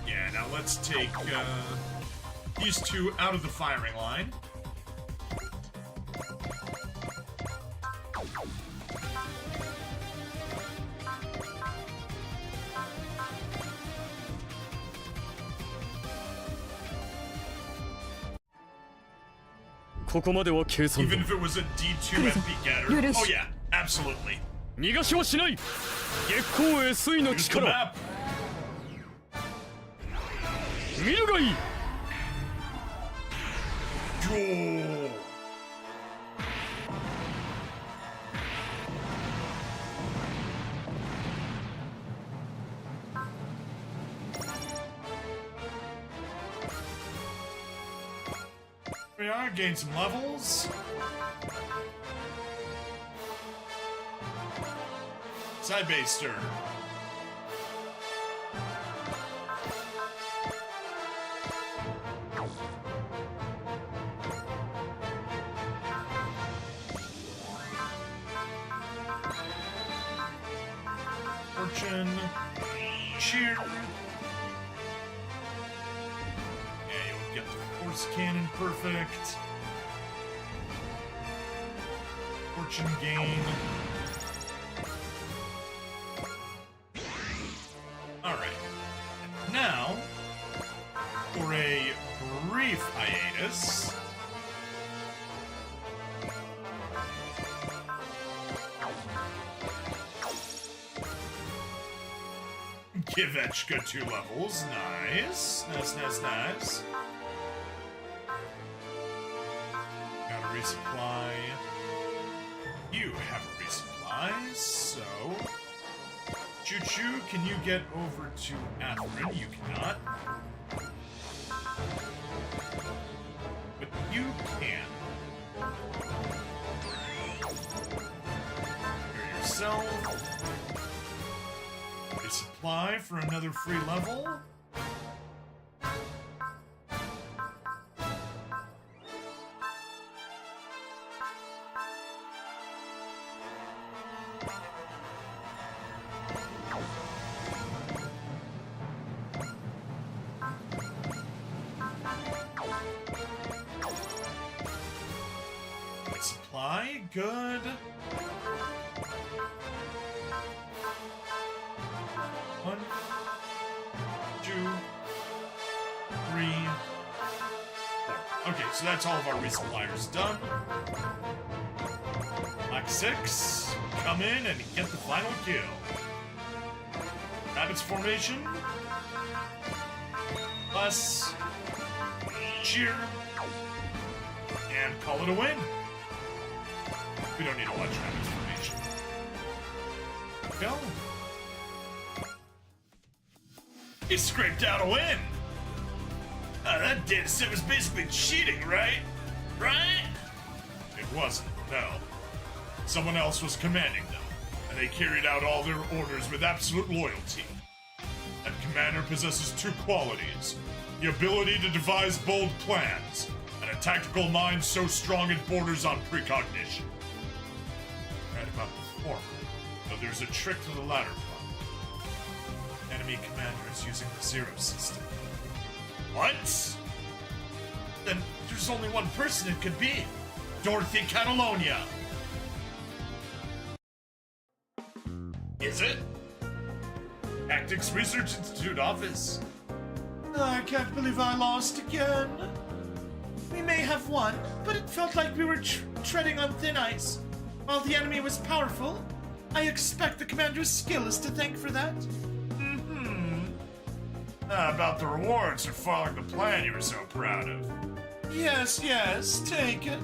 Yeah, now let's take these two out of the firing line. Even if it was a D2 FP getter. Oh yeah, absolutely. 逃がしはしない。月光へ水の Use the 力。 map. 見るがいい。 Yo. We are gain some levels. Side baster. Fortune. Cheer. Get the force cannon perfect. Fortune gain. Alright. Now, for a brief hiatus. Give Etchka 2 levels. Nice. Nice. Got a resupply. You have a resupply, so... Choo-Choo, can you get over to Athlin? You cannot. But you can. Here yourself. Resupply for another free level. Supply, good. 1, 2, 3, 4. Okay, so that's all of our resuppliers done. Black 6, come in and get the final kill. Rabbit's formation. Less cheer. And call it a win. We don't need to watch Rabbit's formation. Go. He scraped out a win. That data set was basically cheating, right? Right? It wasn't, no. Someone else was commanding them, and they carried out all their orders with absolute loyalty. That commander possesses two qualities: the ability to devise bold plans, and a tactical mind so strong it borders on precognition. Right about the former, though there's a trick to the latter part. Enemy commander is using the Zero system. What? Then there's only one person it could be. Dorothy Catalonia. Is it? Tactics Research Institute office. I can't believe I lost again. We may have won, but it felt like we were treading on thin ice. While the enemy was powerful, I expect the commander's skill is to thank for that. About the rewards for following the plan you were so proud of. Yes, take it.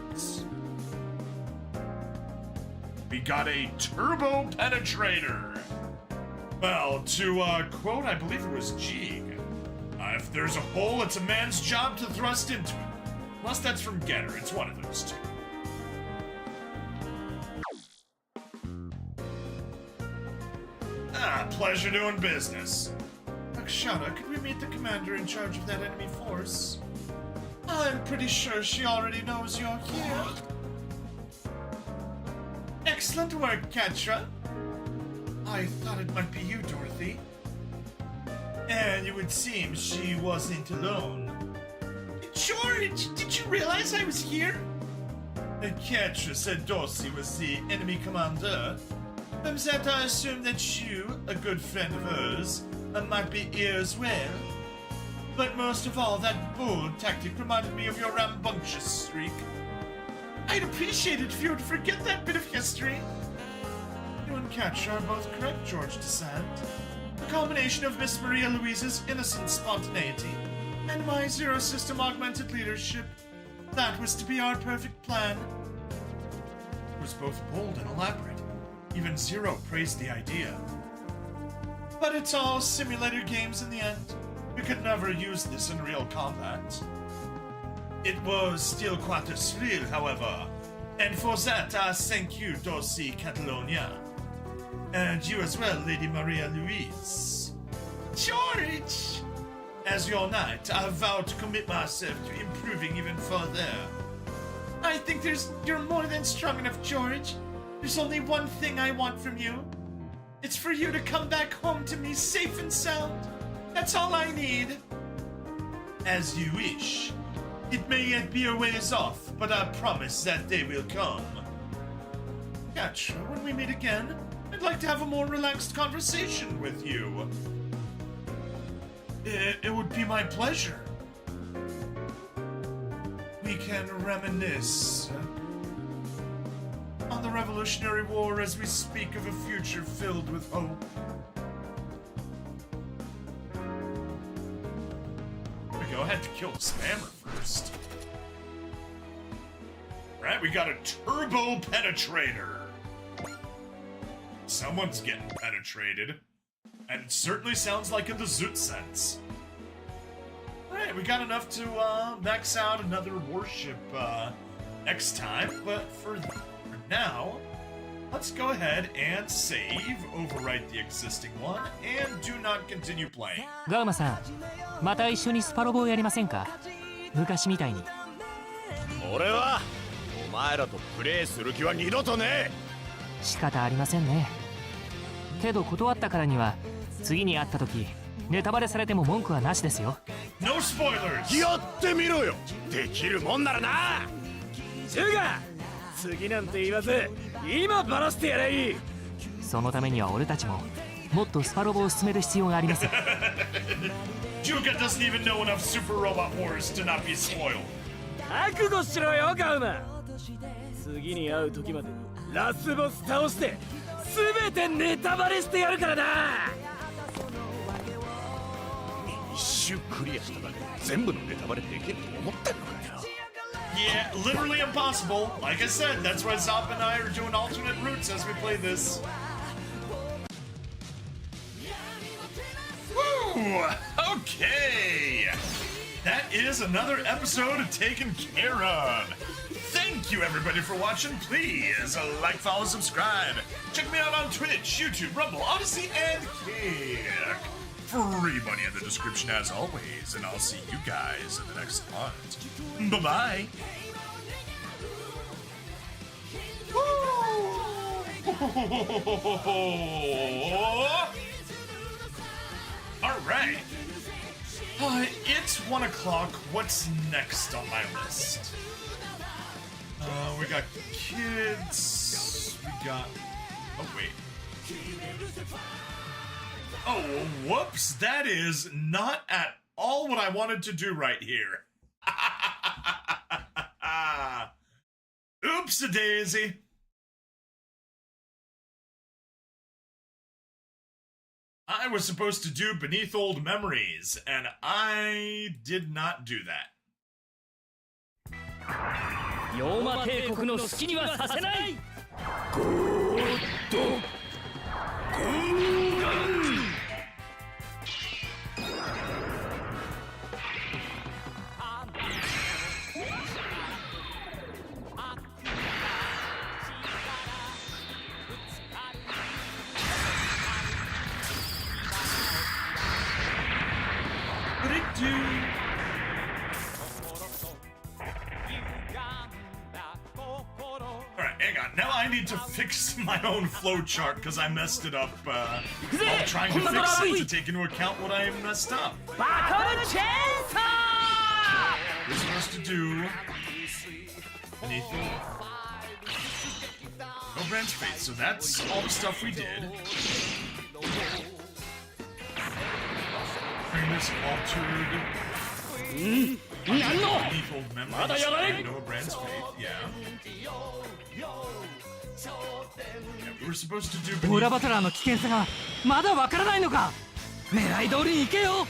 We got a turbo penetrator. Well, to quote, I believe it was Jeeg, if there's a hole, it's a man's job to thrust into it. Unless that's from Getter, it's one of those two. Pleasure doing business. Akshana, could we meet the commander in charge of that enemy force? I'm pretty sure she already knows you're here. Excellent work, Katra. I thought it might be you, Dorothy. And it would seem she wasn't alone. George, did you realize I was here? Katra said Dorsey was the enemy commander. From that I assumed that you, a good friend of hers, might be here as well. But most of all, that bold tactic reminded me of your rambunctious streak. I'd appreciate it if you would forget that bit of history. You and Katra are both correct, George DeSand. The combination of Miss Maria Louise's innocent spontaneity and my Zero System augmented leadership, that was to be our perfect plan. It was both bold and elaborate. Even Zero praised the idea. But it's all simulator games in the end. We could never use this in real combat. It was still quite a thrill, however. And for that, I thank you, Dorothy Catalonia. And you as well, Lady Maria Louise. George! As your knight, I vow to commit myself to improving even further. I think you're more than strong enough, George. There's only one thing I want from you. It's for you to come back home to me safe and sound. That's all I need. As you wish. It may yet be a ways off, but I promise that day will come. Gotcha. When we meet again, I'd like to have a more relaxed conversation with you. It would be my pleasure. We can reminisce on the Revolutionary War as we speak of a future filled with hope. There we go, I had to kill the spammer first. Right, we got a turbo penetrator. Someone's getting penetrated. And it certainly sounds like in the Zoot sense. Alright, we got enough to max out another warship next time, but for now, let's go ahead and save, overwrite the existing one, and do not continue playing. ガウマさん、また一緒にスパロボをやりませんか？昔みたいに。俺はお前らとプレイする気は二度とねえ。仕方ありませんね。けど断ったからには次に会った時ネタバレされても文句はなしですよ。No spoilers! やってみろよ。できるもんならな。ジュガ、次なんて言わず今バラしてやれい。そのためには俺たちももっとスパロボを進める必要があります。Juga doesn't even know enough Super Robot Wars to not be spoiled. 覚悟しろよ、ガウマ。次に会う時までラスボス倒して全てネタバレしてやるからな。周クリアしただけで全部のネタバレできると思ってんのかよ。 Yeah, literally impossible. Like I said, that's why Zop and I are doing alternate routes as we play this. Woo! Okay! That is another episode taken care of. Thank you everybody for watching. Please like, follow, subscribe. Check me out on Twitch, YouTube, Rumble, Odyssey, and Kick. Free money in the description as always, and I'll see you guys in the next part. Bye-bye. Alright. It's 1 o'clock. What's next on my list? We got kids. We got... Oh, wait. Oh, whoops. That is not at all what I wanted to do right here. Oops-a-daisy. I was supposed to do Beneath Old Memories, and I did not do that. ヨーマ帝国の好きにはさせない。ゴードゴーガン。What did it do? Alright, hang on. Now I need to fix my own flowchart because I messed it up while trying to fix it to take into account what I messed up. We're supposed to do Beneath the No Brand's Fate, so that's all the stuff we did. Famous altered Beneath Old Memories, Noah Brand's Fate, yeah. We were supposed to do オーラバトラーの危険さがまだわからないのか。狙い通りに行けよ。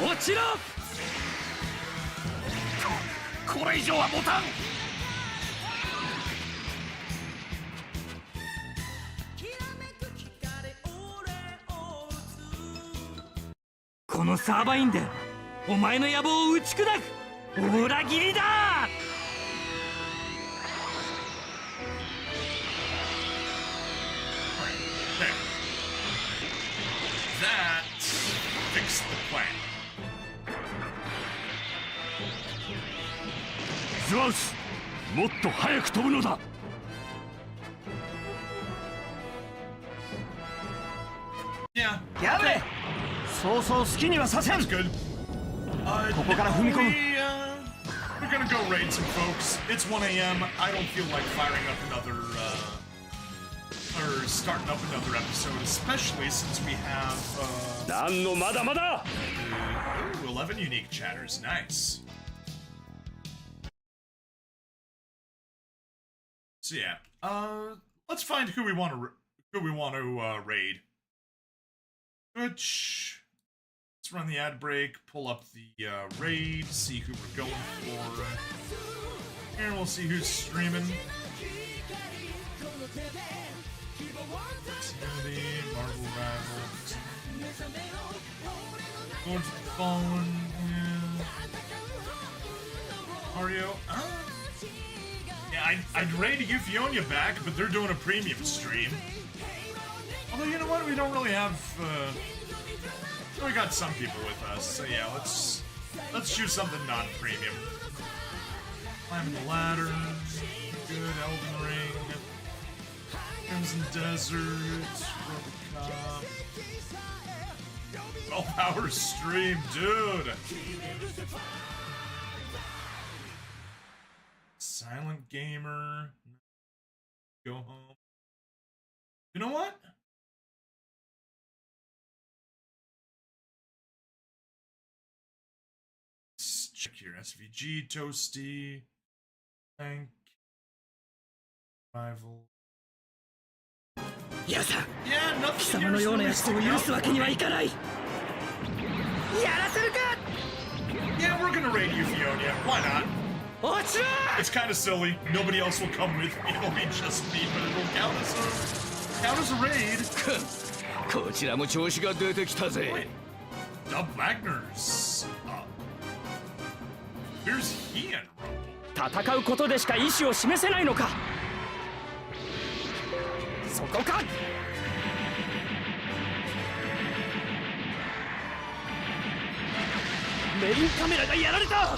落ちろ。これ以上はボタン。このサーバインでお前の野望を打ち砕く。裏切りだ。That fixed the plan. ズワウス、もっと早く飛ぶのだ。Yeah. やれ。そうそう好きにはさせん。 That's good. ここから踏み込む。 We're gonna go raid some folks. It's 1 a.m. I don't feel like firing up another, or starting up another episode, especially since we have, なんのまだまだ。 11 unique chatters. Nice. So yeah, let's find who we want to raid. Twitch. Let's run the ad break, pull up the raid, see who we're going for. And we'll see who's streaming. Marvel Rivals. Lords of the Fallen. Yeah. Mario. Yeah, I'd raid Euphonia back, but they're doing a premium stream. Although, you know what? We don't really have, we got some people with us, so yeah, let's choose something non-premium. Climbing the ladder, good, Elden Ring, Crimson Desert, Robocop. 12-hour stream, dude! Silent Gamer. Go home. You know what? Let's check here. SVG, Toasty. Thank rival. ヤさん Yeah, 貴 nothing 様 here の is ような really やつを sticking 許 out すわけ for に me. はいかないやらせるか Yeah, we're gonna raid you, Fiona. Why not? 落ちろ It's kind of silly. Nobody else will come with me. It'll be just me, but it'll count as a raid. こちらも調子が出てきたぜ Dub Wagner's up. Where's he in Rumble? 戦うことでしか意志を示せないのかそこかメインカメラがやられた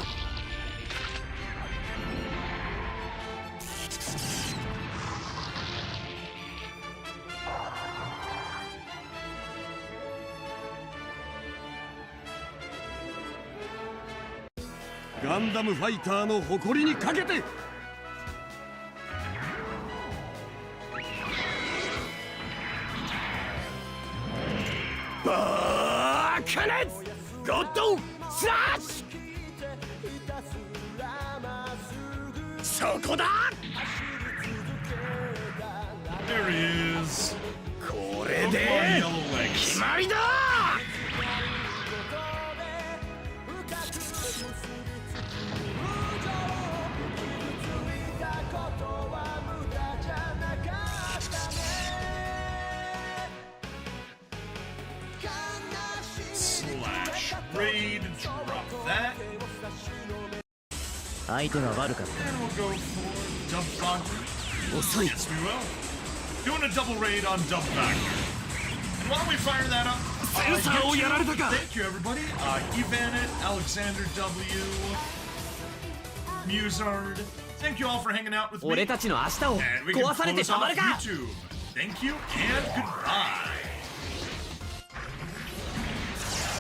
ガンダムファイターの誇りにかけてバーカネツゴッドスラッシュそこだ There he is. これ Look で my yellow legs. 決まりだ Slash raid. Drop that. 相手が悪かった And we'll go for Dub Wagner. 遅い Yes, we will. Doing a double raid on Dub Wagner. And why don't we fire that up? Thank you, everybody. Evanet, Alexander W, Musard. Thank you all for hanging out with me. 俺たちの明日を And we can 壊されて close たま off るか YouTube. Thank you and goodbye.